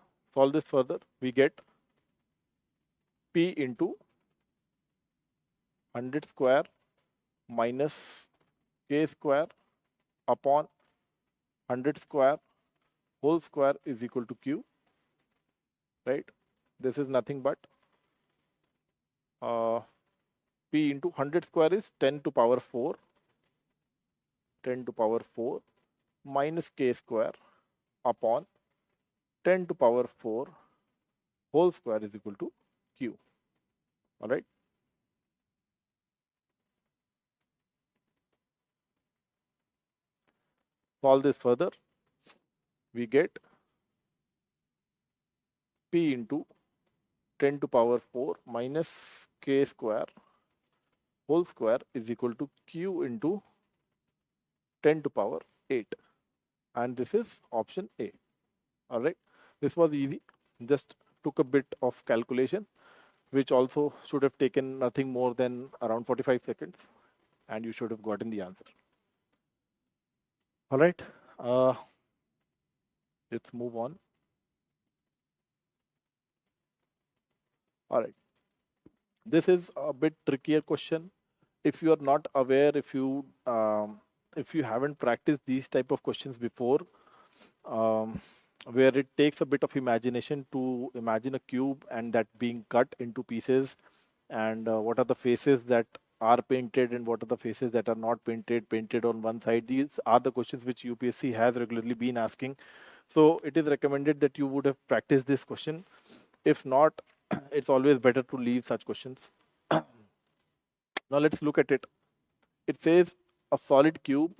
we get P into 100 square minus K square upon 100 square whole square is equal to Q, right? This is nothing but P into 100 square is 10 to power 4, 10 to power 4 minus K square upon 10 to power 4 whole square is equal to Q. All right. Solve this further. We get P into 10 to power 4 minus K square whole square is equal to Q into 10 to power 8. And this is option A. All right. This was easy. Just took a bit of calculation, which also should have taken nothing more than around 45 seconds. And you should have gotten the answer. All right. Let's move on. All right. This is a bit trickier question. If you are not aware, if you haven't practiced these type of questions before, where it takes a bit of imagination to imagine a cube and that being cut into pieces, and what are the faces that are painted and what are the faces that are not painted on one side. These are the questions which UPSC has regularly been asking. So it is recommended that you would have practiced this question. If not, it's always better to leave such questions. Now let's look at it. It says a solid cube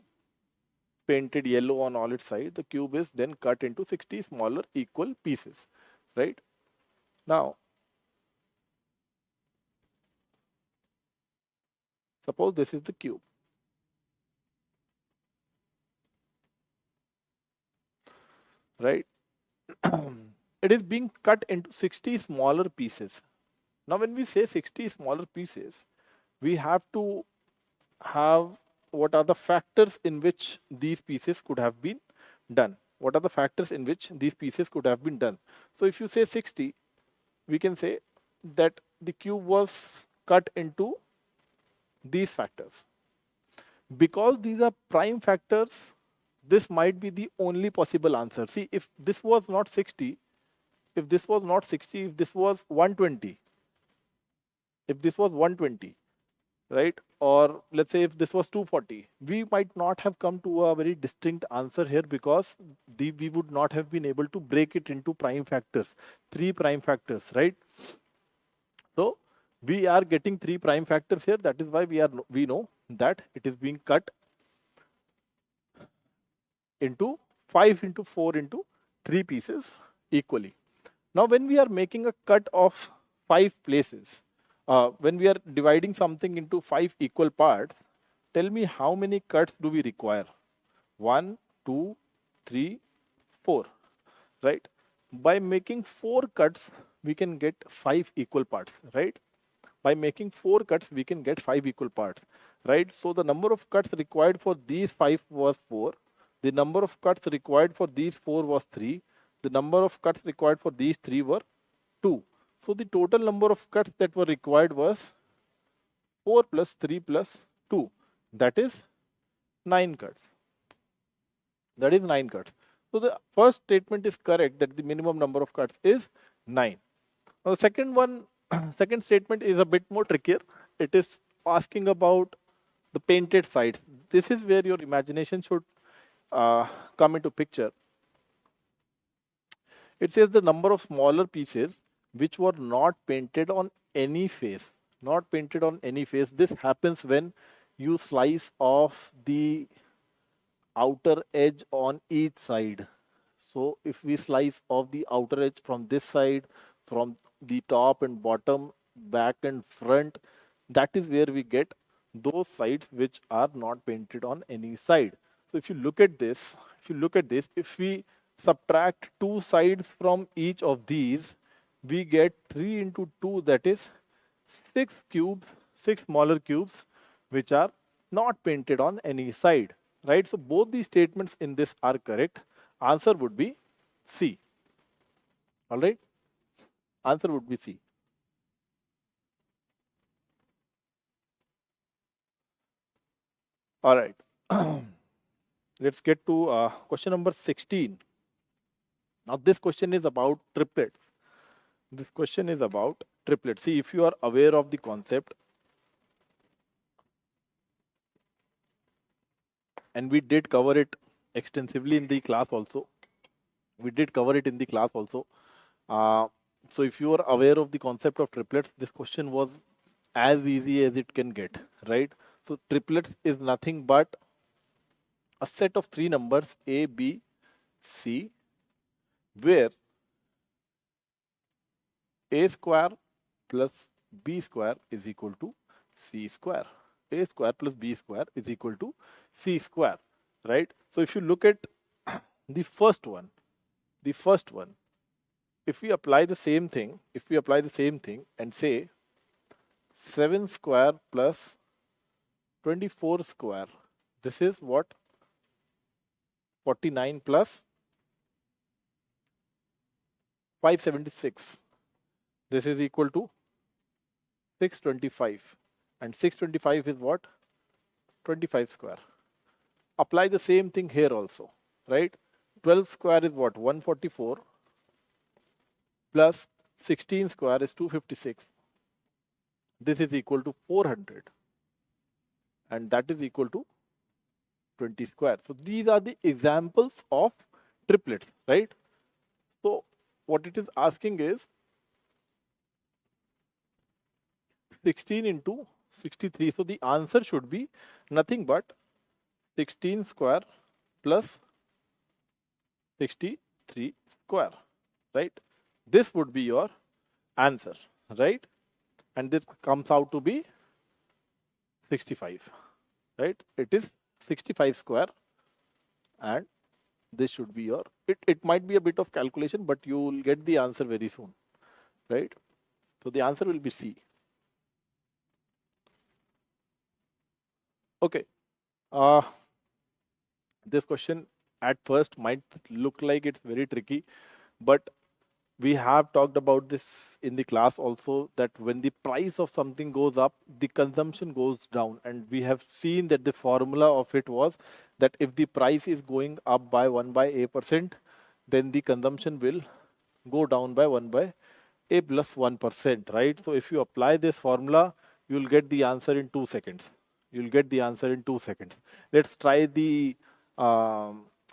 painted yellow on all its sides. The cube is then cut into 60 smaller equal pieces, right? Now, suppose this is the cube. Right? It is being cut into 60 smaller pieces. Now, when we say 60 smaller pieces, we have to have what are the factors in which these pieces could have been done. What are the factors in which these pieces could have been done? So if you say 60, we can say that the cube was cut into these factors. Because these are prime factors, this might be the only possible answer. See, if this was not 60, if this was 120, if this was 120, right? Or let's say if this was 240, we might not have come to a very distinct answer here, because we would not have been able to break it into prime factors, 3 prime factors, right? So we are getting 3 prime factors here. That is why we know that it is being cut into 5 into 4 into 3 pieces equally. Now, when we are making a cut of 5 places, when we are dividing something into 5 equal parts, tell me how many cuts do we require? 1, 2, 3, 4, right? By making 4 cuts, we can get 5 equal parts, right? By making 4 cuts, we can get 5 equal parts, right? So the number of cuts required for these 5 was 4. The number of cuts required for these 4 was 3. The number of cuts required for these 3 were 2. So the total number of cuts that were required was 4 plus 3 plus 2. That is 9 cuts. That is 9 cuts. So the first statement is correct, that the minimum number of cuts is 9. Now the second one, second statement is a bit more trickier. It is asking about the painted sides. This is where your imagination should come into picture. It says the number of smaller pieces which were not painted on any face. Not painted on any face. This happens when you slice off the outer edge on each side. So if we slice off the outer edge from this side, from the top and bottom, back and front, that is where we get those sides which are not painted on any side. So if you look at this, if we subtract 2 sides from each of these, we get 3 into 2, that is 6 cubes, 6 smaller cubes which are not painted on any side, right? So both these statements in this are correct. Answer would be C. All right? Answer would be C. All right. Let's get to question number 16. Now this question is about triplets. This question is about triplets. See, if you are aware of the concept, and we did cover it extensively in the class also. We did cover it in the class also. So if you are aware of the concept of triplets, this question was as easy as it can get, right? So triplets is nothing but a set of three numbers A, B, C, where A square plus B square is equal to C square. A square plus B square is equal to C square, right? So if you look at the first one, if we apply the same thing, and say 7 square plus 24 square, this is what? 49 plus 576. This is equal to 625. And 625 is what? 25 square. Apply the same thing here also, right? 12 square is what? 144 plus 16 square is 256. This is equal to 400. And that is equal to 20 square. So these are the examples of triplets, right? So what it is asking is 16 into 63. So the answer should be nothing but 16 square plus 63 square, right? This would be your answer, right? And this comes out to be 65, right? It is 65 square, and this should be your, it might be a bit of calculation, but you will get the answer very soon, right? So the answer will be C. Okay. This question at first might look like it's very tricky, but we have talked about this in the class also, that when the price of something goes up, the consumption goes down. And we have seen that the formula of it was that if the price is going up by 1/a%, then the consumption will go down by 1/a plus 1%, right? So if you apply this formula, you'll get the answer in 2 seconds. Let's try the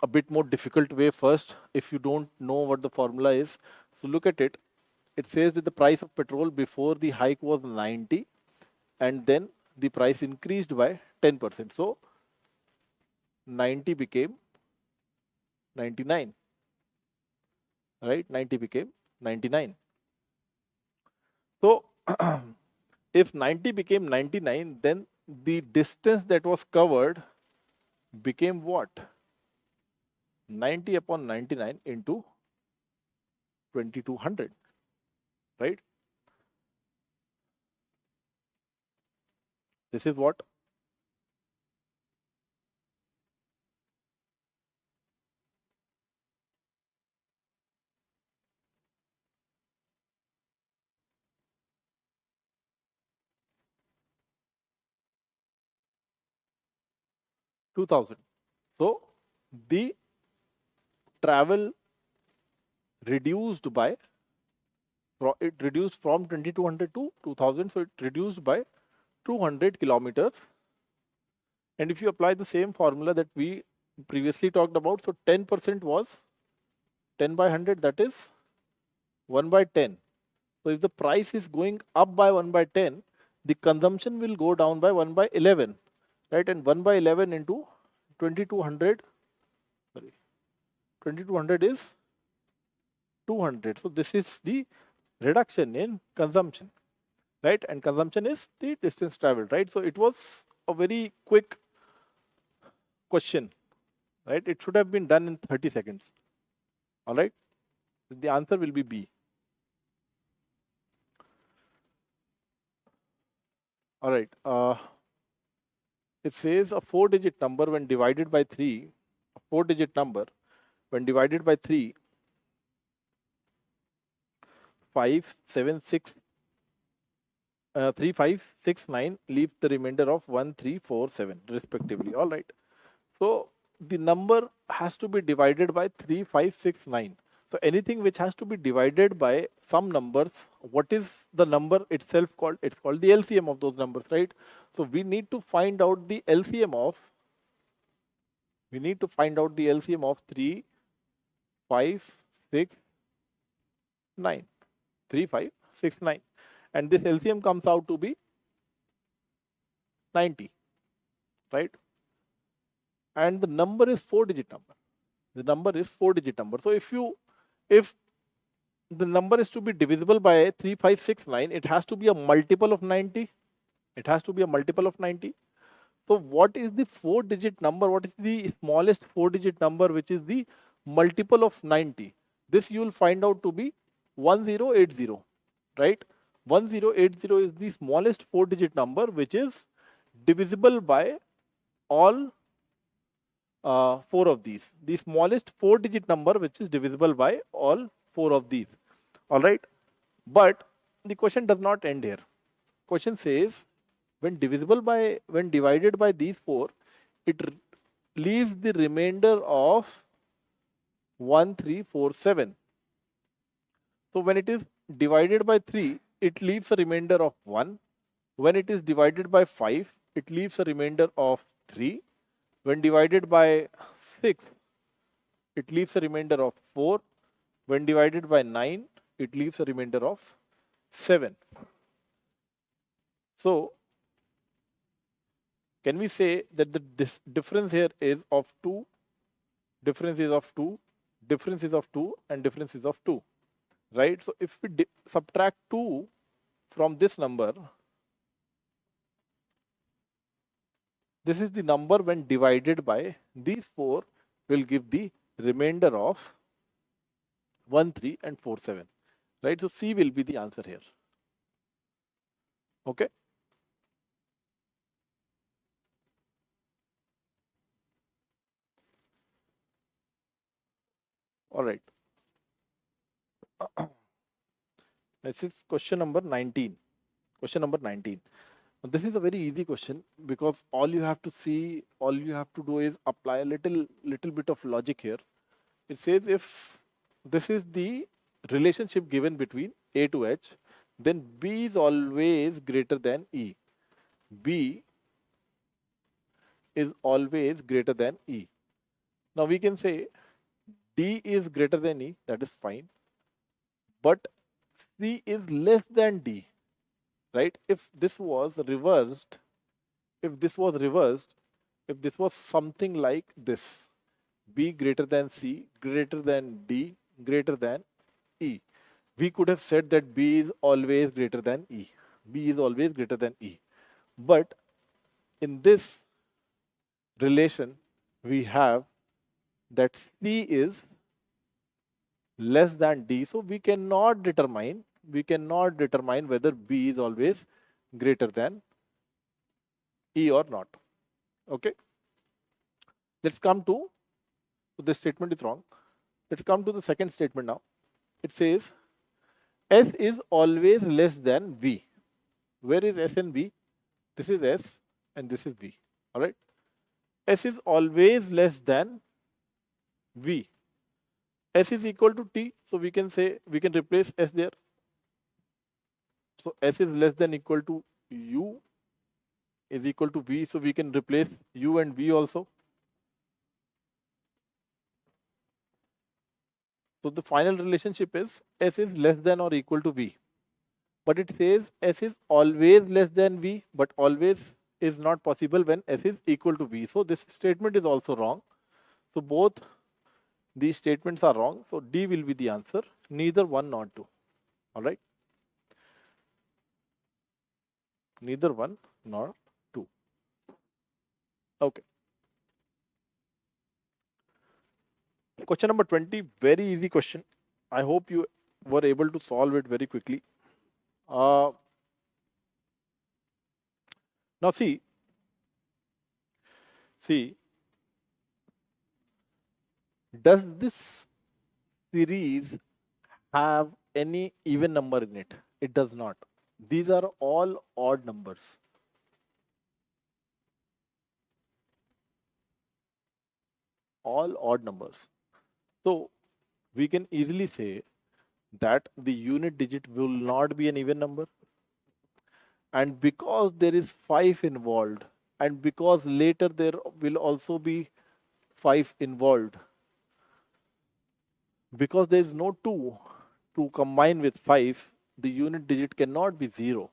a bit more difficult way first, if you don't know what the formula is. So look at it. It says that the price of petrol before the hike was 90, and then the price increased by 10%. So 90 became 99, right? 90 became 99. So if 90 became 99, then the distance that was covered became what? 90 upon 99 into 2200, right? This is what? $2,000. So the travel reduced by, it reduced from 2200 to 2000, so it reduced by 200 kilometers. And if you apply the same formula that we previously talked about, so 10% was 10 by 100, that is 1 by 10. So if the price is going up by 1 by 10, the consumption will go down by 1 by 11, right? And 1 by 11 into 2200, sorry, 2200 is 200. So this is the reduction in consumption, right? And consumption is the distance traveled, right? So it was a very quick question, right? It should have been done in 30 seconds. All right. The answer will be B. All right. It says a 4-digit number when divided by 3, a 4-digit number when divided by 3, 5, 7, 6, 3, 5, 6, 9 leaves the remainder of 1, 3, 4, 7 respectively. All right. So the number has to be divided by 3, 5, 6, 9. So anything which has to be divided by some numbers, what is the number itself called? It's called the LCM of those numbers, right? So we need to find out the LCM of 3, 5, 6, 9. 3, 5, 6, 9. And this LCM comes out to be 90, right? And the number is 4-digit number. The number is 4-digit number. So if the number is to be divisible by 3, 5, 6, 9, it has to be a multiple of 90. It has to be a multiple of 90. So what is the 4-digit number? What is the smallest 4-digit number which is the multiple of 90? This you will find out to be 1080, right? 1080 is the smallest 4-digit number which is divisible by all 4 of these. The smallest 4-digit number which is divisible by all 4 of these. All right. But the question does not end here. Question says when divided by these 4, it leaves the remainder of 1, 3, 4, 7. So when it is divided by 3, it leaves a remainder of 1. When it is divided by 5, it leaves a remainder of 3. When divided by 6, it leaves a remainder of 4. When divided by 9, it leaves a remainder of 7. So can we say that the difference here is of 2, difference is of 2, difference is of 2, and difference is of 2, right? So if we subtract 2 from this number, this is the number when divided by these 4 will give the remainder of 1, 3, and 4, 7, right? So C will be the answer here. Okay. All right. This is question number 19. Question number 19. This is a very easy question because all you have to do is apply a little bit of logic here. It says if this is the relationship given between A to H, then B is always greater than E. B is always greater than E. Now we can say D is greater than E, that is fine. But C is less than D, right? If this was reversed, if this was something like this, B greater than C, greater than D, greater than E, we could have said that B is always greater than E. B is always greater than E. But in this relation, we have that C is less than D. So we cannot determine whether B is always greater than E or not. Okay. Let's come to, so this statement is wrong. Let's come to the second statement now. It says S is always less than V. Where is S and V? This is S and this is V. All right. S is always less than V. S is equal to T, so we can replace S there. So S is less than equal to U is equal to V, so we can replace U and V also. So the final relationship is S is less than or equal to V. But it says S is always less than V, but always is not possible when S is equal to V. So this statement is also wrong. So both these statements are wrong. So D will be the answer, neither 1 nor 2. All right. Neither 1 nor 2. Okay. Question number 20, very easy question. I hope you were able to solve it very quickly. Now see, does this series have any even number in it? It does not. These are all odd numbers. All odd numbers. So we can easily say that the unit digit will not be an even number. And because there is 5 involved, and because later there will also be 5 involved, because there is no 2 to combine with 5, the unit digit cannot be 0,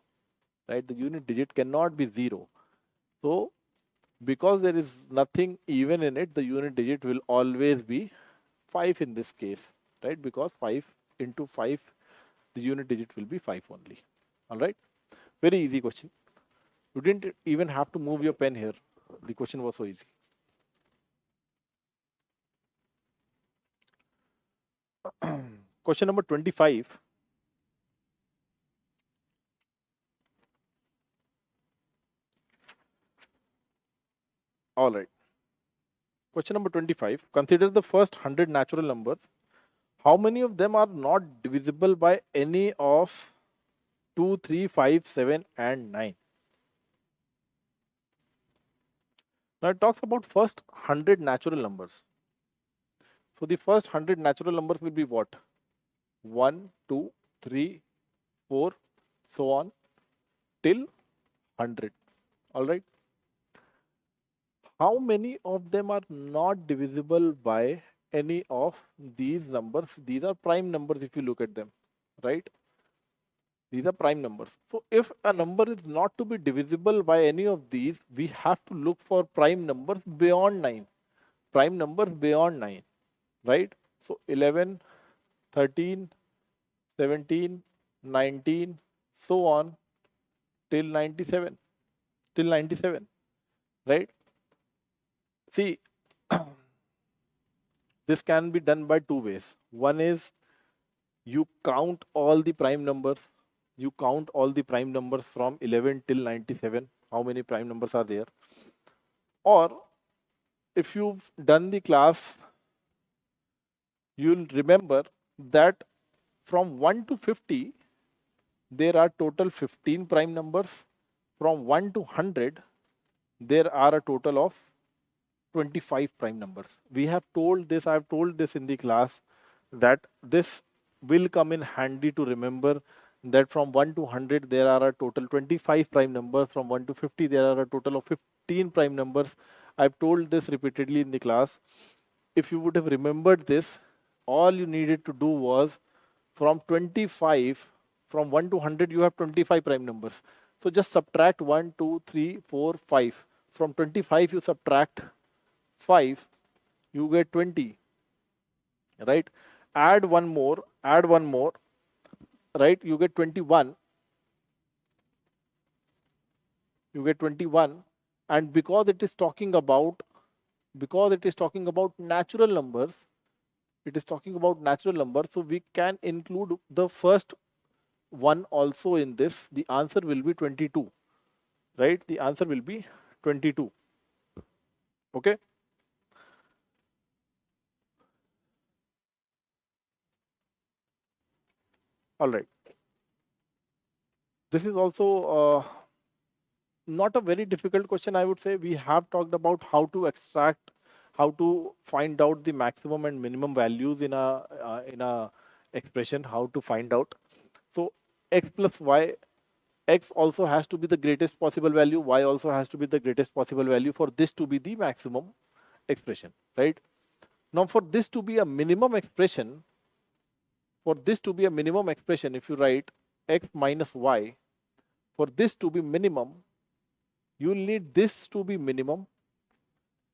right? The unit digit cannot be 0. So because there is nothing even in it, the unit digit will always be 5 in this case, right? Because 5 into 5, the unit digit will be 5 only. All right? Very easy question. You didn't even have to move your pen here. The question was so easy. Question number 25. All right. Question number 25. Consider the first 100 natural numbers. How many of them are not divisible by any of 2, 3, 5, 7, and 9? Now it talks about first 100 natural numbers. So the first 100 natural numbers will be what? 1, 2, 3, 4, so on till 100. All right. How many of them are not divisible by any of these numbers? These are prime numbers if you look at them, right? These are prime numbers. So if a number is not to be divisible by any of these, we have to look for prime numbers beyond 9. Prime numbers beyond 9, right? So 11, 13, 17, 19, so on till 97. Till 97, right? See, this can be done by 2 ways. One is you count all the prime numbers. You count all the prime numbers from 11 till 97. How many prime numbers are there? Or if you've done the class, you'll remember that from 1 to 50, there are total 15 prime numbers. From 1 to 100, there are a total of 25 prime numbers. We have told this, I have told this in the class, that this will come in handy to remember that from 1 to 100 there are a total 25 prime numbers. From 1 to 50 there are a total of 15 prime numbers. I've told this repeatedly in the class. If you would have remembered this, all you needed to do was from 25, from 1 to 100 you have 25 prime numbers. So just subtract 1, 2, 3, 4, 5. From 25 you subtract 5, you get 20, right? Add one more, right? You get 21. You get 21. And because it is talking about natural numbers, so we can include the first one also in this. The answer will be 22, right? The answer will be 22. Okay. All right. This is also not a very difficult question, I would say. We have talked about how to extract, how to find out the maximum and minimum values in a expression, how to find out. So x plus y, x also has to be the greatest possible value, y also has to be the greatest possible value for this to be the maximum expression, right? Now for this to be a minimum expression, if you write x minus y, for this to be minimum, you'll need this to be minimum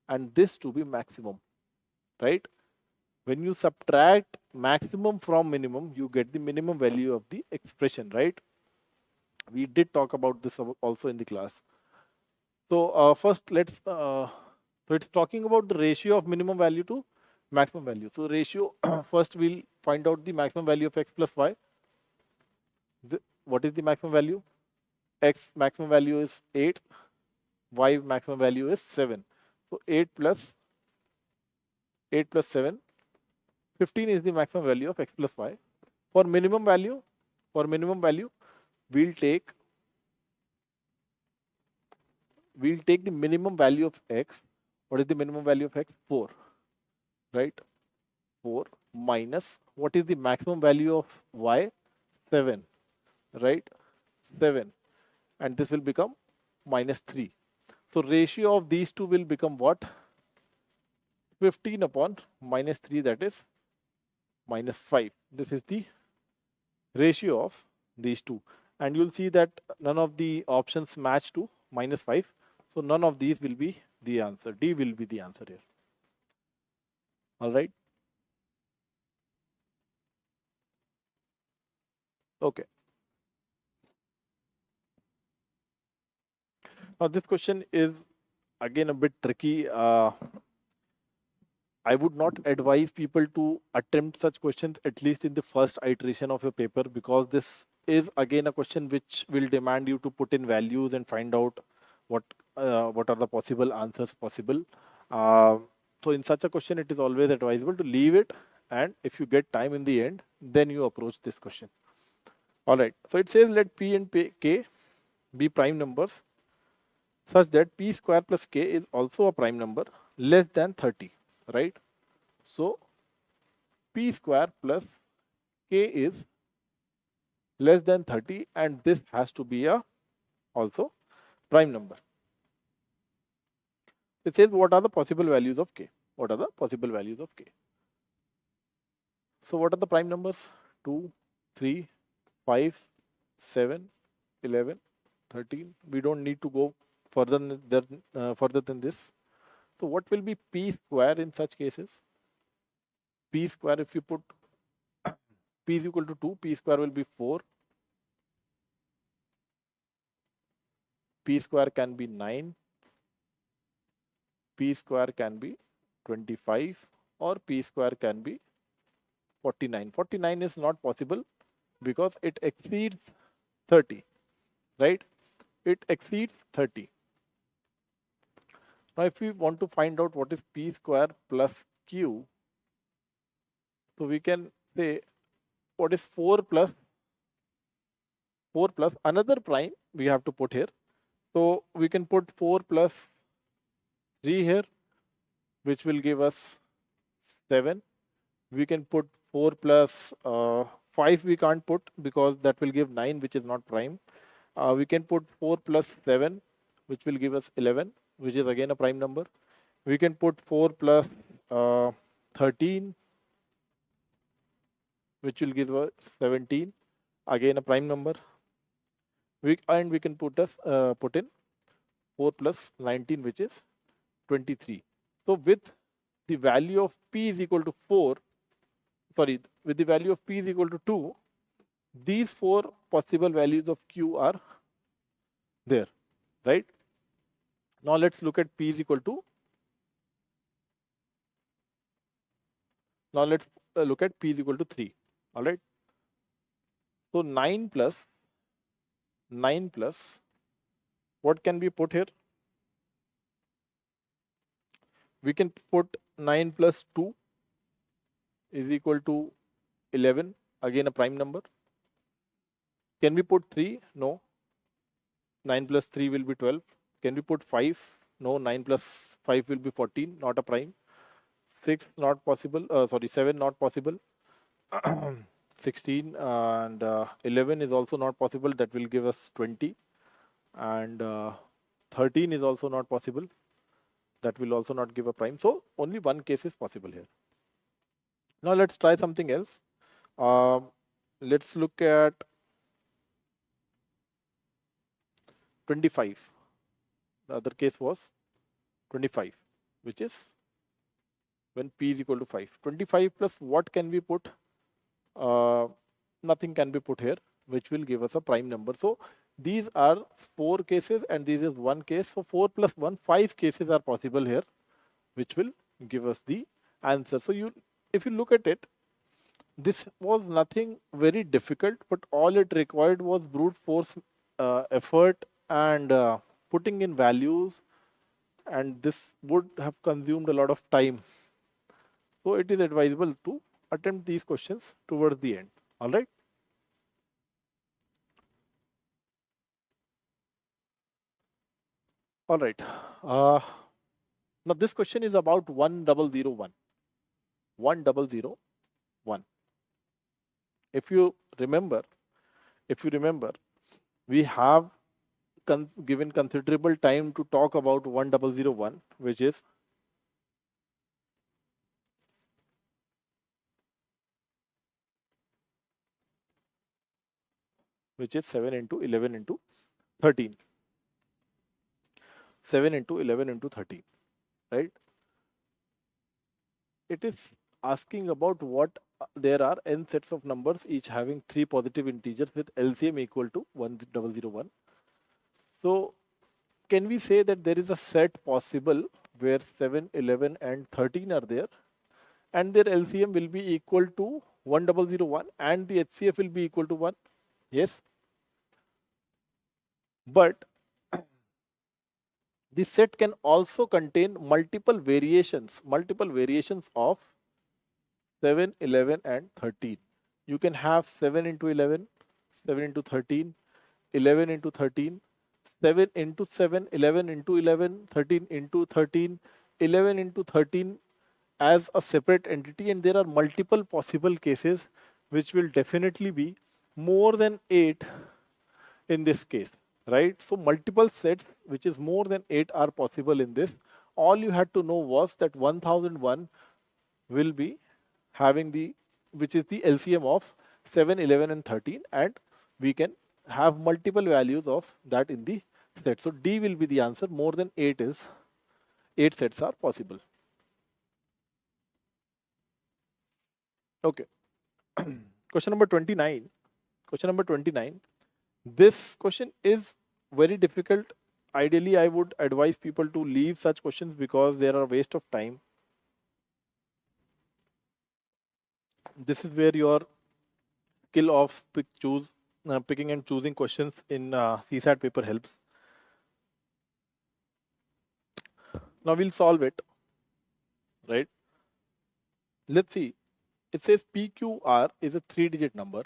and this to be maximum, right? When you subtract maximum from minimum, you get the minimum value of the expression, right? We did talk about this also in the class. So first let's, so it's talking about the ratio of minimum value to maximum value. So ratio, first we'll find out the maximum value of x plus y. What is the maximum value? X maximum value is 8, y maximum value is 7. So 8 plus 7, 15 is the maximum value of x plus y. For minimum value, we'll take the minimum value of x. What is the minimum value of x? 4, right? 4 minus, what is the maximum value of y? 7, right? 7. And this will become minus 3. So ratio of these two will become what? 15 upon minus 3, that is minus 5. This is the ratio of these two. And you'll see that none of the options match to minus 5. So none of these will be the answer. D will be the answer here. All right. Okay. Now this question is again a bit tricky. I would not advise people to attempt such questions at least in the first iteration of your paper, because this is again a question which will demand you to put in values and find out what are the possible answers possible. So in such a question, it is always advisable to leave it, and if you get time in the end, then you approach this question. All right. So it says let P and K be prime numbers such that P square plus K is also a prime number less than 30, right? So P square plus K is less than 30, and this has to be a also prime number. It says what are the possible values of K? What are the possible values of K? So what are the prime numbers? 2, 3, 5, 7, 11, 13. We don't need to go further than this. So what will be P square in such cases? P square, if you put P is equal to 2, P square will be 4. P square can be 9. P square can be 25, or P square can be 49. 49 is not possible because it exceeds 30, right? It exceeds 30. Now, if we want to find out what is P square plus Q, so we can say what is 4 plus another prime we have to put here. So we can put 4 plus 3 here, which will give us 7. We can put 4 plus 5 we can't put because that will give 9, which is not prime. We can put 4 plus 7, which will give us 11, which is again a prime number. We can put 4 plus 13, which will give us 17, again a prime number. We can put in 4 plus 19, which is 23. So with the value of P is equal to 4, sorry, with the value of P is equal to 2, these 4 possible values of Q are there, right? Now let's look at P is equal to, now let's look at P is equal to 3, all right? So 9 plus, what can we put here? We can put 9 plus 2 is equal to 11, again a prime number. Can we put 3? No. 9 plus 3 will be 12. Can we put 5? No. 9 plus 5 will be 14, not a prime. 6 not possible. 7 not possible. 16 and 11 is also not possible. That will give us 20. And 13 is also not possible. That will also not give a prime. So only one case is possible here. Now let's try something else. Let's look at 25. The other case was 25, which is when P is equal to 5. 25 plus what can we put? Nothing can be put here, which will give us a prime number. So these are 4 cases and this is 1 case. So 4 plus 1, 5 cases are possible here, which will give us the answer. So if you look at it, this was nothing very difficult, but all it required was brute force effort and putting in values, and this would have consumed a lot of time. So it is advisable to attempt these questions towards the end. All right. All right. Now this question is about 1001. 1001. If you remember, we have given considerable time to talk about 1001, which is which is 7 into 11 into 13. 7 into 11 into 13, right? It is asking about what there are n sets of numbers, each having 3 positive integers with LCM equal to 1001. So can we say that there is a set possible where 7, 11 and 13 are there, and their LCM will be equal to 1001 and the HCF will be equal to 1? Yes. But this set can also contain multiple variations of 7, 11 and 13. You can have 7 into 11, 7 into 13, 11 into 13, 7 into 7, 11 into 11, 13 into 13, 11 into 13 as a separate entity, and there are multiple possible cases which will definitely be more than 8 in this case, right? So multiple sets which is more than 8 are possible in this. All you had to know was that 1001 will be having which is the LCM of 7, 11 and 13, and we can have multiple values of that in the set. So D will be the answer. More than 8 sets are possible. Okay. Question number 29. Question number 29. This question is very difficult. Ideally, I would advise people to leave such questions because they are a waste of time. This is where your skill of picking and choosing questions in CSAT paper helps. Now we'll solve it, right? Let's see. It says PQR is a 3-digit number.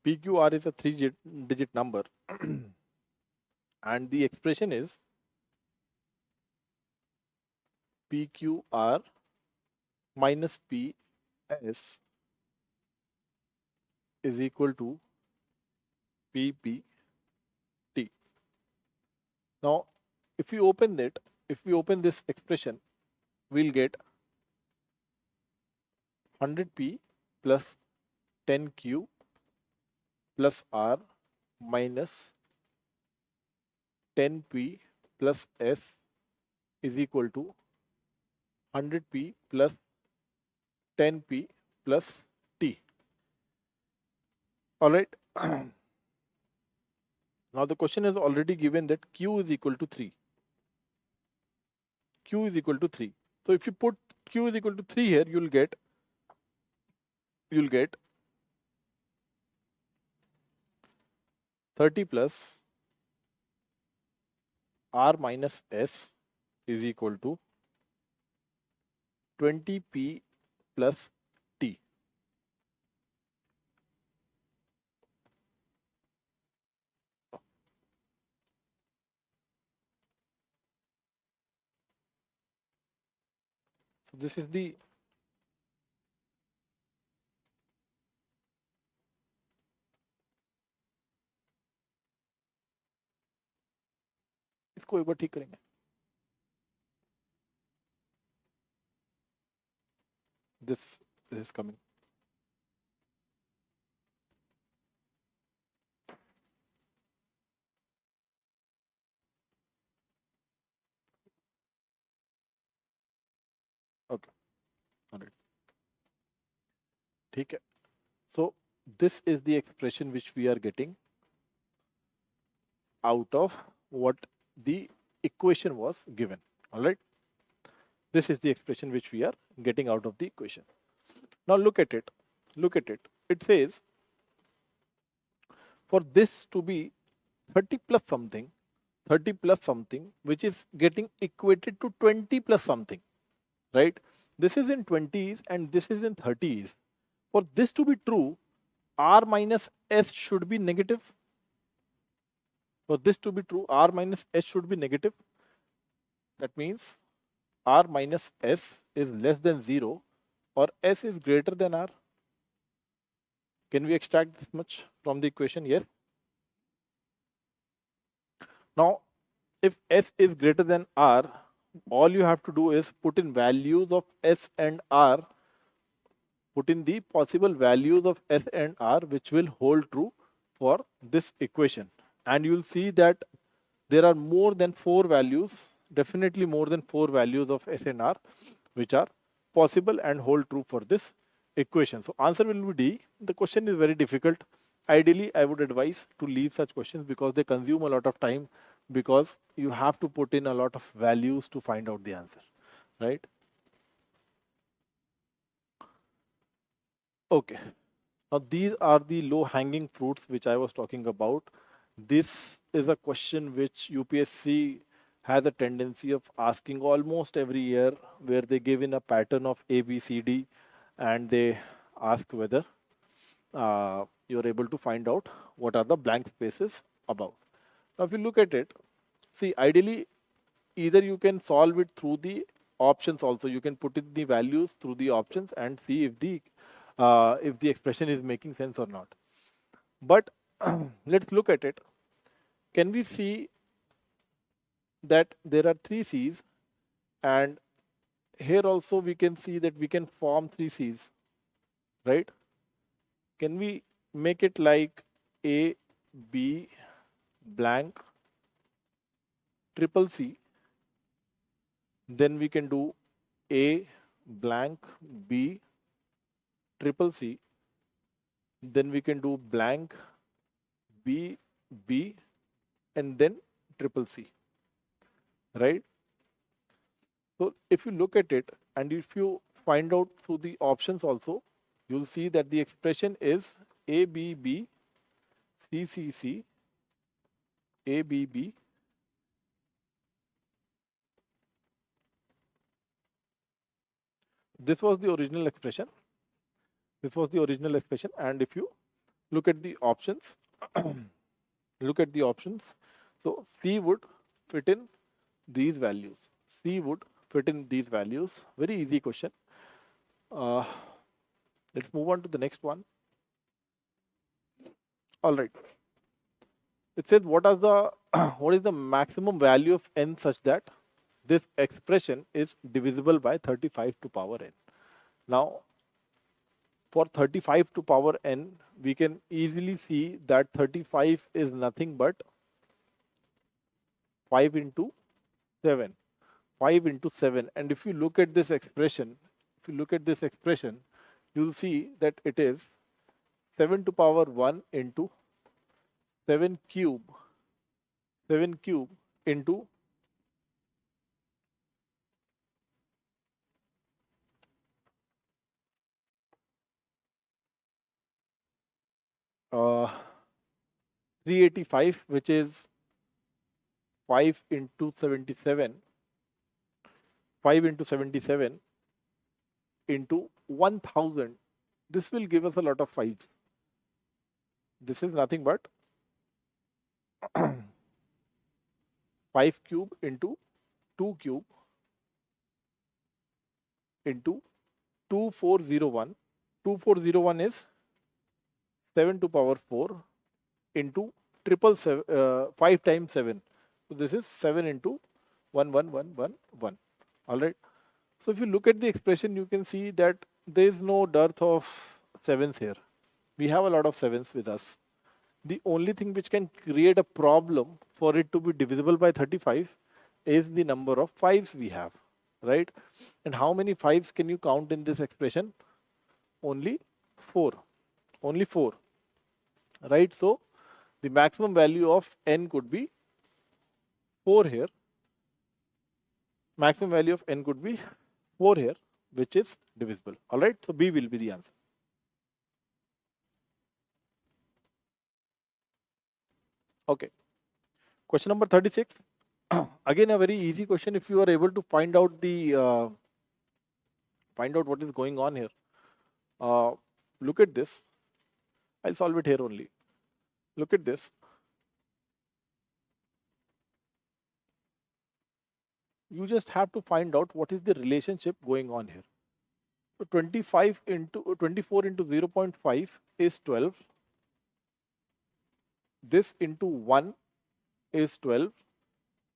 PQR is a 3-digit number. And the expression is PQR minus PS is equal to PPT. Now, if we open this expression, we'll get 100P plus 10Q plus R minus 10P plus S is equal to 100P plus 10P plus T. All right. Now the question is already given that Q is equal to 3. Q is equal to 3. So if you put Q is equal to 3 here, you'll get 30 plus R minus S is equal to 20P plus T. So this is the इसको एक बार ठीक करेंगे. This is coming. Okay. All right. ठीक है. So this is the expression which we are getting out of what the equation was given. All right. This is the expression which we are getting out of the equation. Now look at it. It says for this to be 30 plus something, which is getting equated to 20 plus something, right? This is in 20s and this is in 30s. For this to be true, R minus S should be negative. For this to be true, R minus S should be negative. That means R minus S is less than 0 or S is greater than R? Can we extract this much from the equation? Yes. Now, if S is greater than R, all you have to do is put in values of S and R, put in the possible values of S and R which will hold true for this equation. And you'll see that there are more than 4 values, definitely more than 4 values of S and R which are possible and hold true for this equation. So answer will be D. The question is very difficult. Ideally, I would advise to leave such questions because they consume a lot of time, because you have to put in a lot of values to find out the answer, right? Okay. Now these are the low hanging fruits which I was talking about. This is a question which UPSC has a tendency of asking almost every year, where they give in a pattern of A, B, C, D, and they ask whether you're able to find out what are the blank spaces about. Now, if you look at it, see, ideally, either you can solve it through the options also. You can put in the values through the options and see if the expression is making sense or not. But let's look at it. Can we see that there are 3 C's, and here also we can see that we can form 3 C's, right? Can we make it like A, B, blank, triple C? Then we can do A, blank, B, triple C. Then we can do blank, B, B, and then triple C, right? So if you look at it, and if you find out through the options also, you'll see that the expression is A, B, B, C, C, C, A, B, B, this was the original expression. This was the original expression. And if you look at the options, look at the options. So C would fit in these values. C would fit in these values. Very easy question. Let's move on to the next one. All right. It says what is the maximum value of n such that this expression is divisible by 35 to power n. Now, for 35 to power n, we can easily see that 35 is nothing but 5 into 7. 5 into 7. And if you look at this expression, you'll see that it is 7 to power 1 into 7 cube into 385, which is 5 into 77, 5 into 77 into 1000. This will give us a lot of 5s. This is nothing but 5 cube into 2 cube into 2401. 2401 is 7 to power 4 into 5 times 7. So this is 7 into 11111. All right. So if you look at the expression, you can see that there is no dearth of 7s here. We have a lot of 7s with us. The only thing which can create a problem for it to be divisible by 35 is the number of 5s we have, right? And how many 5s can you count in this expression? Only 4. Only 4, right? So the maximum value of n could be 4 here. Maximum value of n could be 4 here, which is divisible. All right. So B will be the answer. Okay. Question number 36. Again, a very easy question. If you are able to find out what is going on here. Look at this. I'll solve it here only. Look at this. You just have to find out what is the relationship going on here. 25 into 24 into 0.5 is 12. This into 1 is 12.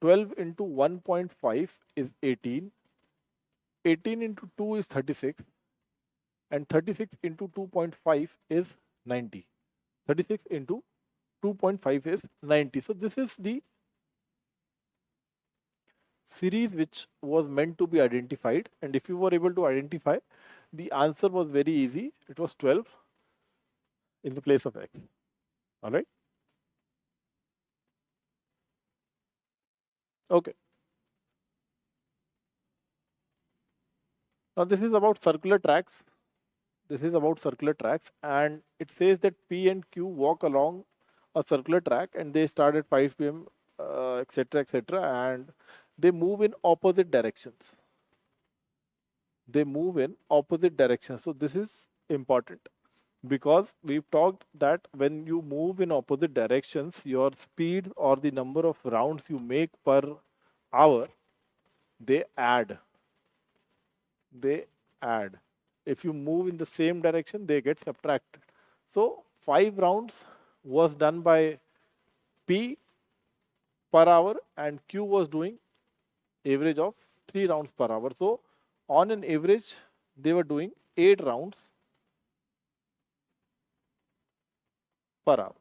12 into 1.5 is 18. 18 into 2 is 36. And 36 into 2.5 is 90. 36 into 2.5 is 90. So this is the series which was meant to be identified. And if you were able to identify, the answer was very easy. It was 12 in the place of x. All right. Okay. Now this is about circular tracks. This is about circular tracks, and it says that P and Q walk along a circular track, and they start at 5 p.m., etc., etc., and they move in opposite directions. They move in opposite directions. So this is important because we've talked that when you move in opposite directions, your speed or the number of rounds you make per hour, they add. They add. If you move in the same direction, they get subtracted. So 5 rounds was done by P per hour, and Q was doing average of 3 rounds per hour. So on an average, they were doing 8 rounds per hour.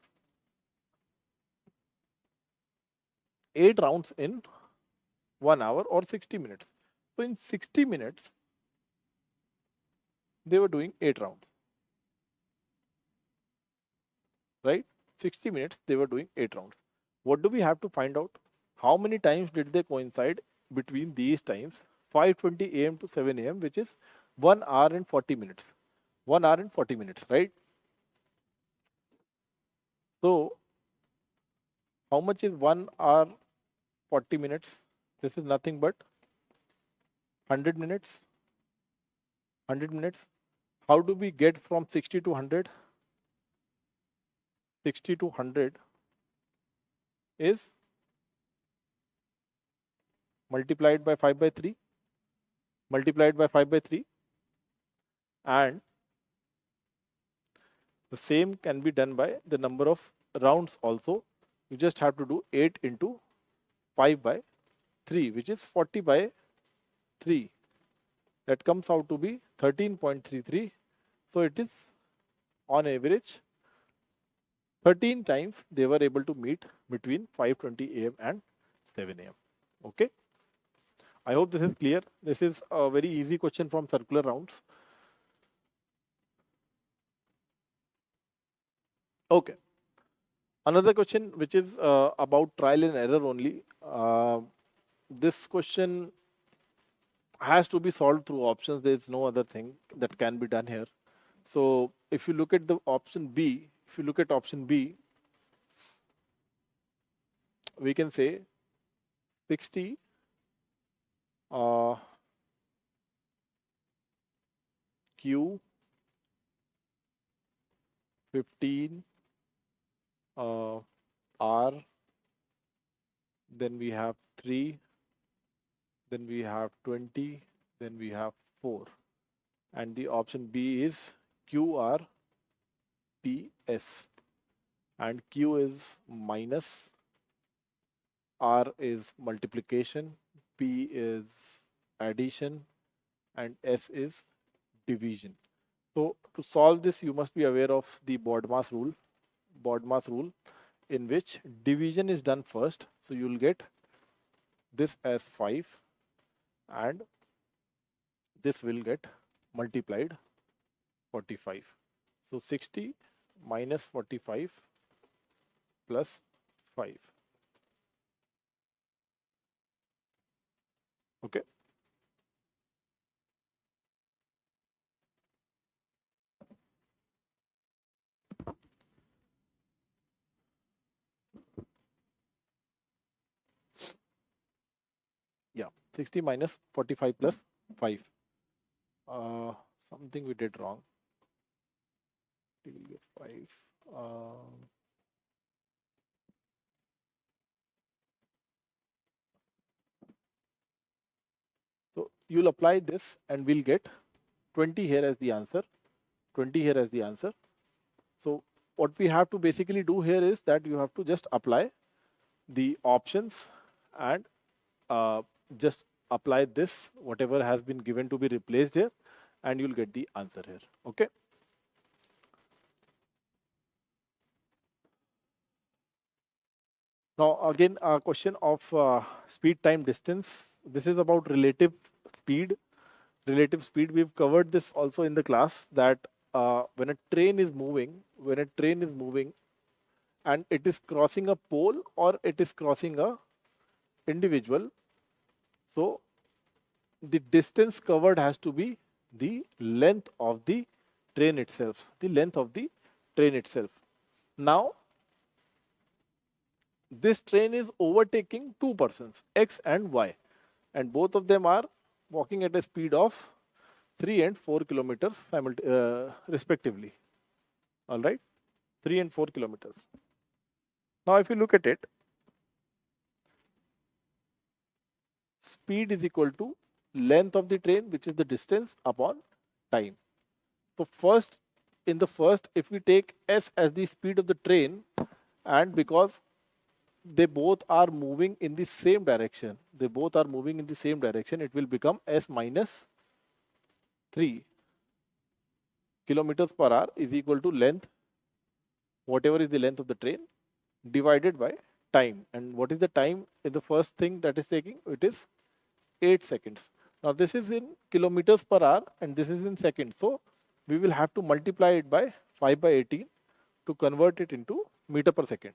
8 rounds in 1 hour or 60 minutes. So in 60 minutes, they were doing 8 rounds. Right? 60 minutes, they were doing 8 rounds. What do we have to find out? How many times did they coincide between these times? 5:20 a.m. to 7 a.m., which is 1 hour and 40 minutes. 1 hour and 40 minutes, right? So how much is 1 hour 40 minutes? This is nothing but 100 minutes. 100 minutes. How do we get from 60 to 100? 60 to 100 is multiplied by 5 by 3. Multiplied by 5 by 3. And the same can be done by the number of rounds also. You just have to do 8 into 5 by 3, which is 40 by 3. That comes out to be 13.33. So it is on average 13 times they were able to meet between 5:20 a.m. and 7 a.m. Okay. I hope this is clear. This is a very easy question from circular rounds. Okay. Another question which is about trial and error only. This question has to be solved through options. There is no other thing that can be done here. So if you look at the option B, we can say 60 Q 15 R, then we have 3, then we have 20, then we have 4. And the option B is QRPS. And Q is minus, R is multiplication, P is addition, and S is division. So to solve this, you must be aware of the BODMAS rule. BODMAS rule in which division is done first. So you will get this as 5 and this will get multiplied 45. So 60 minus 45 plus 5. Okay. Yeah, 60 minus 45 plus 5. Something we did wrong. We will get 5. So you'll apply this and we'll get 20 here as the answer. 20 here as the answer. So what we have to basically do here is that you have to just apply the options and just apply this, whatever has been given to be replaced here, and you'll get the answer here. Okay. Now again, a question of speed, time, distance. This is about relative speed. Relative speed, we've covered this also in the class, that when a train is moving and it is crossing a pole or it is crossing a individual, so the distance covered has to be the length of the train itself, Now, this train is overtaking two persons, X and Y, and both of them are walking at a speed of 3 and 4 kilometers respectively. All right, 3 and 4 kilometers. Now, if you look at it, speed is equal to length of the train, which is the distance, upon time. So first, if we take S as the speed of the train, and because they both are moving in the same direction, it will become S minus 3 kilometers per hour is equal to length, whatever is the length of the train, divided by time. And what is the time in the first thing that is taking? It is 8 seconds. Now this is in kilometers per hour and this is in seconds. So we will have to multiply it by 5 by 18 to convert it into meter per second.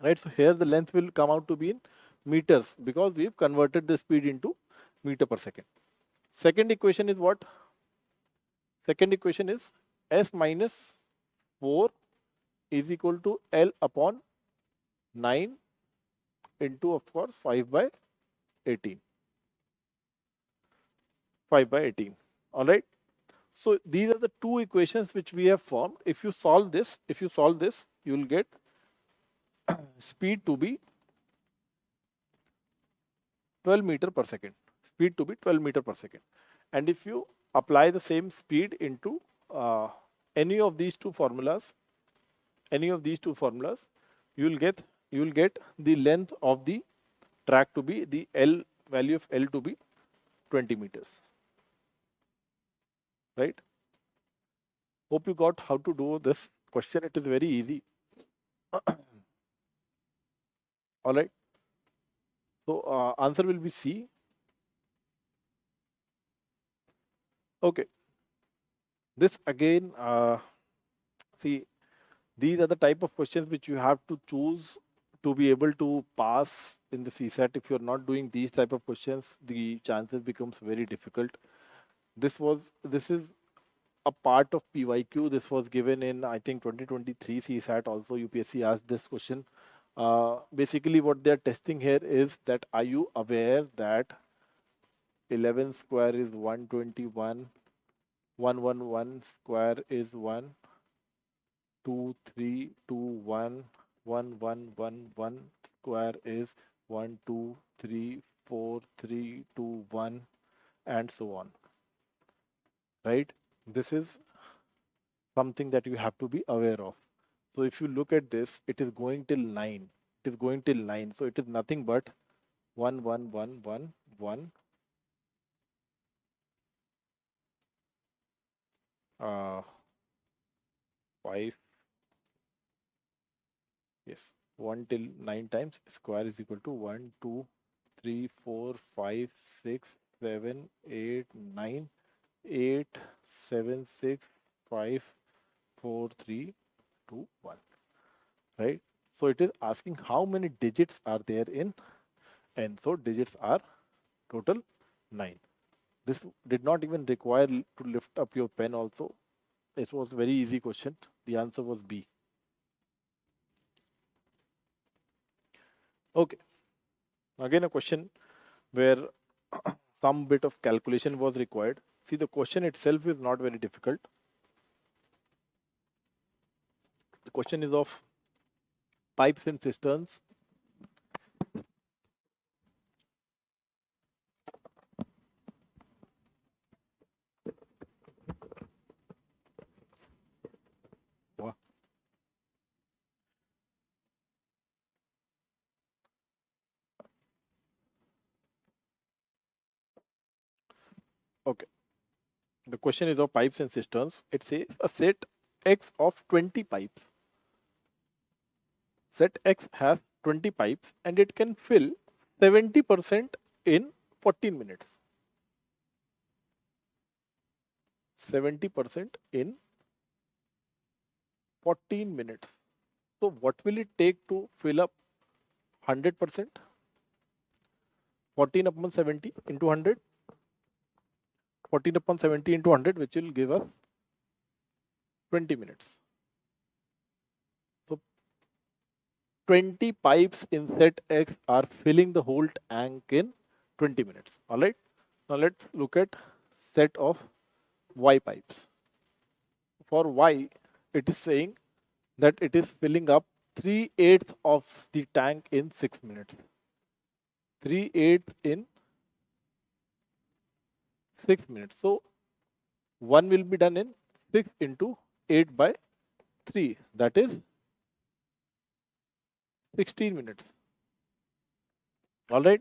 Right? So here the length will come out to be in meters because we've converted the speed into meter per second. Second equation is what? Second equation is S minus 4 is equal to L upon 9 into, of course, 5 by 18. 5 by 18. All right. So these are the two equations which we have formed. If you solve this, you will get speed to be 12 meter per second. Speed to be 12 meter per second. And if you apply the same speed into any of these two formulas, you will get the length of the track to be the L value of L to be 20 meters. Right? Hope you got how to do this question. It is very easy. All right. So answer will be C. Okay. This again, see, these are the type of questions which you have to choose to be able to pass in the CSAT. If you're not doing these type of questions, the chances becomes very difficult. This is a part of PYQ. This was given in, I think, 2023 CSAT also. UPSC asked this question. Basically what they're testing here is that, are you aware that 11 square is 121, 111 square is 1, 2, 3, 2, 1, 1, 1, 1, 1 square is 1, 2, 3, 4, 3, 2, 1, and so on. Right? This is something that you have to be aware of. So if you look at this, it is going till 9. So it is nothing but 1, 1, 1, 1, 1. 5. Yes. 1 till 9 times square is equal to 1, 2, 3, 4, 5, 6, 7, 8, 9, 8, 7, 6, 5, 4, 3, 2, 1. Right? So it is asking how many digits are there in N. So digits are total 9. This did not even require to lift up your pen also. It was a very easy question. The answer was B. Okay. Again, a question where some bit of calculation was required. See, the question itself is not very difficult. The question is of pipes and cisterns. Okay. The question is of pipes and cisterns. It says a set X of 20 pipes. Set X has 20 pipes and it can fill 70% in 14 minutes. 70% in 14 minutes. So what will it take to fill up 100%? 14 upon 70 into 100. 14 upon 70 into 100, which will give us 20 minutes. So 20 pipes in set X are filling the whole tank in 20 minutes. All right. Now let's look at set of Y pipes. For Y, it is saying that it is filling up 3/8 of the tank in 6 minutes. 3/8 in 6 minutes. So one will be done in 6 into 8 by 3. That is 16 minutes. All right,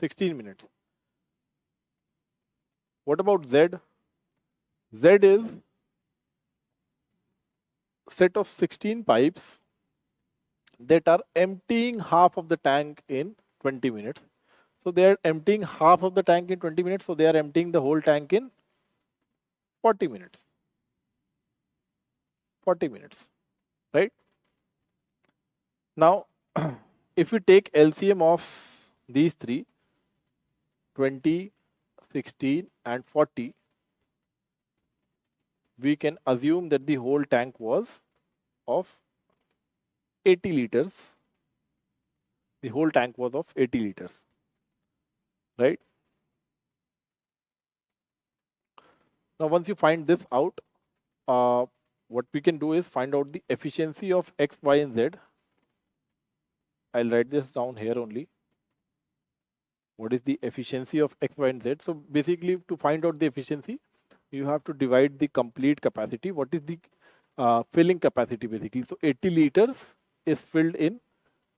16 minutes. What about Z? Z is set of 16 pipes that are emptying half of the tank in 20 minutes. So they are emptying half of the tank in 20 minutes. So they are emptying the whole tank in 40 minutes. 40 minutes, right? Now, if we take LCM of these three, 20, 16 and 40, we can assume that the whole tank was of 80 liters. The whole tank was of 80 liters, right? Now, once you find this out, what we can do is find out the efficiency of X, Y and Z. I'll write this down here only. What is the efficiency of X, Y and Z? So basically, to find out the efficiency, you have to divide the complete capacity. What is the filling capacity basically? So 80 liters is filled in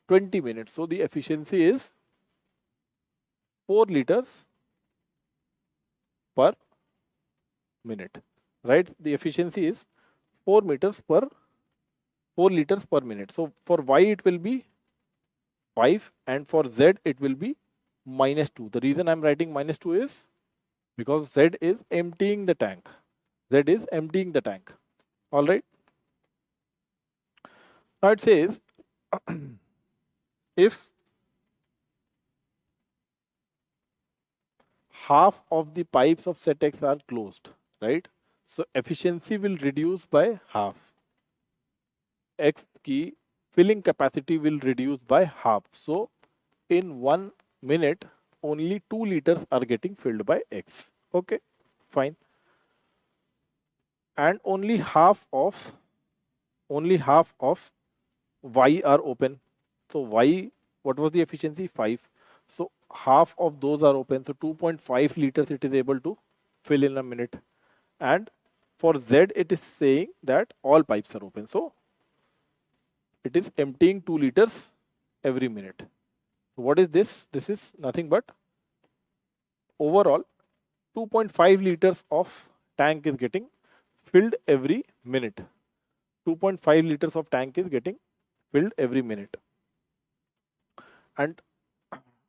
20 minutes. So the efficiency is 4 liters per minute, right? The efficiency is 4 liters per minute. So for Y it will be 5 and for Z it will be -2. The reason I'm writing -2 is because Z is emptying the tank. Z is emptying the tank. All right. Now it says if half of the pipes of set X are closed, right? So efficiency will reduce by half. X की filling capacity will reduce by half. So in 1 minute, only 2 liters are getting filled by X. Okay, fine. And only half of Y are open. So Y, what was the efficiency? 5. So half of those are open. So 2.5 liters it is able to fill in a minute. And for Z, it is saying that all pipes are open. So it is emptying 2 liters every minute. So what is this? This is nothing but overall 2.5 liters of tank is getting filled every minute. 2.5 liters of tank is getting filled every minute. And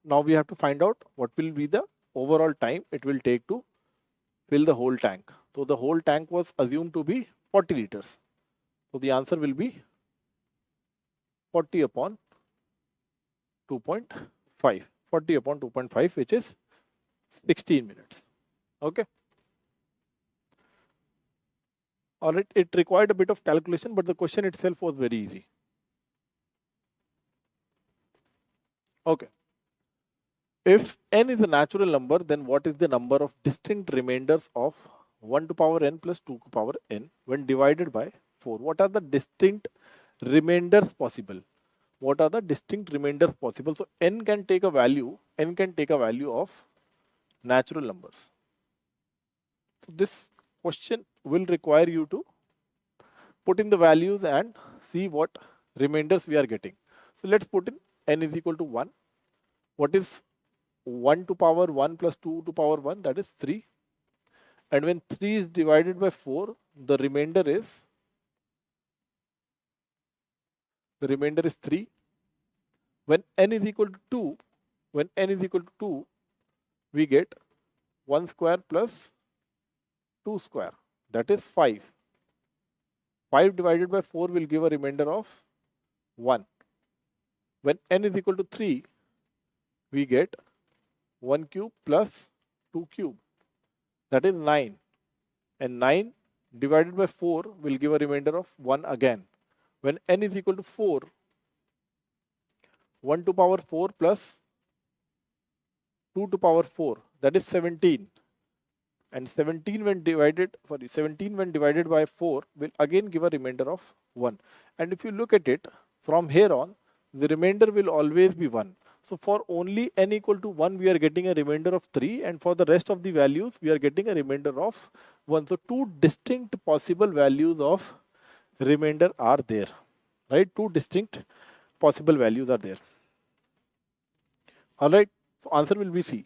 now we have to find out what will be the overall time it will take to fill the whole tank. So the whole tank was assumed to be 40 liters. So the answer will be 40 upon 2.5. 40 upon 2.5, which is 16 minutes. Okay. All right. It required a bit of calculation, but the question itself was very easy. Okay. If n is a natural number, then what is the number of distinct remainders of 1 to power n plus 2 to power n when divided by 4? What are the distinct remainders possible? What are the distinct remainders possible? So n can take a value of natural numbers. So this question will require you to put in the values and see what remainders we are getting. So let's put in n is equal to 1. What is 1 to power 1 plus 2 to power 1? That is 3. And when 3 is divided by 4, the remainder is 3. When n is equal to 2, we get 1 square plus 2 square, that is 5. 5 divided by 4 will give a remainder of 1. When n is equal to 3, we get 1 cube plus 2 cube, that is 9. And 9 divided by 4 will give a remainder of 1 again. When n is equal to 4, 1 to power 4 plus 2 to power 4, that is 17. And 17 when divided by 4 will again give a remainder of 1. And if you look at it, from here on, the remainder will always be 1. So for only n equal to 1, we are getting a remainder of 3. And for the rest of the values, we are getting a remainder of 1. So two distinct possible values of remainder are there. Right? Two distinct possible values are there. Alright, so answer will be C.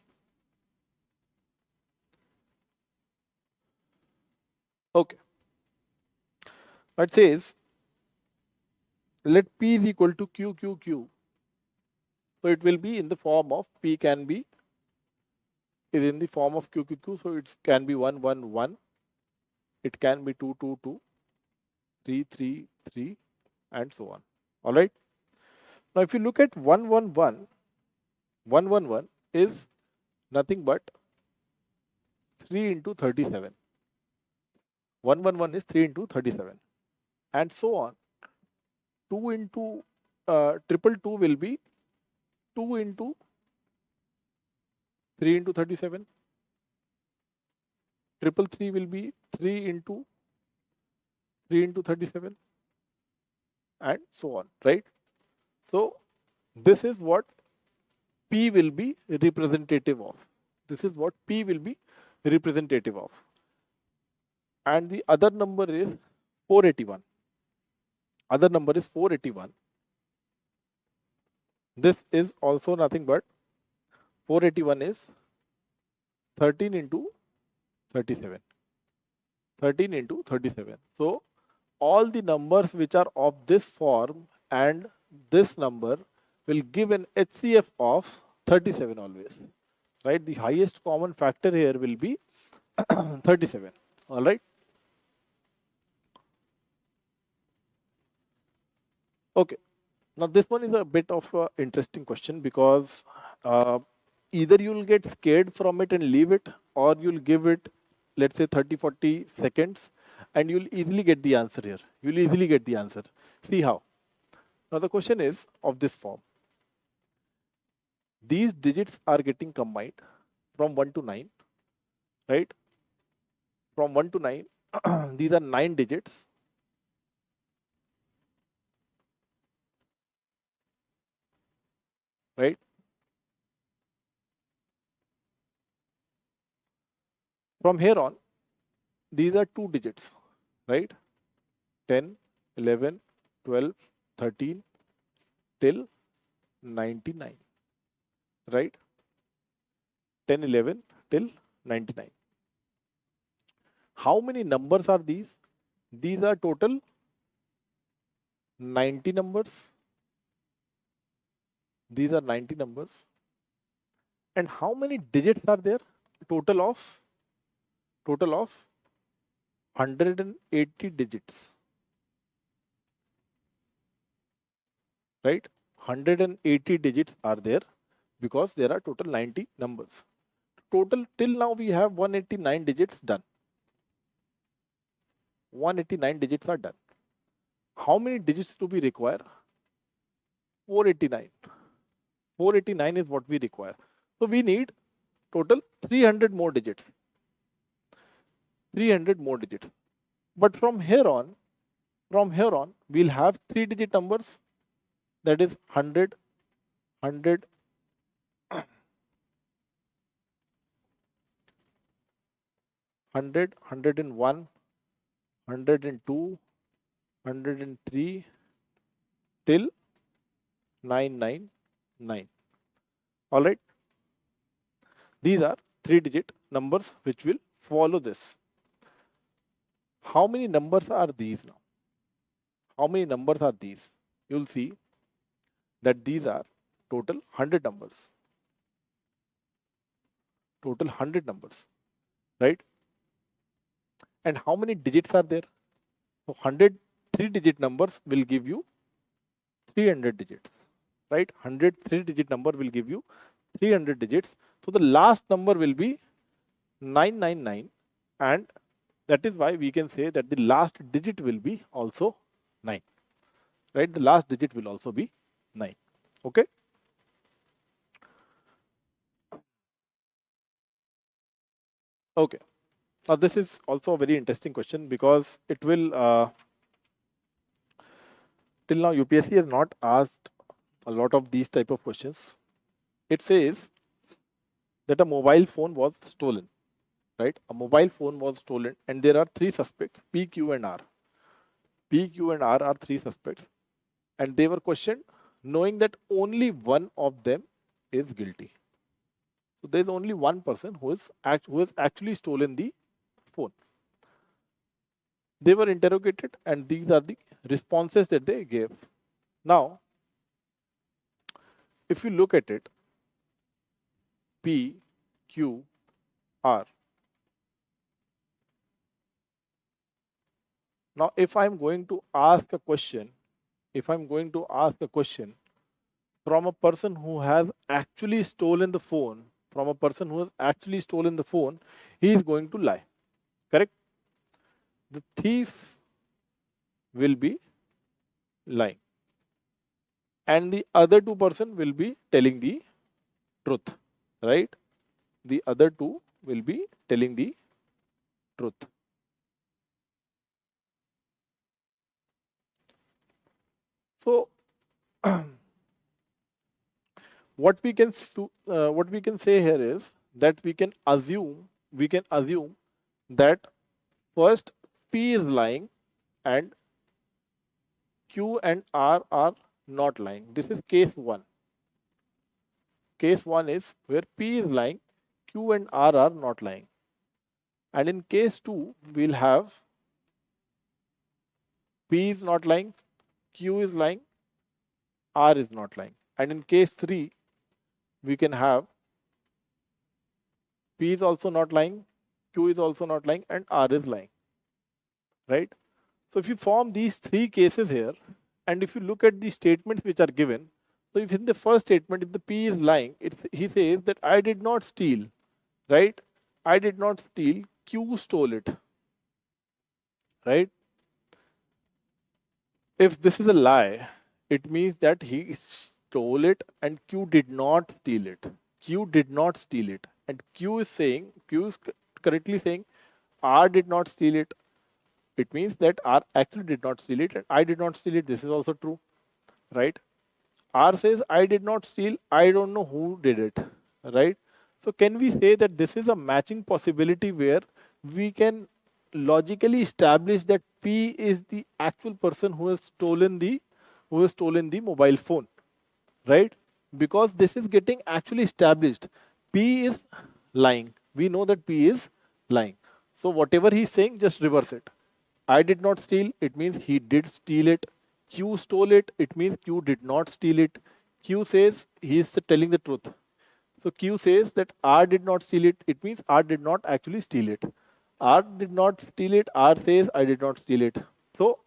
Okay. It says, let P is equal to Q, Q, Q. So it will be in the form of P is in the form of Q, Q, Q. So it can be 1, 1, 1. It can be 2, 2, 2, 3, 3, 3, and so on. All right. Now, if you look at 1, 1, 1, 1, 1, 1 is nothing but 3 into 37. 1, 1, 1 is 3 into 37. And so on. 2 into triple 2 will be 2 into 3 into 37. Triple 3 will be 3 into 37, and so on, right? So this is what P will be representative of. This is what P will be representative of. And the other number is 481. Other number is 481. This is also nothing but 481 is 13 into 37. 13 into 37. So all the numbers which are of this form and this number will give an HCF of 37 always. Right? The highest common factor here will be 37. All right. Okay. Now this one is a bit of an interesting question because either you will get scared from it and leave it, or you'll give it, let's say 30-40 seconds, and you'll easily get the answer here. You'll easily get the answer. See how. Now the question is of this form. These digits are getting combined from 1 to 9, right? From 1 to 9, these are 9 digits. Right? From here on, these are 2 digits, right? 10, 11, 12, 13 till 99, right? 10, 11 till 99. How many numbers are these? These are total 90 numbers. These are 90 numbers. And how many digits are there? Total of 180 digits. Right? 180 digits are there because there are total 90 numbers. Total till now we have 189 digits done. 189 digits are done. How many digits do we require? 489. 489 is what we require. So we need total 300 more digits. 300 more digits. But from here on, we'll have 3-digit numbers. That is 100, 100, 100, 101, 102, 103 till 999. All right. These are 3-digit numbers which will follow this. How many numbers are these now? How many numbers are these? You'll see that these are total 100 numbers. Total 100 numbers, right? And how many digits are there? So 100 3-digit numbers will give you 300 digits, right? 100 3-digit number will give you 300 digits. So the last number will be 999, and that is why we can say that the last digit will be also 9, right? The last digit will also be 9. Okay. Okay. Now this is also a very interesting question because it will till now UPSC has not asked a lot of these type of questions. It says that a mobile phone was stolen, right? A mobile phone was stolen, and there are 3 suspects, P, Q, and R. P, Q, and R are 3 suspects, and they were questioned knowing that only one of them is guilty. So there is only one person who has actually stolen the phone. They were interrogated, and these are the responses that they gave. Now, if you look at it, P, Q, R. Now, if I'm going to ask a question, from a person who has actually stolen the phone, he is going to lie. Correct? The thief will be lying, and the other 2 person will be telling the truth, right? The other 2 will be telling the truth. So what we can say here is that we can assume that first P is lying and Q and R are not lying. This is case 1. Case 1 is where P is lying, Q and R are not lying. And in case 2, we'll have P is not lying, Q is lying, R is not lying. And in case 3, we can have P is also not lying, Q is also not lying, and R is lying, right? So if you form these 3 cases here, and if you look at the statements which are given, so if in the first statement, if the P is lying, he says that I did not steal, right? I did not steal, Q stole it, right? If this is a lie, it means that he stole it and Q did not steal it. Q did not steal it. And Q is correctly saying R did not steal it. It means that R actually did not steal it and I did not steal it. This is also true, right? R says I did not steal. I don't know who did it, right? So can we say that this is a matching possibility where we can logically establish that P is the actual person who has stolen the mobile phone, right? Because this is getting actually established. P is lying. We know that P is lying. So whatever he's saying, just reverse it. I did not steal, it means he did steal it. Q stole it, it means Q did not steal it. Q says he is telling the truth. So Q says that R did not steal it, it means R did not actually steal it. R did not steal it, R says I did not steal it. So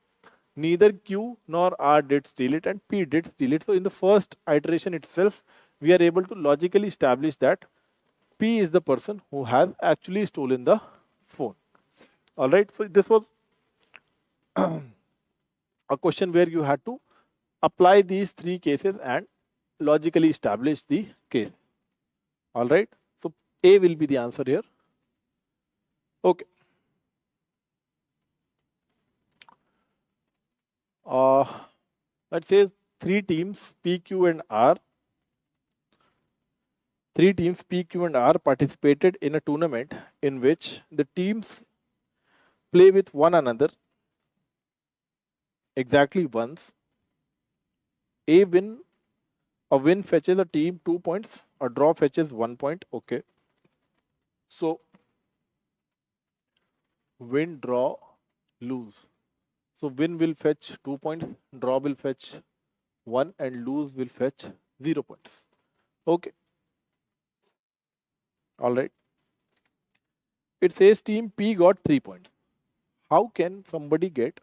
neither Q nor R did steal it and P did steal it. So in the first iteration itself, we are able to logically establish that P is the person who has actually stolen the phone. Alright, so this was a question where you had to apply these 3 cases and logically establish the case. Alright, so A will be the answer here. Okay. Let's say 3 teams P, Q and R. 3 teams P, Q and R participated in a tournament in which the teams play with one another exactly once. A win fetches a team 2 points, a draw fetches 1 point. Okay. So win, draw, lose. So win will fetch 2 points, draw will fetch 1, and lose will fetch 0 points. Okay. All right. It says team P got 3 points. How can somebody get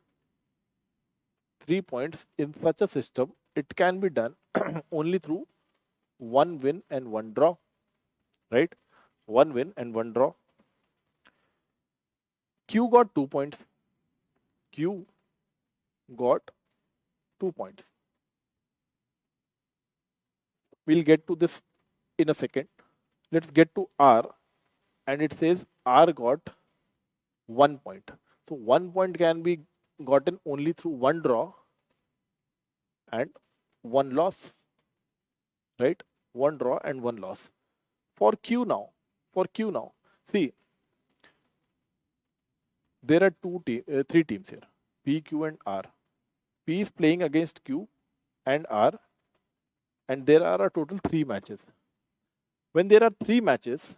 3 points in such a system? It can be done only through 1 win and 1 draw, right? 1 win and 1 draw. Q got 2 points. Q got 2 points. We'll get to this in a second. Let's get to R, and it says R got 1 point. So 1 point can be gotten only through 1 draw and 1 loss, right? 1 draw and 1 loss. For Q now, see, there are 3 teams here, P, Q, and R. P is playing against Q and R, and there are a total 3 matches. When there are 3 matches,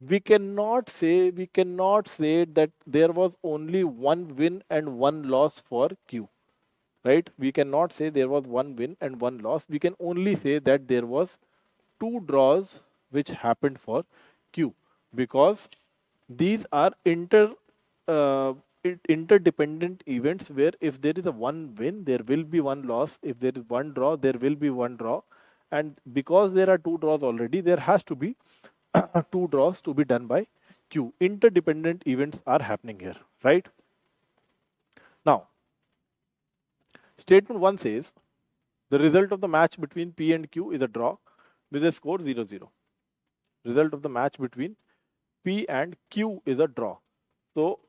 we cannot say that there was only 1 win and 1 loss for Q, right? We cannot say there was 1 win and 1 loss. We can only say that there was 2 draws which happened for Q, because these are interdependent events, where if there is a 1 win, there will be 1 loss. If there is 1 draw, there will be 1 draw. And because there are 2 draws already, there has to be 2 draws to be done by Q. Interdependent events are happening here, right? Now, statement 1 says the result of the match between P and Q is a draw with a score 0-0. Result of the match between P and Q is a draw. So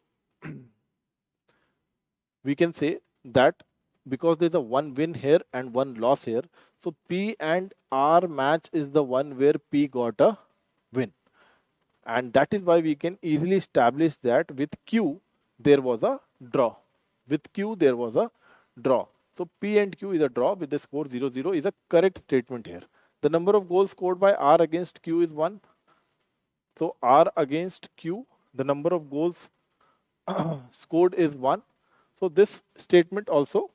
we can say that because there's a 1 win here and 1 loss here, so P and R match is the one where P got a win. And that is why we can easily establish that with Q there was a draw. With Q there was a draw. So P and Q is a draw with the score 0-0 is a correct statement here. The number of goals scored by R against Q is 1. So R against Q, the number of goals scored is 1. So this statement also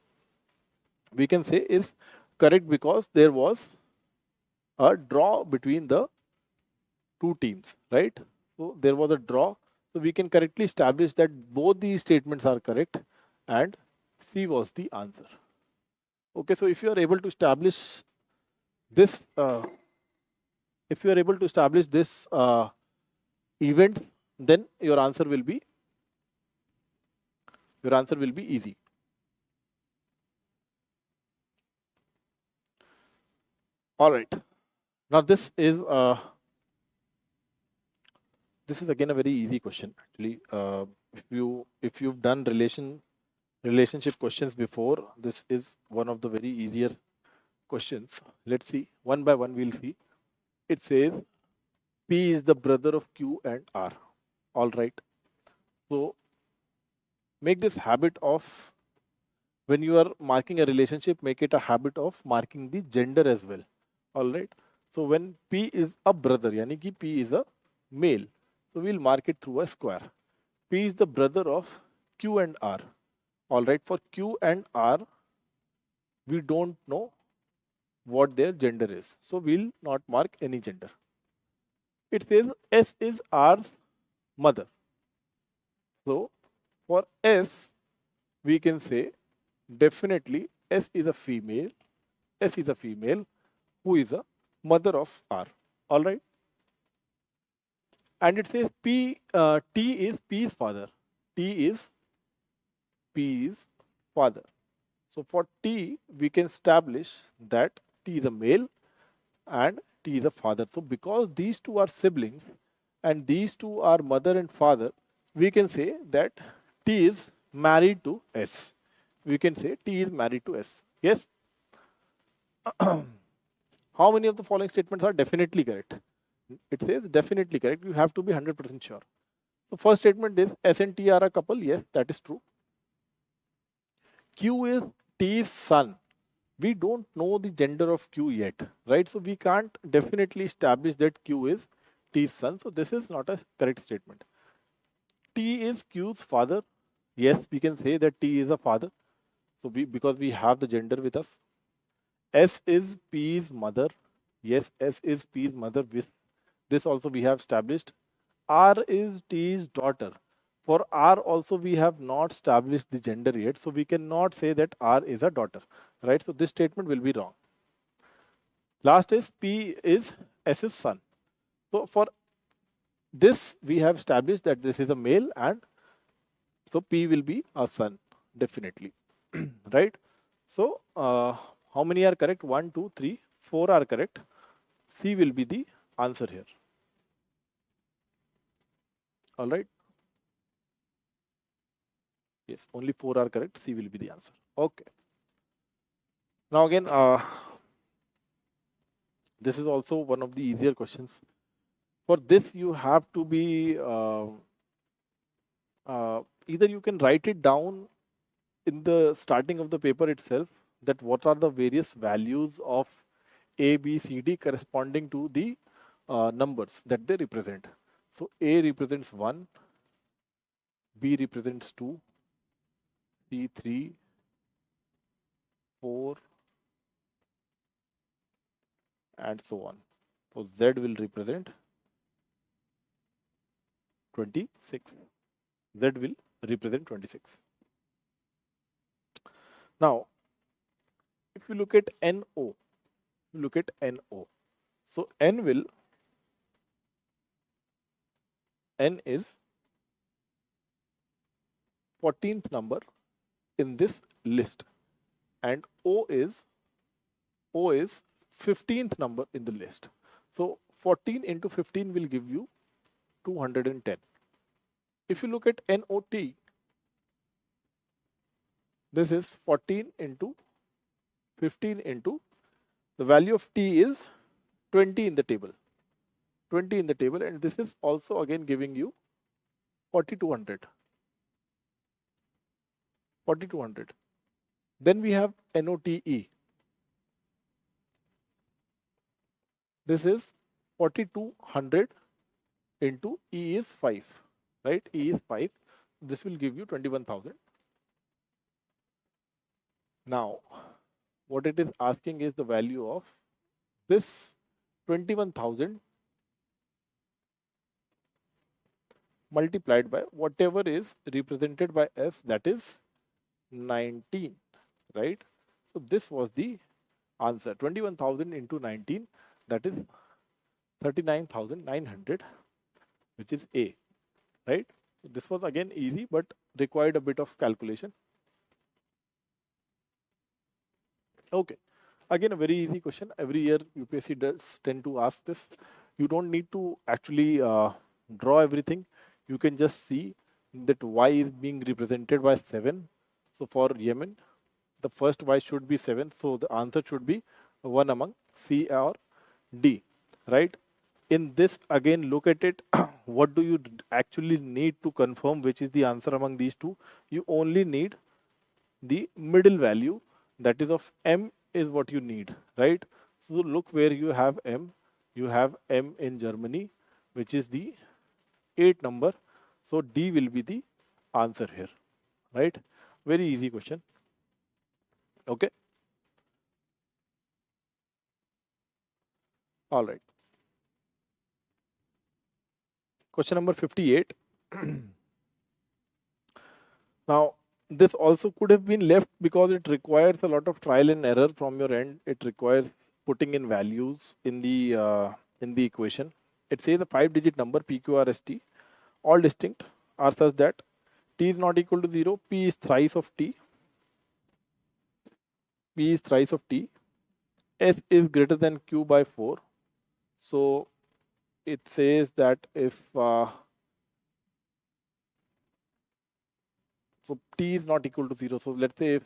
we can say is correct, because there was a draw between the 2 teams, right? So there was a draw. So we can correctly establish that both these statements are correct, and C was the answer. Okay, so if you are able to establish this, event, then your answer will be easy. All right. Now this is again a very easy question. Actually, if you've done relationship questions before, this is one of the very easier questions. Let's see, one by one we'll see. It says P is the brother of Q and R. All right. So make this habit of, when you are marking a relationship, make it a habit of marking the gender as well. All right. So when P is a brother, yani ki P is a male, so we'll mark it through a square. P is the brother of Q and R. All right. For Q and R, we don't know what their gender is, so we'll not mark any gender. It says S is R's mother. So for S, we can say definitely S is a female. S is a female who is a mother of R. All right. And it says T is P's father. T is P's father. So for T, we can establish that T is a male and T is a father. So because these two are siblings and these two are mother and father, we can say that T is married to S. We can say T is married to S. Yes? How many of the following statements are definitely correct? It says definitely correct. You have to be 100% sure. So first statement is S and T are a couple. Yes, that is true. Q is T's son. We don't know the gender of Q yet, right? So we can't definitely establish that Q is T's son. So this is not a correct statement. T is Q's father. Yes, we can say that T is a father. So because we have the gender with us. S is P's mother. Yes, S is P's mother. This also we have established. R is T's daughter. For R also we have not established the gender yet. So we cannot say that R is a daughter. Right? So this statement will be wrong. Last is P is S's son. So for this we have established that this is a male, and so P will be a son, definitely. Right? So how many are correct? 1, 2, 3, 4 are correct. C will be the answer here. All right. Yes, only 4 are correct. C will be the answer. Okay. Now again, this is also one of the easier questions. For this, you have to be either you can write it down in the starting of the paper itself, that what are the various values of A, B, C, D corresponding to the numbers that they represent. So A represents 1, B represents 2, C 3, 4, and so on. So Z will represent 26. Z will represent 26. Now, if you look at NO, so N is 14th number in this list, and O is 15th number in the list. So 14 into 15 will give you 210. If you look at NOT, this is 14 into 15 into the value of T is 20 in the table. 20 in the table, and this is also again giving you 4200. 4200. Then we have NOTE. This is 4200 into E is 5, right? E is 5. This will give you 21,000. Now, what it is asking is the value of this 21,000 multiplied by whatever is represented by S, that is 19, right? So this was the answer. 21,000 into 19, that is 39,900, which is A, right? This was again easy, but required a bit of calculation. Okay, again a very easy question. Every year UPSC does tend to ask this. You don't need to actually draw everything. You can just see that Y is being represented by 7. So for Yemen, the first Y should be 7. So the answer should be one among C or D, right? In this, again, look at it. What do you actually need to confirm which is the answer among these two? You only need the middle value, that is of M is what you need, right? So look where you have M. You have M in Germany, which is the 8 number. So D will be the answer here, right? Very easy question. Okay. All right. Question number 58. Now, this also could have been left because it requires a lot of trial and error from your end. It requires putting in values in the equation. It says a 5-digit number PQRST, all distinct, are such that T is not equal to 0, P is thrice of T, P is thrice of T, S is greater than Q by 4. So it says that if so T is not equal to 0. So let's say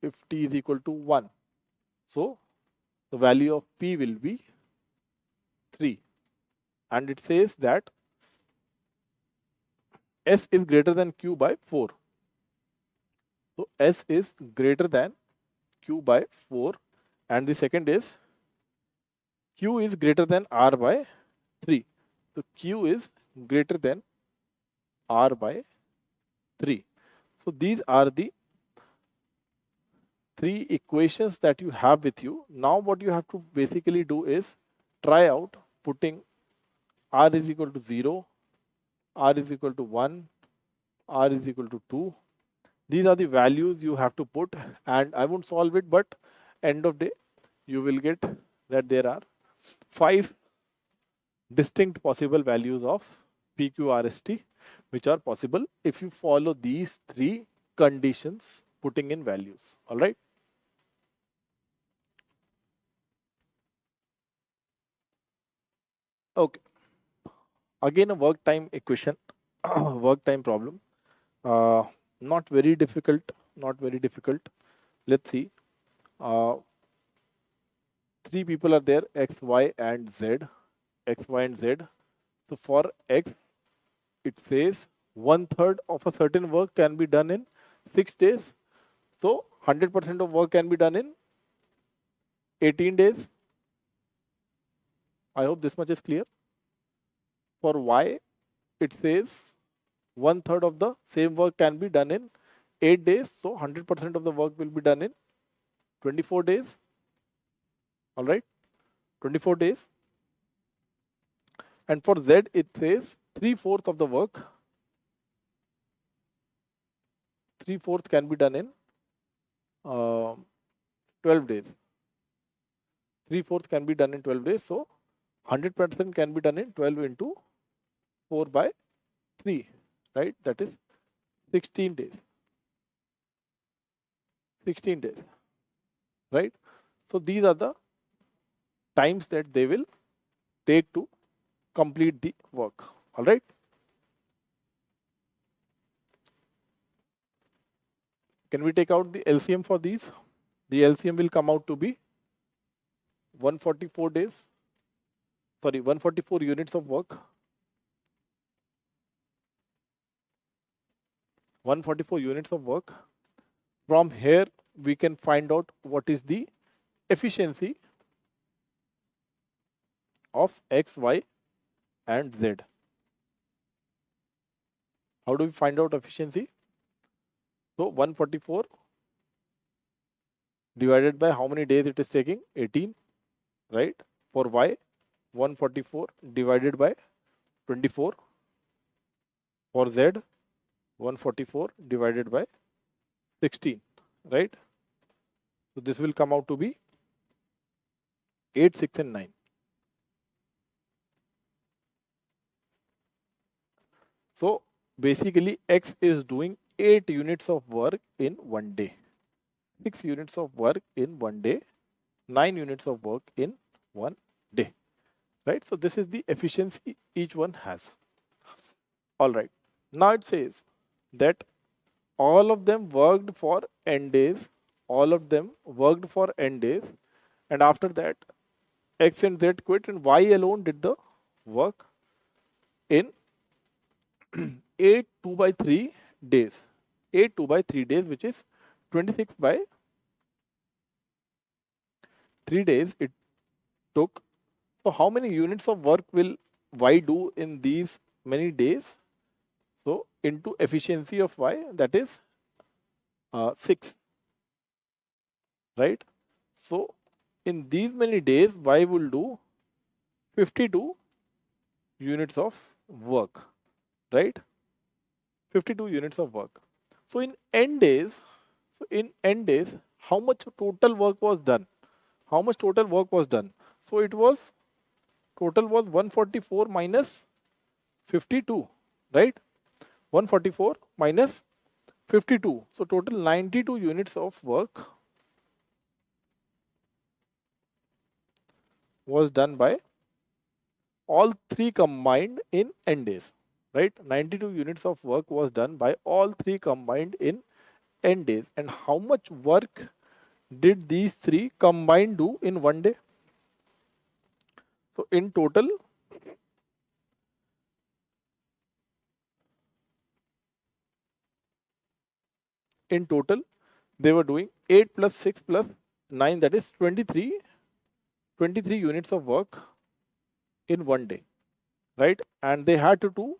if T is equal to 1, so the value of P will be 3. And it says that S is greater than Q by 4. So S is greater than Q by 4. And the second is Q is greater than R by 3. So Q is greater than r by 3. So these are the 3 equations that you have with you. Now what you have to basically do is try out putting r is equal to 0, r is equal to 1, r is equal to 2. These are the values you have to put, and I won't solve it, but end of day you will get that there are 5 distinct possible values of PQRST which are possible if you follow these 3 conditions putting in values. All right. Okay. Again, a work time equation, work time problem. Not very difficult. Not very difficult. Let's see. 3 people are there: X, Y, and Z. X, Y, and Z. So for X, it says 1/3 of a certain work can be done in 6 days. So 100% of work can be done in 18 days. I hope this much is clear. For Y, it says 1/3 of the same work can be done in 8 days. So 100% of the work will be done in 24 days. All right, 24 days. And for Z, it says 3/4 of the work, 3/4 can be done in 12 days. 3/4 can be done in 12 days. So 100% can be done in 12 into 4 by 3, right? That is 16 days. 16 days, right? So these are the times that they will take to complete the work. All right. Can we take out the LCM for these? The LCM will come out to be 144 days. Sorry, 144 units of work. 144 units of work. From here, we can find out what is the efficiency of X, Y, and Z. How do we find out efficiency? So 144 divided by how many days it is taking? 18, right? For Y, 144 divided by 24. For Z, 144 divided by 16, right? So this will come out to be 8, 6, and 9. So basically, X is doing 8 units of work in 1 day, 6 units of work in 1 day, 9 units of work in 1 day, right? So this is the efficiency each one has. All right. Now it says that all of them worked for n days. All of them worked for n days. And after that, X and Z quit and Y alone did the work in 8 2 by 3 days. 8 2 by 3 days, which is 26 by 3 days it took. So how many units of work will Y do in these many days? So into efficiency of Y, that is 6, right? So in these many days, Y will do 52 units of work, right? 52 units of work. So in n days, how much total work was done? How much total work was done? So it was, total was 144 minus 52, right? 144 minus 52. So total 92 units of work was done by all 3 combined in n days, right? 92 units of work was done by all 3 combined in n days. And how much work did these 3 combined do in 1 day? So in total, they were doing 8 plus 6 plus 9, that is 23 units of work in 1 day, right? And they had to do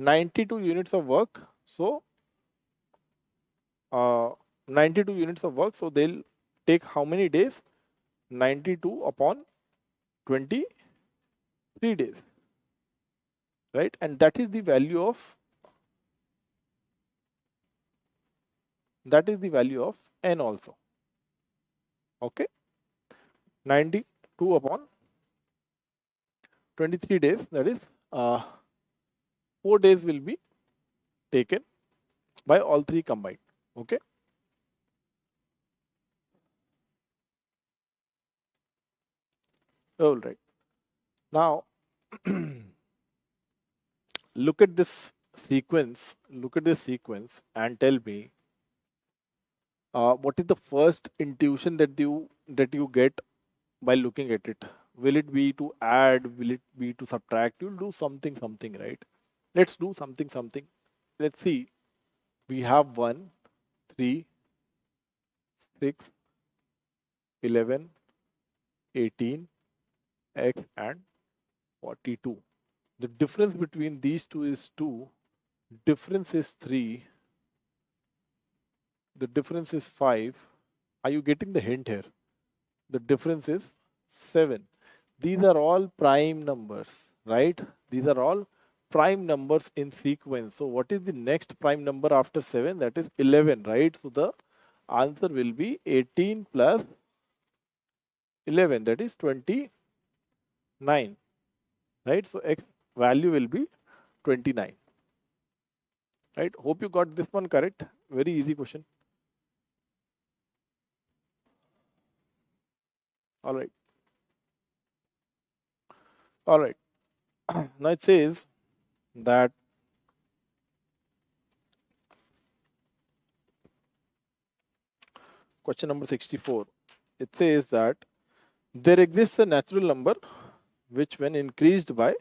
92 units of work. So 92 units of work. So they'll take how many days? 92 upon 23 days, right? And that is the value of n also. Okay, 92 upon 23 days, that is 4 days will be taken by all three combined. Okay, all right. Now look at this sequence. Look at this sequence and tell me what is the first intuition that you get by looking at it. Will it be to add? Will it be to subtract? You'll do something, right? Let's do something. Let's see. We have 1, 3, 6, 11, 18, x and 42. The difference between these two is 2. Difference is 3. The difference is 5. Are you getting the hint here? The difference is 7. These are all prime numbers, right? These are all prime numbers in sequence. So what is the next prime number after 7? That is 11, right? So the answer will be 18 plus 11, that is 29, right? So x value will be 29, right? Hope you got this one correct. Very easy question. All right. All right. Now it says that question number 64. It says that there exists a natural number which, when increased by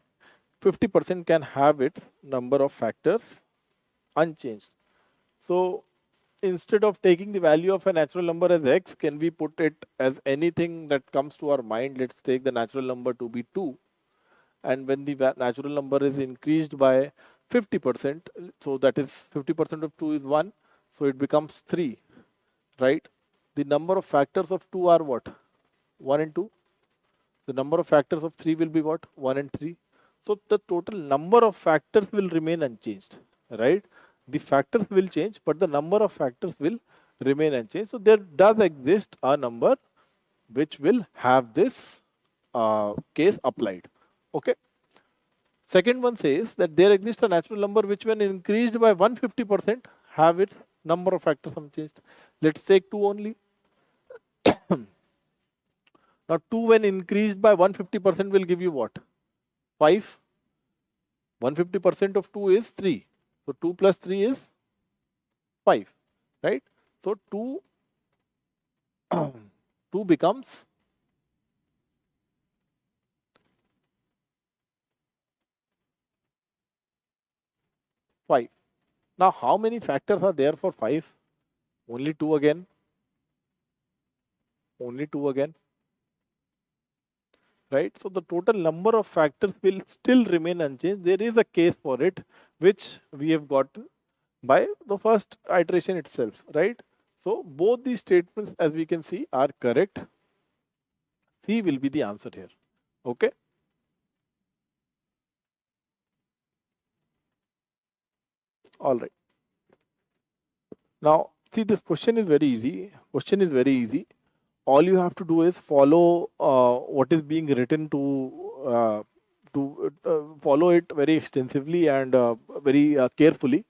50%, can have its number of factors unchanged. So instead of taking the value of a natural number as x, can we put it as anything that comes to our mind? Let's take the natural number to be 2. And when the natural number is increased by 50%, so that is 50% of 2 is 1, so it becomes 3, right? The number of factors of 2 are what? 1 and 2. The number of factors of 3 will be what? 1 and 3. So the total number of factors will remain unchanged, right? The factors will change, but the number of factors will remain unchanged. So there does exist a number which will have this case applied. Okay. Second one says that there exists a natural number which, when increased by 150%, have its number of factors unchanged. Let's take 2 only. Now 2 when increased by 150% will give you what? 5. 150% of 2 is 3. So 2 plus 3 is 5, right? So 2 becomes 5. Now how many factors are there for 5? Only 2 again. Only 2 again. Right? So the total number of factors will still remain unchanged. There is a case for it, which we have got by the first iteration itself, right? So both these statements, as we can see, are correct. C will be the answer here. Okay. All right. Now, see, this question is very easy. All you have to do is follow what is being written to follow it very extensively and very carefully.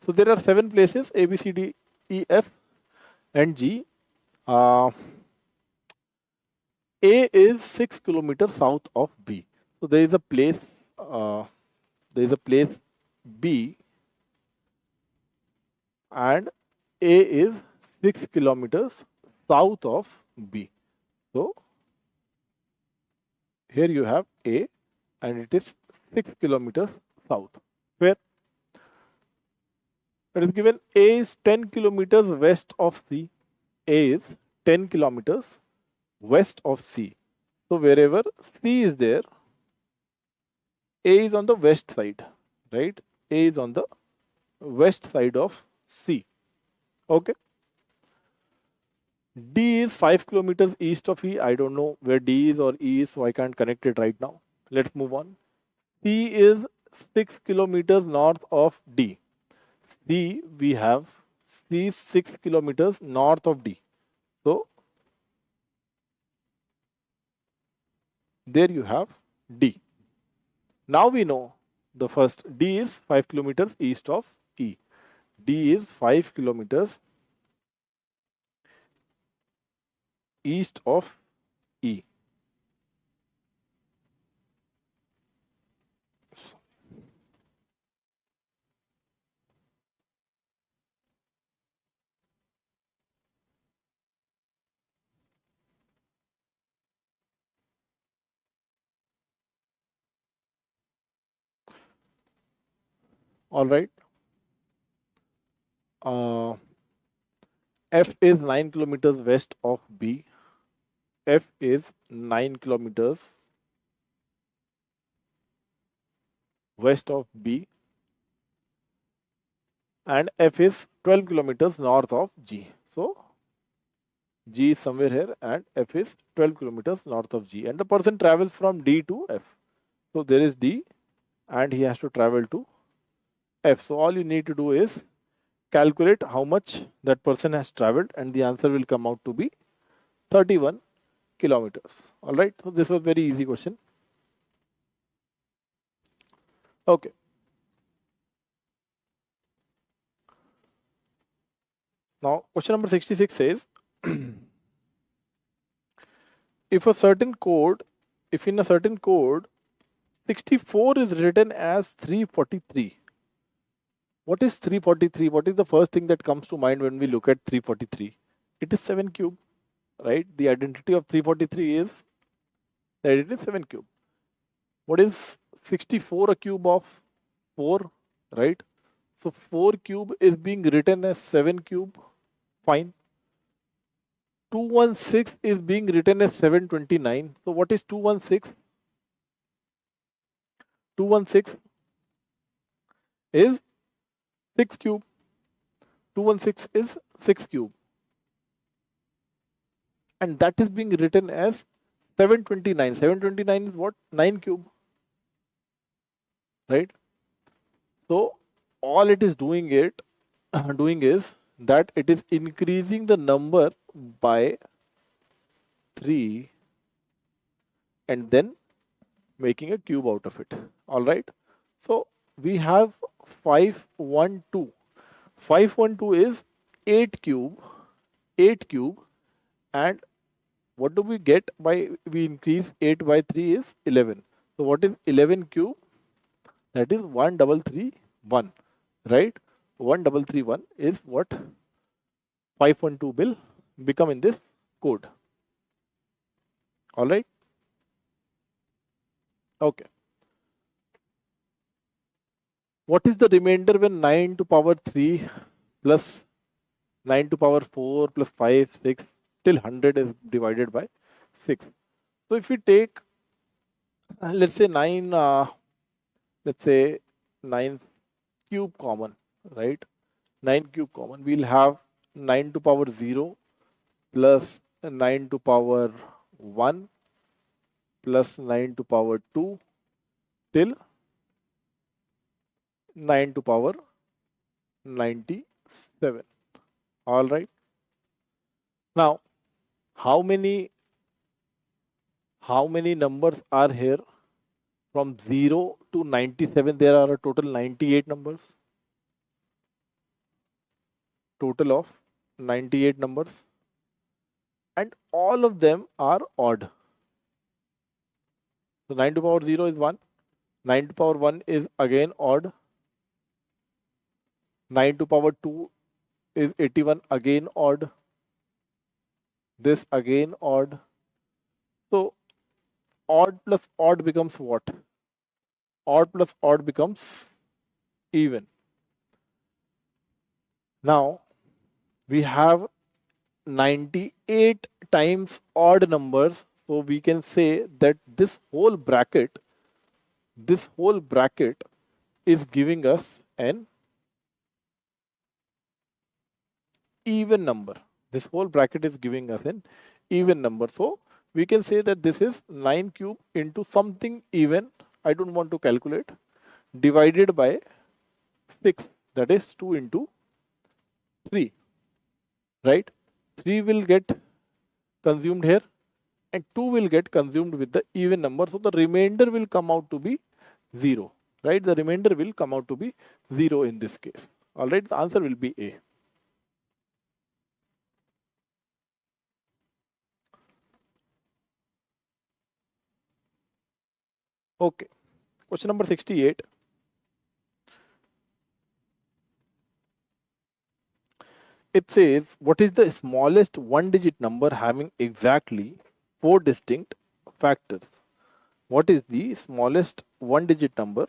So there are 7 places: A, B, C, D, E, F, and G. A is 6 kilometers south of B. So there is a place. B, and A is 6 kilometers south of B. So here you have A, and it is 6 kilometers south. Where it is given A is 10 kilometers west of C. A is 10 kilometers west of C. So wherever C is there, A is on the west side, right? A is on the west side of C. Okay. D is 5 kilometers east of E. I don't know where D is or E is, so I can't connect it right now. Let's move on. C is 6 kilometers north of D. C, we have C is 6 kilometers north of D. So, there you have D. Now we know the first D is 5 kilometers east of E. D is 5 kilometers east of E. All right. F is 9 kilometers west of B. F is 9 kilometers west of B. And F is 12 kilometers north of G. So, G is somewhere here and F is 12 kilometers north of G. And the person travels from D to F. So, there is D and he has to travel to F. So, all you need to do is calculate how much that person has traveled and the answer will come out to be 31 kilometers. All right. So, this was a very easy question. Okay. Now, question number 66 says, if in a certain code, 64 is written as 343. What is 343? What is the first thing that comes to mind when we look at 343? It is 7 cube, right? The identity of 343 is that it is 7 cube. What is 64 a cube of? 4, right? So 4 cube is being written as 7 cube. Fine. 216 is being written as 729. So what is 216? 216 is 6 cube. 216 is 6 cube. And that is being written as 729. 729 is what? 9 cube. Right? So all it is doing is that it is increasing the number by 3 and then making a cube out of it. All right. So we have 512. 512 is 8 cube. 8 cube. And what do we get by we increase 8 by 3 is 11. So what is 11 cube? That is 1331. Right? 1331 is what 512 will become in this code. All right. Okay. What is the remainder when 9 to power 3 plus 9 to power 4 plus 5, 6 till 100 is divided by 6. So if we take, let's say 9 cube common, right? 9 cube common, we'll have 9 to power 0 plus 9 to power 1 plus 9 to power 2 till 9 to power 97. All right. Now, how many numbers are here? From 0 to 97, there are a total 98 numbers. Total of 98 numbers. And all of them are odd. So 9 to power 0 is 1. 9 to power 1 is again odd. 9 to power 2 is 81, again odd. This again odd. So odd plus odd becomes what? Odd plus odd becomes even. Now we have 98 times odd numbers. So we can say that this whole bracket is giving us an even number. This whole bracket is giving us an even number. So we can say that this is 9 cube into something even, I don't want to calculate, divided by 6, that is 2 into 3, right? 3 will get consumed here and 2 will get consumed with the even number. So the remainder will come out to be 0, right? The remainder will come out to be 0 in this case. All right, the answer will be A. Okay, question number 68. It says, what is the smallest one-digit number having exactly 4 distinct factors? What is the smallest one-digit number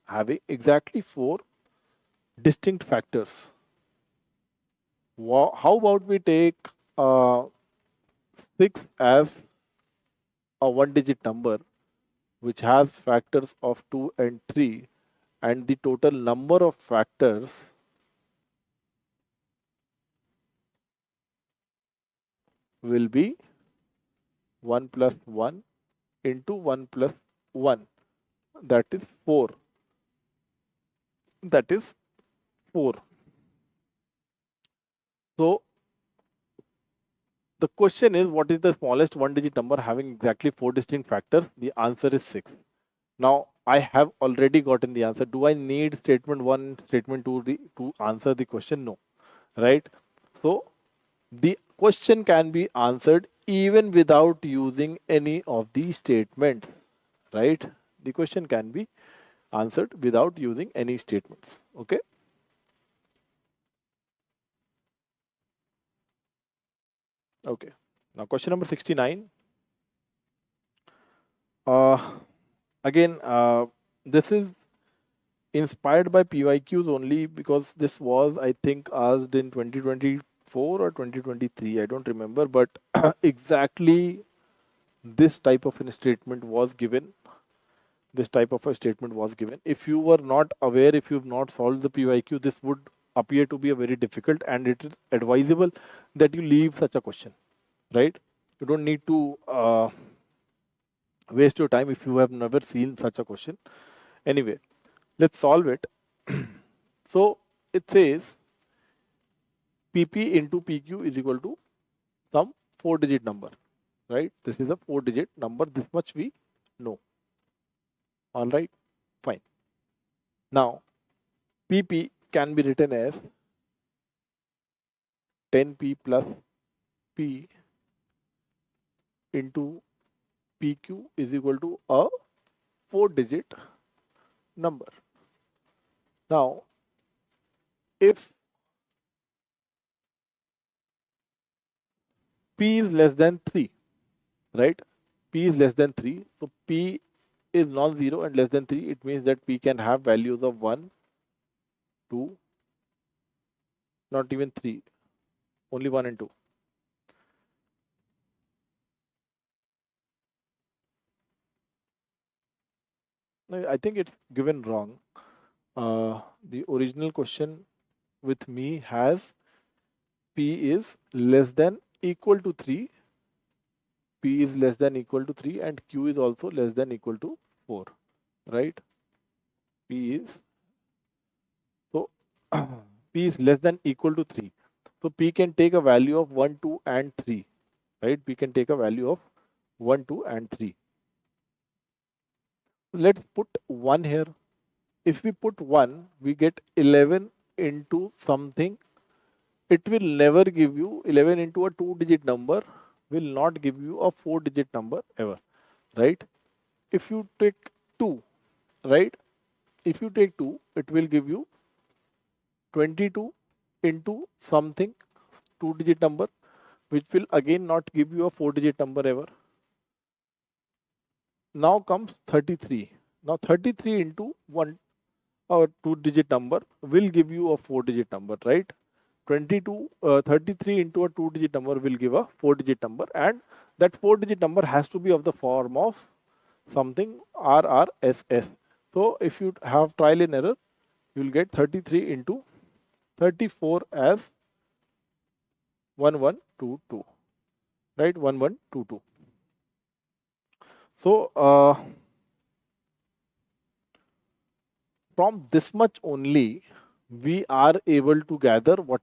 having exactly 4 distinct factors? How about we take 6 as a one-digit number which has factors of 2 and 3, and the total number of factors will be 1 plus 1 into 1 plus 1, that is 4. That is 4. So the question is, what is the smallest one-digit number having exactly 4 distinct factors? The answer is 6. Now, I have already gotten the answer. Do I need statement 1, statement 2 to answer the question? No, right? So the question can be answered even without using any of these statements, right? The question can be answered without using any statements. Okay. Okay. Now question number 69. Again, this is inspired by PYQs only, because this was, I think, asked in 2024 or 2023. I don't remember, but exactly this type of a statement was given. This type of a statement was given. If you were not aware, if you have not solved the PYQ, this would appear to be a very difficult, and it is advisable that you leave such a question, right? You don't need to waste your time if you have never seen such a question. Anyway, let's solve it. So it says PP into PQ is equal to some 4-digit number, right? This is a 4-digit number. This much we know. All right, fine. Now, PP can be written as 10P plus P into PQ is equal to a 4-digit number. Now, if P is less than 3, right? P is less than 3. So P is non-zero and less than 3. It means that P can have values of 1, 2, not even 3, only 1 and 2. I think it's given wrong. The original question with me has P is less than equal to 3, P is less than equal to 3, and Q is also less than equal to 4, right? P is, so P is less than equal to 3. So P can take a value of 1, 2 and 3, right? P can take a value of 1, 2 and 3. Let's put 1 here. If we put 1, we get 11 into something. It will never give you 11 into a 2-digit number, will not give you a 4-digit number ever, right? If you take 2, right? If you take 2, it will give you 22 into something 2-digit number, which will again not give you a 4-digit number ever. Now comes 33. Now 33 into 1 or 2-digit number will give you a 4-digit number, right? 33 into a 2-digit number will give a 4-digit number, and that 4-digit number has to be of the form of something RRSS. So if you have trial and error, you will get 33 into 34 as 1122, right? 1122. So from this much only, we are able to gather what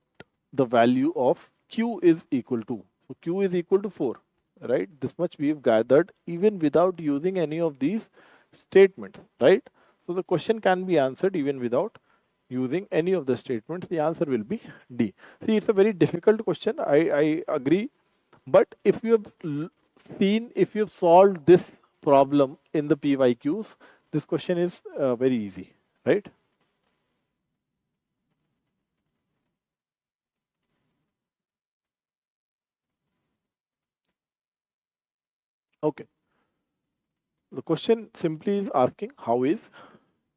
the value of Q is equal to. So Q is equal to 4, right? This much we've gathered even without using any of these statements, right? So the question can be answered even without using any of the statements. The answer will be D. See, it's a very difficult question. I agree. But if you have seen, if you've solved this problem in the PYQs, this question is very easy, right? Okay. The question simply is asking how is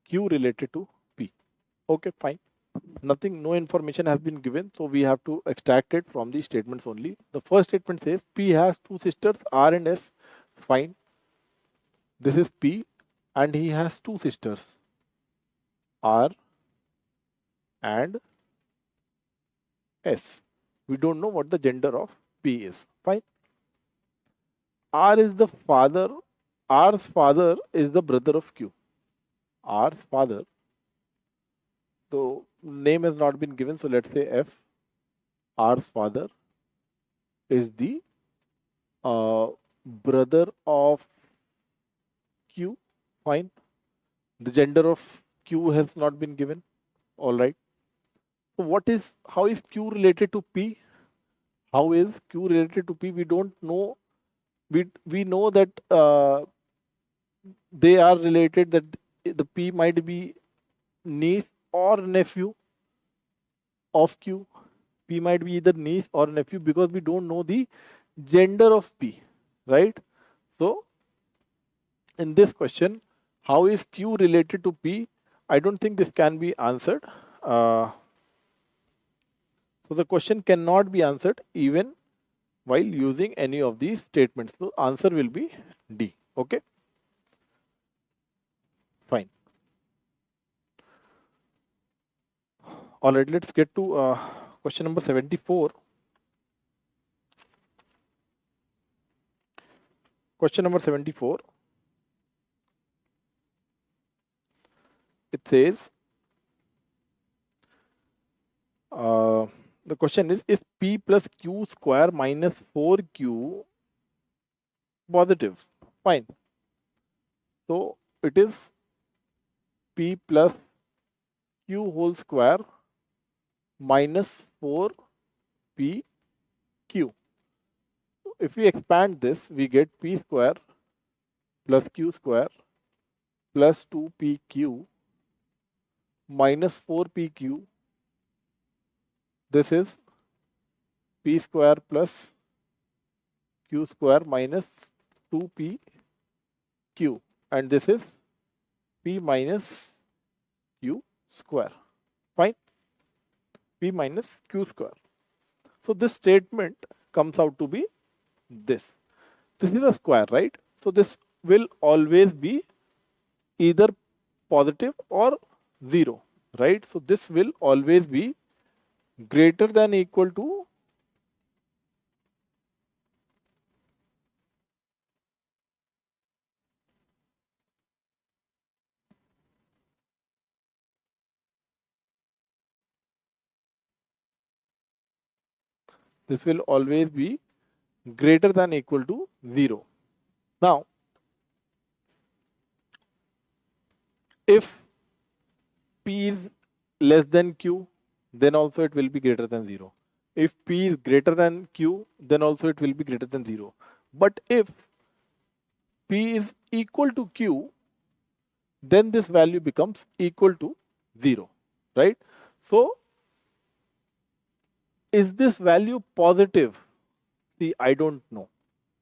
Q related to P. Okay, fine. Nothing, no information has been given, so we have to extract it from the statements only. The first statement says P has two sisters, R and S. Fine. This is P, and he has two sisters, R and S. We don't know what the gender of P is. Fine. R is the father. R's father is the brother of Q. R's father. So name has not been given. So let's say F. R's father is the brother of Q. Fine. The gender of Q has not been given. All right. So how is Q related to P? How is Q related to P? We don't know. We know that they are related, that the P might be niece or nephew of Q. P might be either niece or nephew because we don't know the gender of P, right? So in this question, how is Q related to P? I don't think this can be answered. So the question cannot be answered even while using any of these statements. So answer will be D. Okay. Fine. All right, let's get to question number 74. Question number 74. It says, the question is P plus Q square minus 4Q positive? Fine. So it is P plus Q whole square minus 4PQ. If we expand this, we get P square plus Q square plus 2PQ minus 4PQ. This is P square plus Q square minus 2PQ, and this is P minus Q square. Fine. P minus Q square. So this statement comes out to be this. This is a square, right? So this will always be either positive or 0, right? So this will always be greater than or equal to this will always be greater than or equal to 0. Now, if P is less than Q, then also it will be greater than 0. If P is greater than Q, then also it will be greater than 0. But if P is equal to Q, then this value becomes equal to 0, right? So, is this value positive? See, I don't know,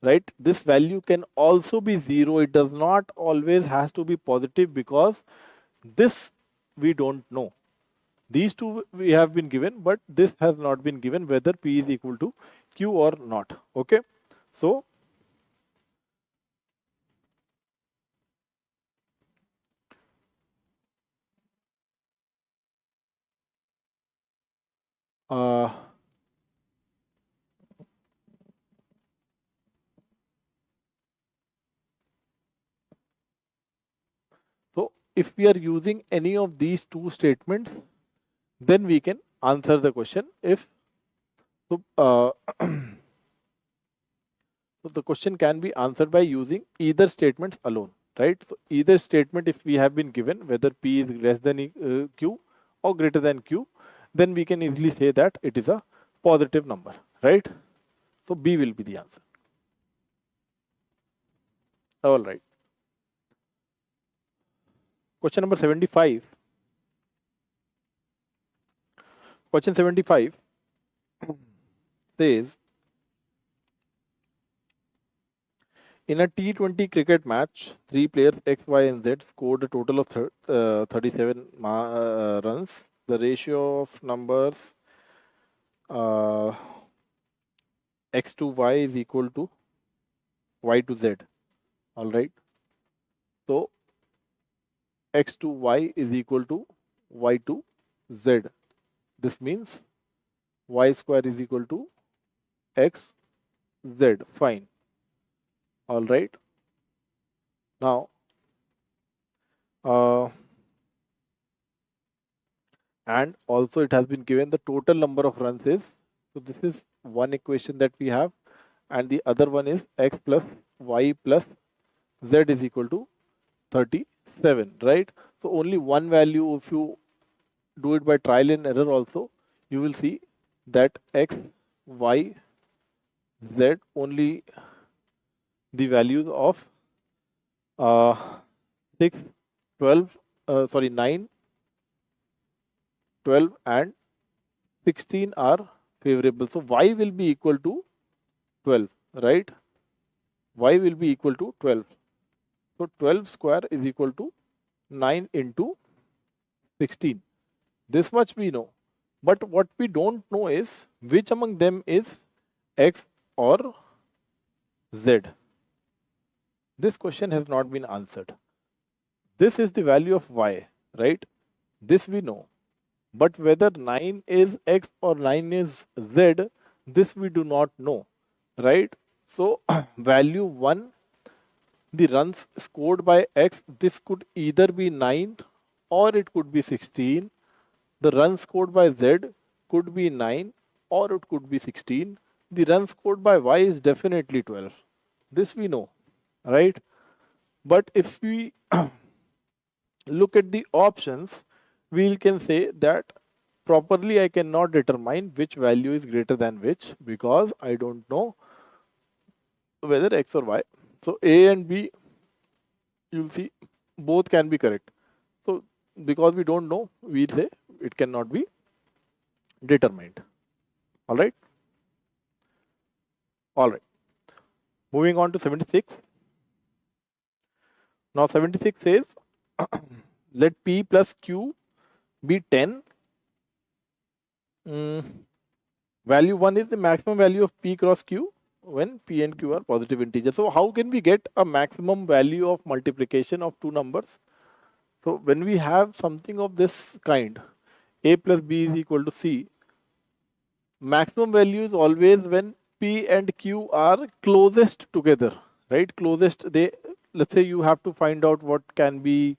right? This value can also be 0. It does not always has to be positive because this we don't know. These two we have been given, but this has not been given whether P is equal to Q or not. Okay. So Uh, so if we are using any of these two statements, then we can answer the question. If so, so the question can be answered by using either statements alone, right? So either statement, if we have been given whether P is less than Q or greater than Q, then we can easily say that it is a positive number, right? So B will be the answer. All right. Question number 75. Question 75 says, in a T20 cricket match, 3 players X, Y, and Z scored a total of 37 runs. The ratio of numbers X to Y is equal to Y to Z. All right. So X to Y is equal to Y to Z. This means Y square is equal to X Z. Fine. All right. Now, and also it has been given the total number of runs is, so this is one equation that we have, and the other one is X plus Y plus Z is equal to 37, right? So only one value, if you do it by trial and error also, you will see that X, Y, Z, only the values of 6, 12, 9, 12 and 16 are favorable. So Y will be equal to 12, right? Y will be equal to 12. So 12 square is equal to 9 into 16. This much we know. But what we don't know is which among them is X or Z. This question has not been answered. This is the value of Y, right? This we know. But whether 9 is X or 9 is Z, this we do not know, right? So value 1, the runs scored by X, this could either be 9 or it could be 16. The runs scored by Z could be 9 or it could be 16. The runs scored by Y is definitely 12. This we know, right? But if we look at the options, we can say that properly I cannot determine which value is greater than which because I don't know whether X or Y. So A and B, you'll see both can be correct. So because we don't know, we'll say it cannot be determined. All right. All right. Moving on to 76. Now 76 says, let P plus Q be 10. Value 1 is the maximum value of P cross Q when P and Q are positive integers. So how can we get a maximum value of multiplication of two numbers? So when we have something of this kind, A plus B is equal to C, maximum value is always when P and Q are closest together, right? Closest, let's say you have to find out what can be,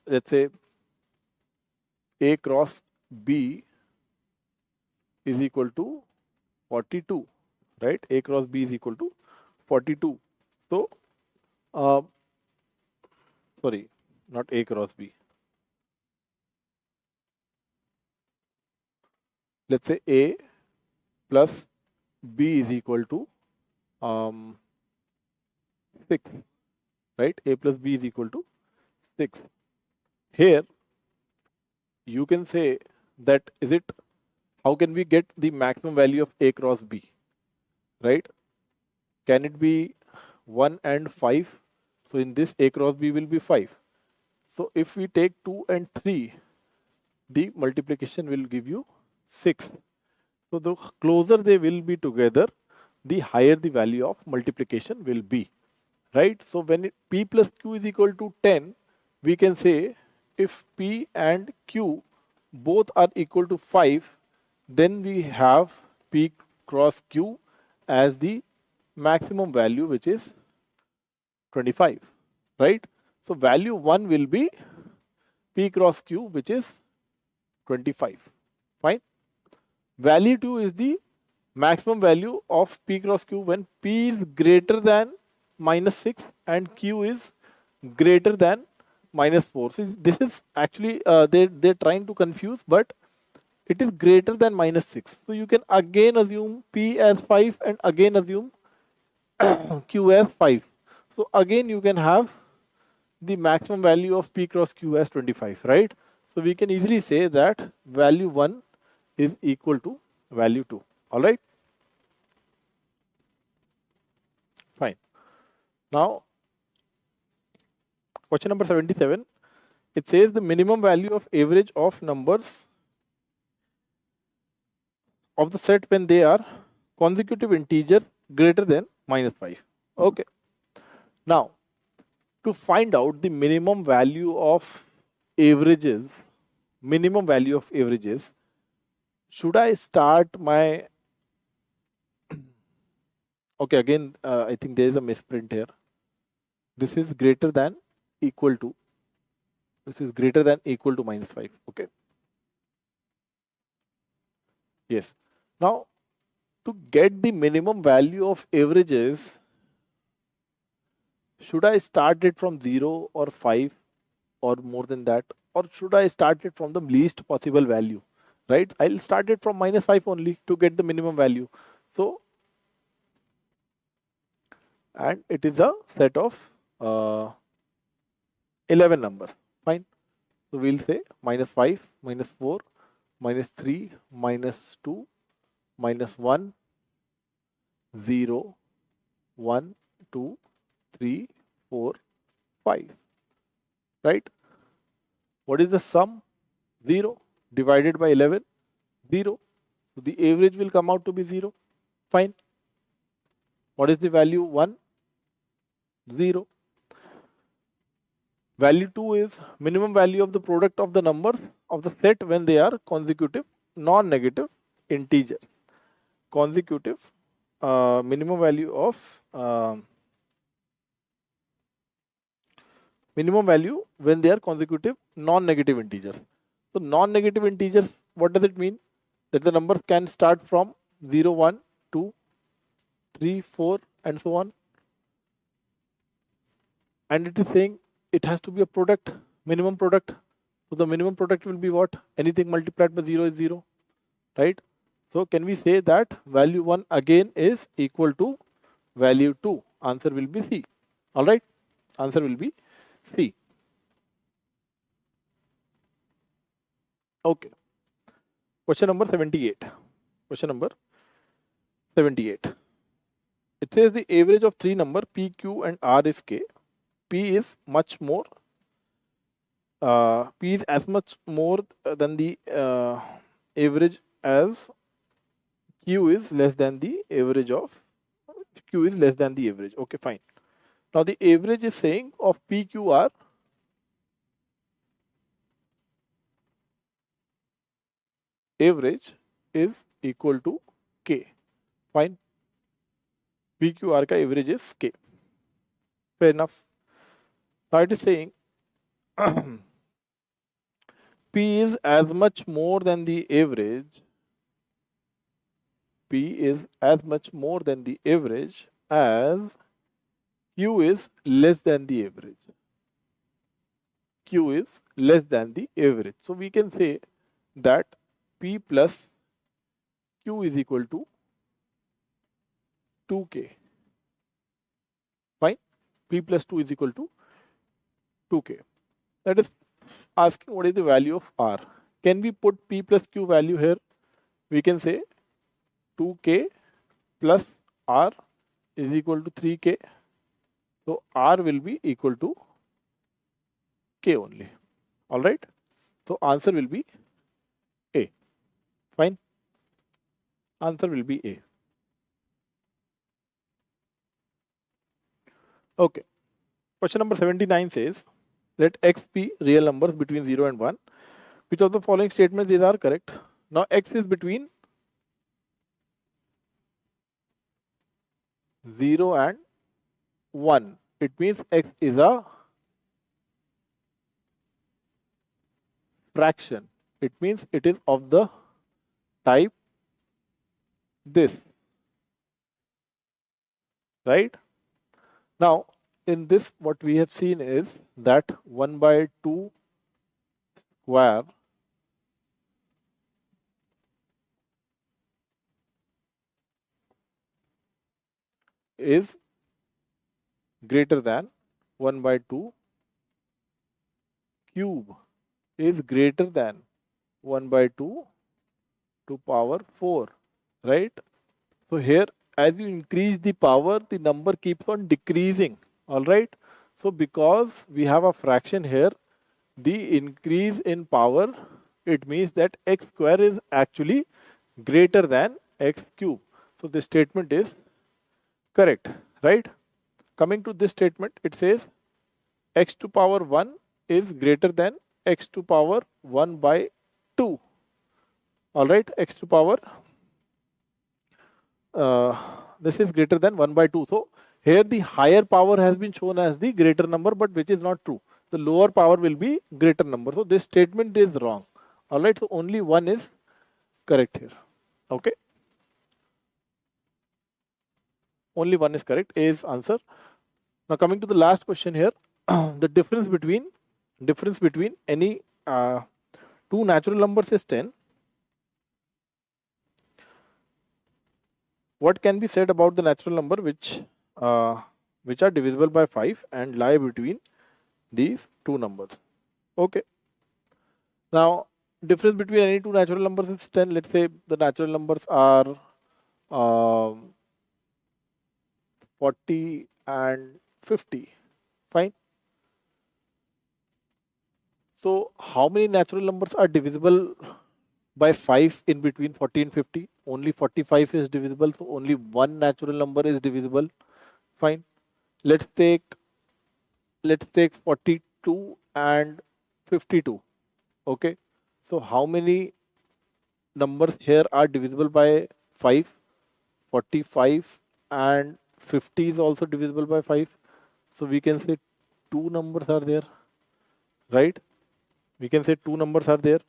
let's say A cross B is equal to 42, right? A cross B is equal to 42. So, sorry, not A cross B. Let's say A plus B is equal to 6, right? A plus B is equal to 6. Here, you can say that how can we get the maximum value of A cross B, right? Can it be 1 and 5? So in this, A cross B will be 5. So if we take 2 and 3, the multiplication will give you 6. So the closer they will be together, the higher the value of multiplication will be, right? So when P plus Q is equal to 10, we can say if P and Q both are equal to 5, then we have P cross Q as the maximum value, which is 25, right? So value 1 will be P cross Q, which is 25. Fine. Value 2 is the maximum value of P cross Q when P is greater than -6 and Q is greater than -4. So this is actually, they're trying to confuse, but it is greater than -6. So you can again assume P as 5 and again assume Q as 5. So again you can have the maximum value of P cross Q as 25, right? So we can easily say that value 1 is equal to value 2. All right? Fine. Now, question number 77. It says the minimum value of average of numbers of the set when they are consecutive integers greater than -5. Okay. Now, to find out the minimum value of averages, should I start my... Okay, again, I think there is a misprint here. This is greater than equal to, -5. Okay. Yes. Now, to get the minimum value of averages, should I start it from 0 or 5 or more than that, or should I start it from the least possible value, right? I'll start it from -5 only to get the minimum value. So, and it is a set of 11 numbers. Fine. So we'll say -5, -4, -3, -2, -1, 0, 1, 2, 3, 4, 5. Right? What is the sum? 0 divided by 11, 0. So the average will come out to be 0. Fine. What is the value? 1, 0. Value 2 is minimum value of the product of the numbers of the set when they are consecutive, non-negative integers. Consecutive, minimum value when they are consecutive, non-negative integers. So non-negative integers, what does it mean? That the numbers can start from 0, 1, 2, 3, 4 and so on. And it is saying it has to be a product, minimum product. So the minimum product will be what? Anything multiplied by 0 is 0, right? So can we say that value 1 again is equal to value 2? Answer will be C. All right? Answer will be C. Okay. Question number 78. Question number 78. It says the average of three numbers P, Q and R is K. P is much more. P is as much more than the average as Q is less than the average of Q is less than the average. Okay, fine. Now the average is saying of P, Q, R. Average is equal to K. Fine. P, Q, R ka average is K. Fair enough. Now it is saying P is as much more than the average. P is as much more than the average as Q is less than the average. Q is less than the average. So we can say that P plus Q is equal to 2K. Fine. P plus 2 is equal to 2K. That is asking what is the value of R. Can we put P plus Q value here? We can say 2K plus R is equal to 3K. So R will be equal to K only. All right. So answer will be A. Fine. Answer will be A. Okay. Question number 79 says, Let x be real numbers between 0 and 1. Which of the following statements is are correct? Now x is between 0 and 1. It means x is a fraction. It means it is of the type this. Right? Now, in this, what we have seen is that 1 by 2 square is greater than 1 by 2 cube is greater than 1 by 2 to power 4, right? So here, as you increase the power, the number keeps on decreasing, all right? So because we have a fraction here, the increase in power, it means that x square is actually greater than x cube. So this statement is correct, right? Coming to this statement, it says x to power 1 is greater than x to power 1 by 2. All right, x to power, this is greater than 1 by 2. So here the higher power has been shown as the greater number, but which is not true. The lower power will be greater number. So this statement is wrong. All right, so only one is correct here. Okay. Only one is correct. A is answer. Now coming to the last question here, the difference between any two natural numbers is 10. What can be said about the natural number which are divisible by 5 and lie between these two numbers? Okay. Now, difference between any two natural numbers is 10. Let's say the natural numbers are 40 and 50. Fine. So, how many natural numbers are divisible by 5 in between 40 and 50? Only 45 is divisible, so only one natural number is divisible. Fine. Let's take 42 and 52. Okay. So how many numbers here are divisible by 5? 45 and 50 is also divisible by 5. So we can say two numbers are there, right? We can say two numbers are there.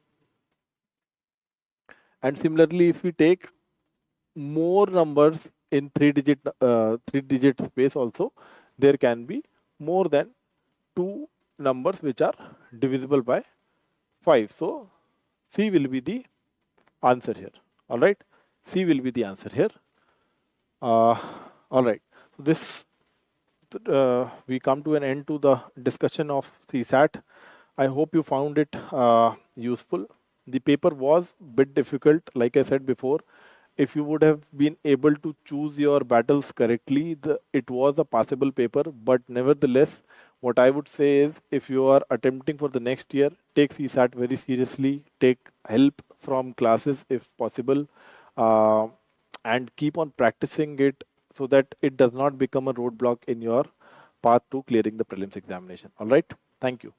And similarly, if we take more numbers in three digit space also, there can be more than two numbers which are divisible by 5. So C will be the answer here. All right. C will be the answer here. All right. So this we come to an end to the discussion of CSAT. I hope you found it useful. The paper was a bit difficult, like I said before. If you would have been able to choose your battles correctly, it was a passable paper. But nevertheless, what I would say is, if you are attempting for the next year, take CSAT very seriously, take help from classes if possible, and keep on practicing it so that it does not become a roadblock in your path to clearing the prelims examination. All right. Thank you.